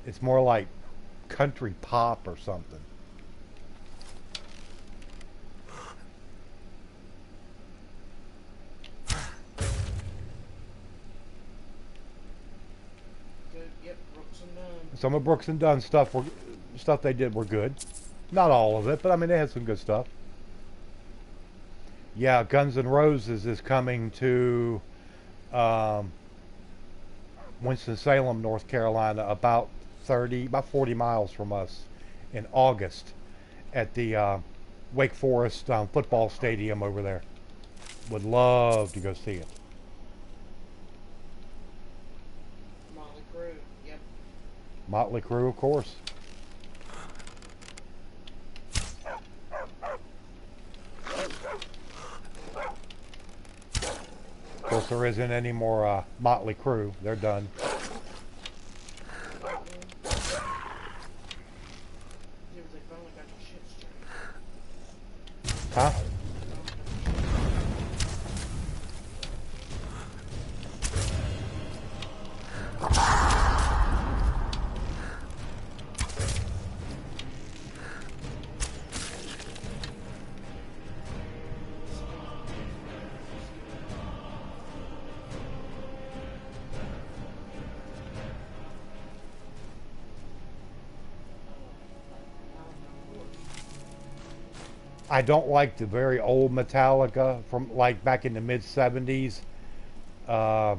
It's more like country pop or something. Yep, Brooks and Dunn. Some of Brooks and Dunn stuff they did were good. Not all of it, but I mean, they had some good stuff. Yeah, Guns N' Roses is coming to um, Winston-Salem, North Carolina, about 40 miles from us in August at the Wake Forest football stadium over there. Would love to go see it. Motley Crue. Yep. Motley Crue, of course. Of course, there isn't any more Motley Crue. They're done. Huh? I don't like the very old Metallica from like back in the mid 70s. Uh,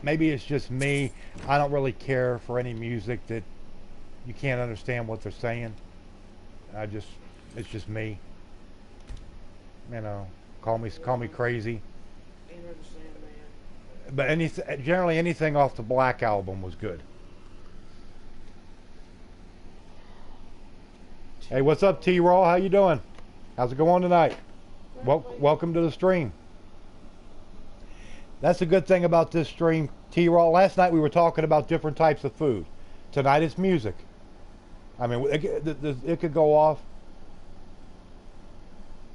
maybe it's just me. I don't really care for any music that you can't understand what they're saying. It's just me. You know, call me crazy. But generally anything off the Black album was good. Hey, what's up, T-Raw? How you doing? How's it going tonight? Welcome to the stream. That's a good thing about this stream, T-Raw. Last night we were talking about different types of food. Tonight it's music. I mean, it could go off.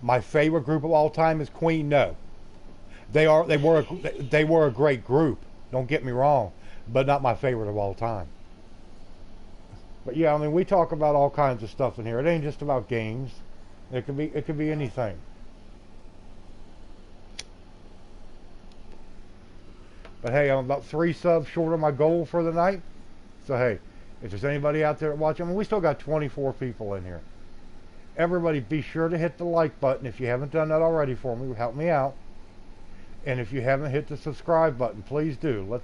My favorite group of all time is Queen. No, they were a great group. Don't get me wrong, but not my favorite of all time. But yeah, I mean, we talk about all kinds of stuff in here. It ain't just about games. It could be anything. But hey, I'm about 3 subs short of my goal for the night. So hey, if there's anybody out there watching, I mean, we still got 24 people in here. Everybody, be sure to hit the like button if you haven't done that already for me. Help me out. And if you haven't hit the subscribe button, please do.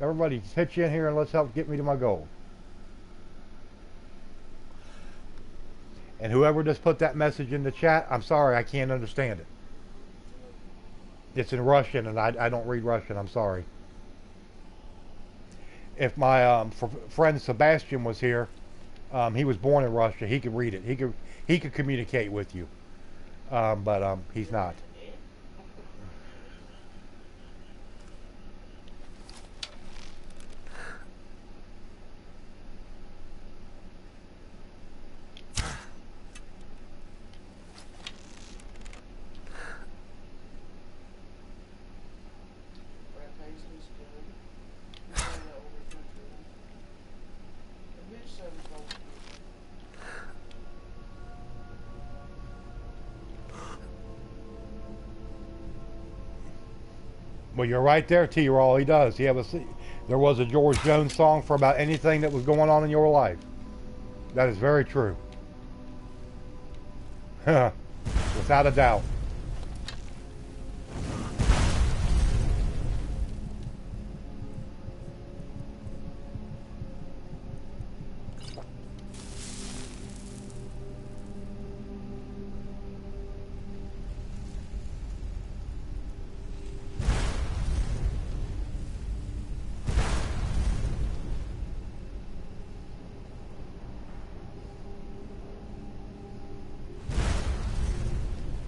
Everybody hit you in here and let's help get me to my goal. And whoever just put that message in the chat, I'm sorry, I can't understand it. It's in Russian, and I don't read Russian. I'm sorry. If my friend Sebastian was here, he was born in Russia. He could read it. He could communicate with you, but he's not. Well, you're right there, T-Raw. He does. There was a George Jones song for about anything that was going on in your life. That is very true. Without a doubt.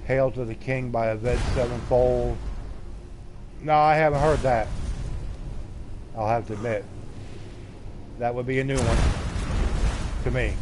Hail to the King by Avenged Sevenfold. No, I haven't heard that. I'll have to admit. That would be a new one to me.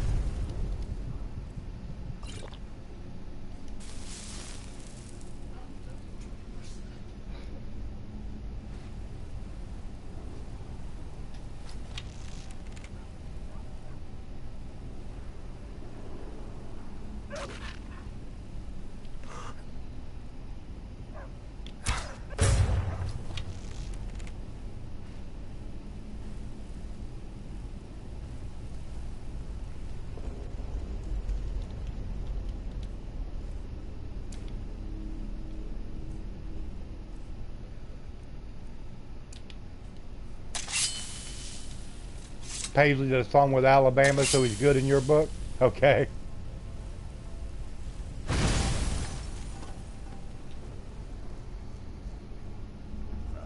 Paisley did a song with Alabama, so he's good in your book? Okay.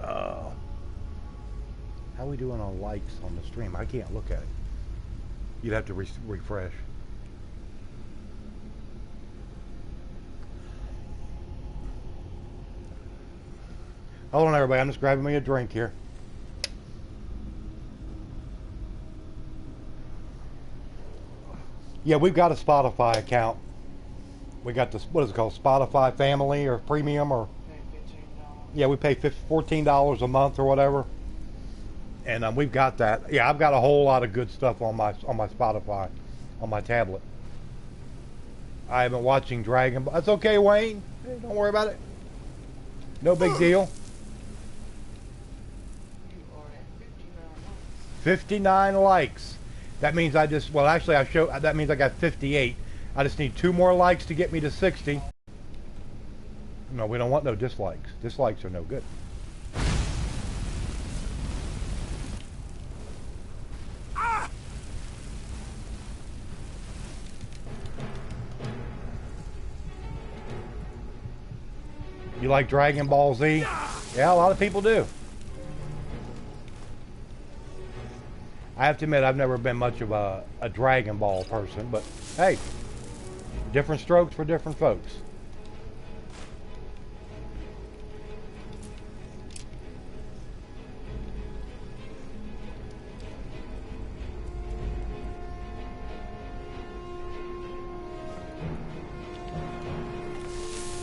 How are we doing on likes on the stream? I can't look at it. You'd have to refresh. Hold on, everybody. I'm just grabbing me a drink here. Yeah, we've got a Spotify account. We got this, what is it called? Spotify Family or Premium or... Yeah, we pay $14 a month or whatever. And we've got that. Yeah, I've got a whole lot of good stuff on my Spotify, on my tablet. I have been watching Dragon Ball. That's okay, Wayne. Hey, don't worry about it. No big deal. 59 likes. That means I just, well, actually, that means I got 58. I just need 2 more likes to get me to 60. No, we don't want no dislikes. Dislikes are no good. You like Dragon Ball Z? Yeah, a lot of people do. I have to admit, I've never been much of a Dragon Ball person, but hey, different strokes for different folks.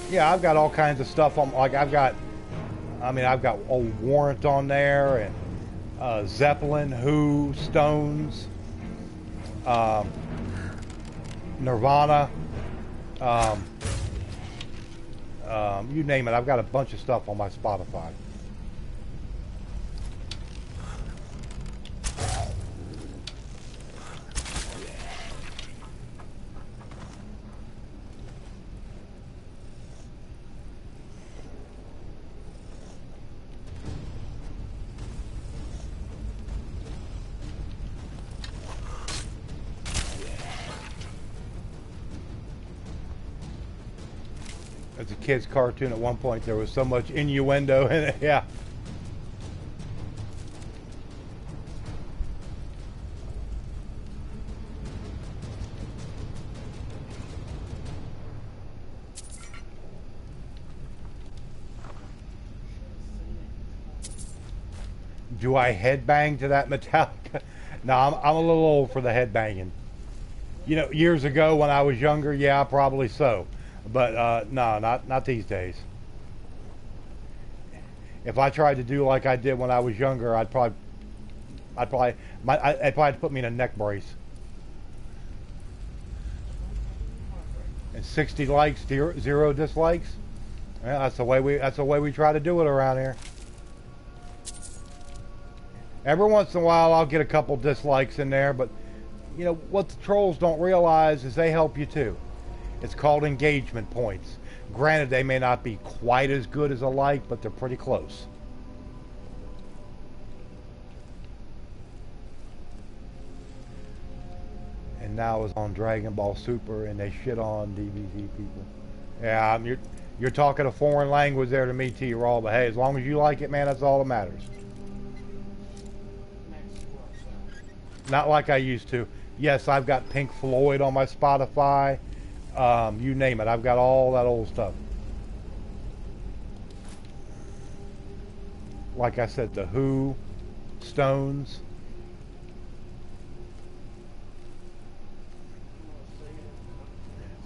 Yeah, I've got all kinds of stuff on, like I've got old Warrant on there, and Zeppelin, Who, Stones, Nirvana, you name it. I've got a bunch of stuff on my Spotify. As a kid's cartoon, at one point there was so much innuendo in it. Yeah. Do I headbang to that Metallica? No, I'm a little old for the headbanging. You know, years ago when I was younger, yeah, probably so. But no, not these days. If I tried to do like I did when I was younger, I'd probably have to put me in a neck brace. And 60 likes, zero dislikes. Yeah, that's the way we try to do it around here. Every once in a while, I'll get a couple dislikes in there, but you know what the trolls don't realize is they help you too. It's called engagement points. Granted, they may not be quite as good as a like, but they're pretty close. And now it's on Dragon Ball Super, and they shit on DBZ people. Yeah, you're talking a foreign language there to me, T-Raw, but hey, as long as you like it, man, that's all that matters. Not like I used to. Yes, I've got Pink Floyd on my Spotify. You name it. I've got all that old stuff. Like I said, The Who, Stones.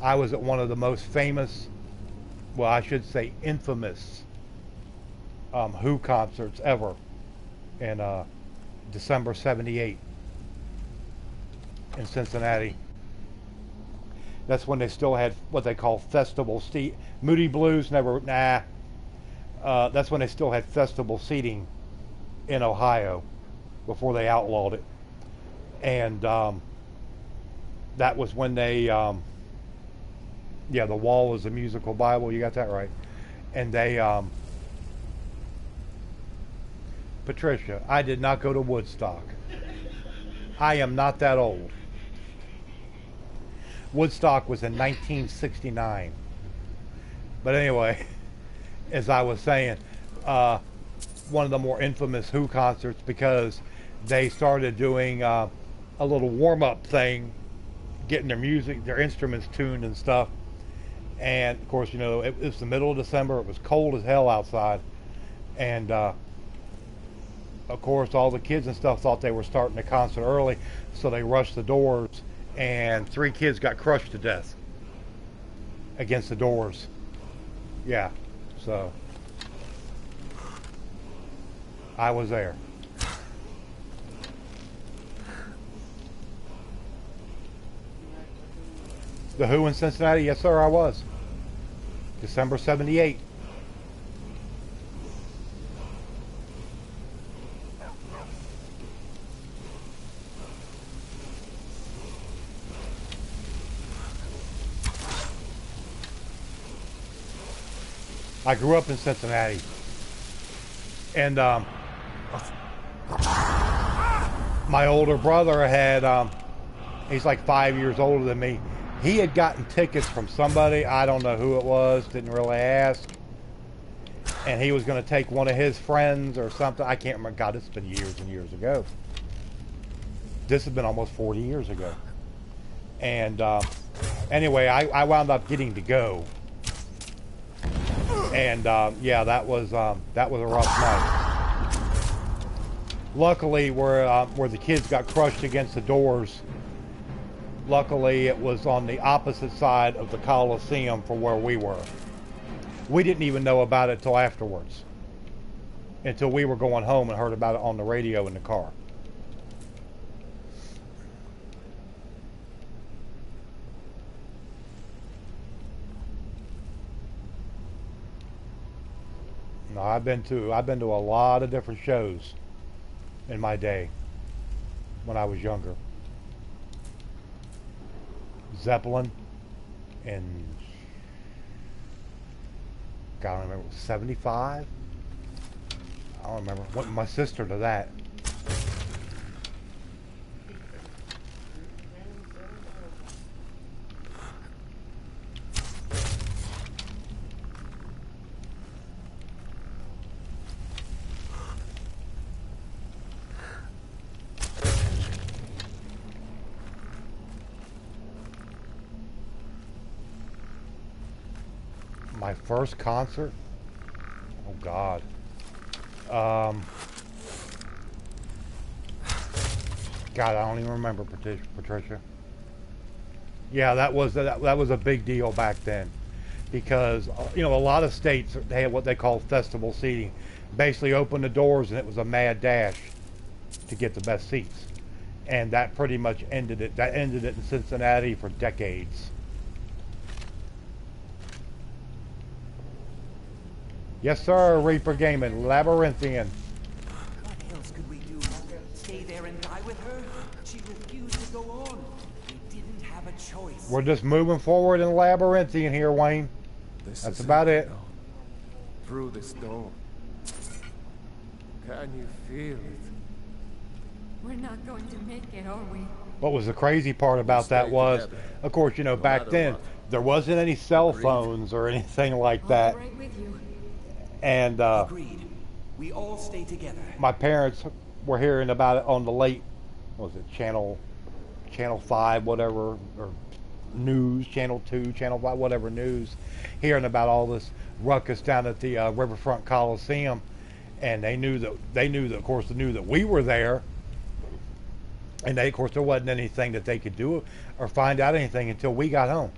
I was at one of the most famous, well, I should say infamous, Who concerts ever in December '78 in Cincinnati. That's when they still had what they call festival seat. Moody Blues never, nah. That's when they still had festival seating in Ohio before they outlawed it. And that was when they, yeah, The Wall is a musical Bible. You got that right. And they, Patricia, I did not go to Woodstock. I am not that old. Woodstock was in 1969. But anyway, as I was saying, one of the more infamous Who concerts, because they started doing a little warm-up thing, getting their music, their instruments tuned and stuff. And of course, you know, it was the middle of December. It was cold as hell outside. And of course, all the kids and stuff thought they were starting the concert early, so they rushed the doors, and 3 kids got crushed to death against the doors. Yeah, so I was there. The Who in Cincinnati? Yes, sir, I was. December 78. I grew up in Cincinnati, and my older brother had, he's like 5 years older than me. He had gotten tickets from somebody, I don't know who it was, didn't really ask, and he was going to take one of his friends or something. I can't remember. God, it's been years and years ago. This has been almost 40 years ago. And anyway, I wound up getting to go. And yeah, that was a rough night. Luckily, where the kids got crushed against the doors, luckily it was on the opposite side of the Coliseum from where we were. We didn't even know about it till afterwards, until we were going home and heard about it on the radio in the car. No, I've been to a lot of different shows in my day when I was younger. Zeppelin in, God, I don't remember, 75? I don't remember. Went with my sister to that. My first concert? Oh God. God, I don't even remember, Patricia. Yeah, that was a big deal back then, because you know, a lot of states, they had what they call festival seating. Basically opened the doors and it was a mad dash to get the best seats. And that pretty much ended it. That ended it in Cincinnati for decades. Yes, sir, Reaper Gaming, Labyrinthian. What else could we do? Stay there and die with her? She refused to go on. We didn't have a choice. We're just moving forward in Labyrinthian here, Wayne. That's about it. Through this door. Can you feel it? We're not going to make it, are we? What was the crazy part about that was, of course, you know, back then, there wasn't any cell phones or anything like that. Right with you. And agreed. We all stay together. My parents were hearing about it on the late, what was it, channel 5, whatever, or news, channel 2, channel 5, whatever news, hearing about all this ruckus down at the Riverfront Coliseum, and they knew that of course they knew that we were there, and of course there wasn't anything that they could do or find out anything until we got home.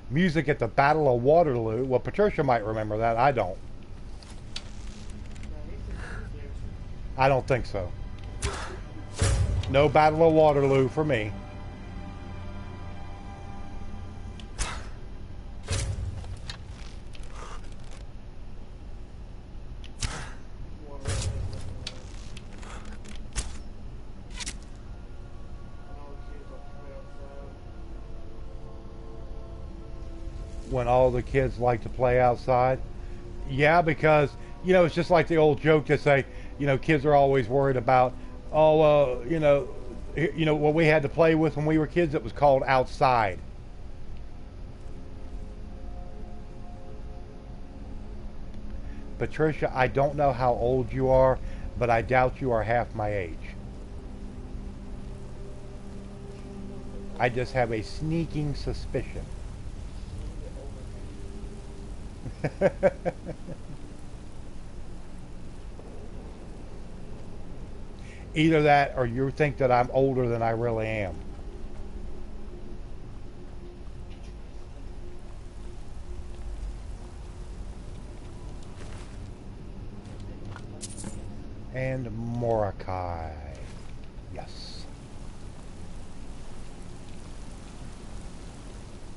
Music at the Battle of Waterloo. Well, Patricia might remember that. I don't. I don't think so. No Battle of Waterloo for me. When all the kids like to play outside. Yeah, because You know, it's just like the old joke that say, you know, kids are always worried about, oh, you know what we had to play with when we were kids. It was called outside. Patricia, I don't know how old you are, but I doubt you are half my age. I just have a sneaking suspicion. Either that or you think that I'm older than I really am. And Morokai. Yes.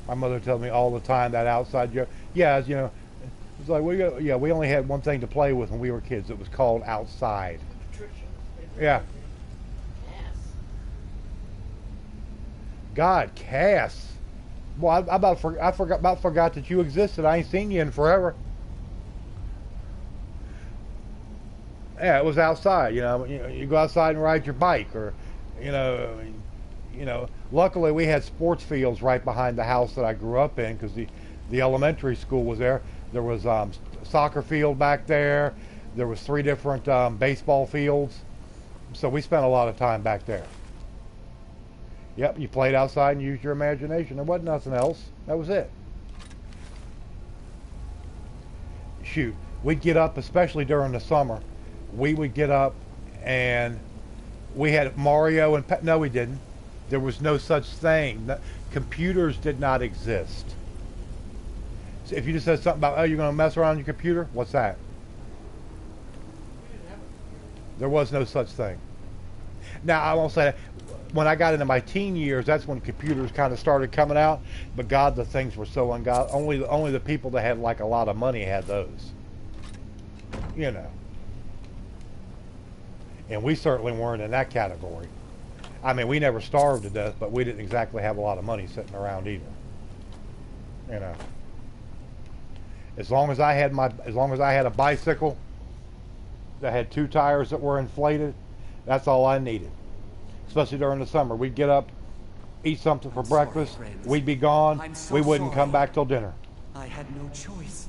My mother tells me all the time that outside joke. Yeah, you know, it's like we only had one thing to play with when we were kids. It was called outside. Yeah. God, Cass. Well, I forgot that you existed. I ain't seen you in forever. Yeah, it was outside. You go outside and ride your bike, or, you know. Luckily, we had sports fields right behind the house that I grew up in, because the elementary school was there. There was soccer field back there. There was 3 different baseball fields. So we spent a lot of time back there. Yep, you played outside and used your imagination. There wasn't nothing else. That was it. Shoot, we'd get up, especially during the summer. We would get up and we had Mario and no, we didn't. There was no such thing. Computers did not exist. So if you just said something about, oh, you're going to mess around on your computer, what's that? There was no such thing. Now, I won't say that. When I got into my teen years, that's when computers kind of started coming out. But God, the things were so ungodly. Only the people that had like a lot of money had those. You know. And we certainly weren't in that category. I mean, we never starved to death, but we didn't exactly have a lot of money sitting around either. You know. As long as I had a bicycle that had 2 tires that were inflated, that's all I needed. Especially during the summer. We'd get up, eat something for breakfast, we'd be gone, we wouldn't come back till dinner. I had no choice.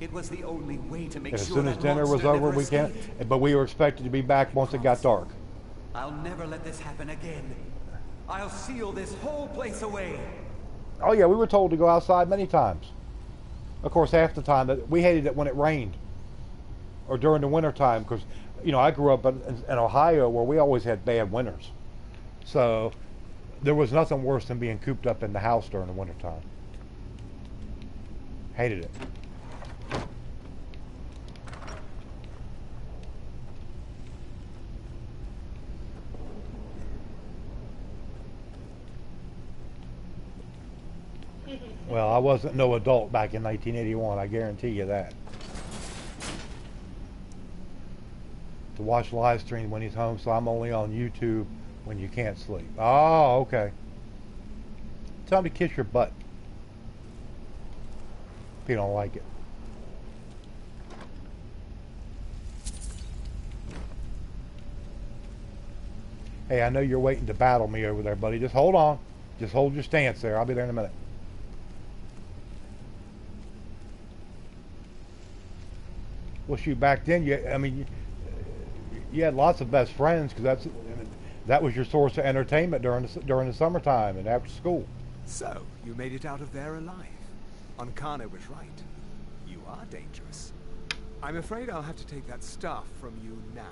It was the only way to make And as sure soon as that dinner was monster over, never we can't. escaped. But we were expected to be back once it got dark. I'll never let this happen again. I'll seal this whole place away. Oh yeah, we were told to go outside many times. Of course, half the time we hated it when it rained, or during the winter time, because I grew up in Ohio where we always had bad winters. So there was nothing worse than being cooped up in the house during the winter time. Hated it. Well, I wasn't no adult back in 1981, I guarantee you that. To watch live stream when he's home, so I'm only on YouTube when you can't sleep. Oh, okay. Tell him to kiss your butt if you don't like it. Hey, I know you're waiting to battle me over there, buddy. Just hold on. Just hold your stance there. I'll be there in a minute. Well, shoot, back then, you had lots of best friends, because that was your source of entertainment during the summertime and after school. So, you made it out of there alive. Ankane was right. You are dangerous. I'm afraid I'll have to take that stuff from you now.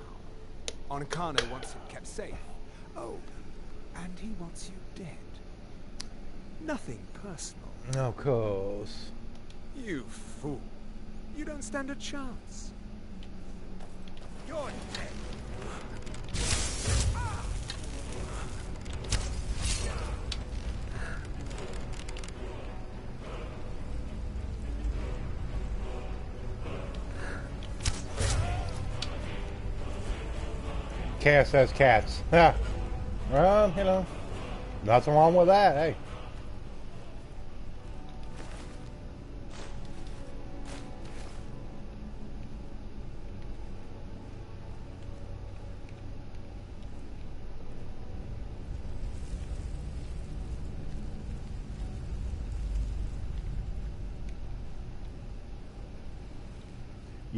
Ankane wants it kept safe. Oh, and he wants you dead. Nothing personal. Of course. You fool. You don't stand a chance. You're dead. Cass has cats. Yeah. Well, nothing wrong with that. Hey.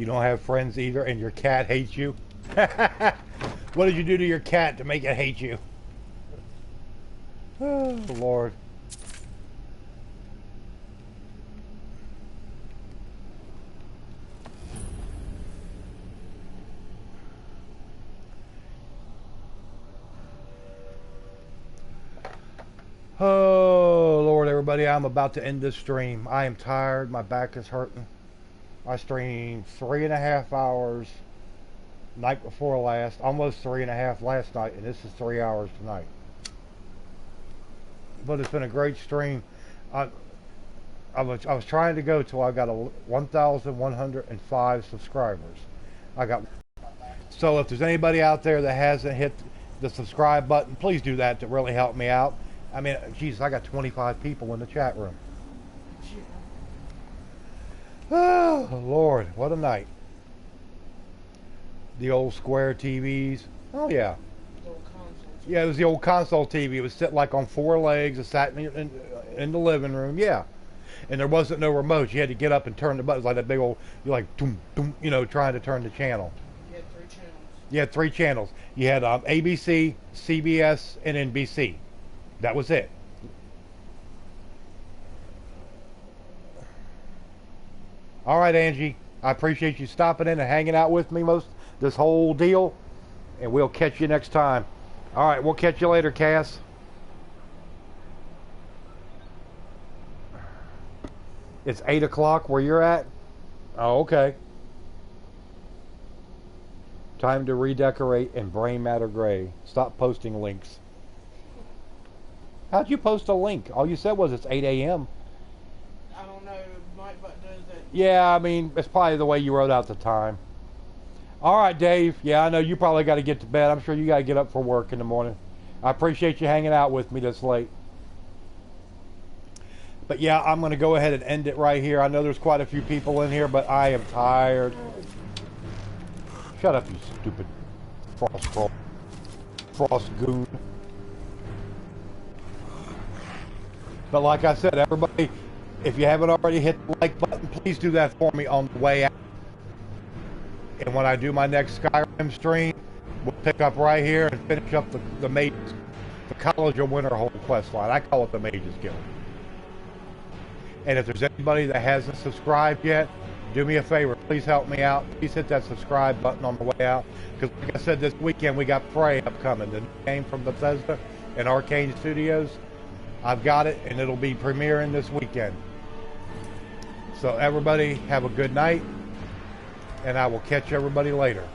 You don't have friends either, and your cat hates you. What did you do to your cat to make it hate you? Oh, Lord. Oh, Lord, everybody, I'm about to end this stream. I am tired. My back is hurting. I streamed 3.5 hours night before last, almost 3.5 last night, and this is 3 hours tonight. But it's been a great stream. I was trying to go till I got 1,105 subscribers. So if there's anybody out there that hasn't hit the subscribe button, please do that to really help me out. I mean, Jesus, I got 25 people in the chat room. Oh, Lord, what a night. The old square TVs. Oh, yeah. Yeah, it was the old console TV. It was sit like on 4 legs. It sat in the living room. Yeah. And there wasn't no remote. You had to get up and turn the buttons like that big old, you're like, doom, doom, you know, trying to turn the channel. You had 3 channels. You had 3 channels. You had ABC, CBS, and NBC. That was it. All right, Angie. I appreciate you stopping in and hanging out with me this whole deal. And we'll catch you next time. All right, we'll catch you later, Cass. It's 8 o'clock where you're at? Oh, okay. Time to redecorate and brain matter gray. Stop posting links. How'd you post a link? All you said was it's 8 a.m. I don't know. My butt does that. Yeah, I mean, it's probably the way you wrote out the time. All right, Dave. Yeah, I know you probably got to get to bed. I'm sure you got to get up for work in the morning. I appreciate you hanging out with me this late. But yeah, I'm going to go ahead and end it right here. I know there's quite a few people in here, but I am tired. Shut up, you stupid frost goon. But like I said, everybody, if you haven't already hit the like button, please do that for me on the way out. And when I do my next Skyrim stream, we'll pick up right here and finish up the College of Winterhold quest line. I call it the Mages Guild. And if there's anybody that hasn't subscribed yet, do me a favor. Please help me out. Please hit that subscribe button on the way out. Because like I said, this weekend we got Prey upcoming. The new game from Bethesda and Arcane Studios. I've got it, and it'll be premiering this weekend. So everybody have a good night, and I will catch everybody later.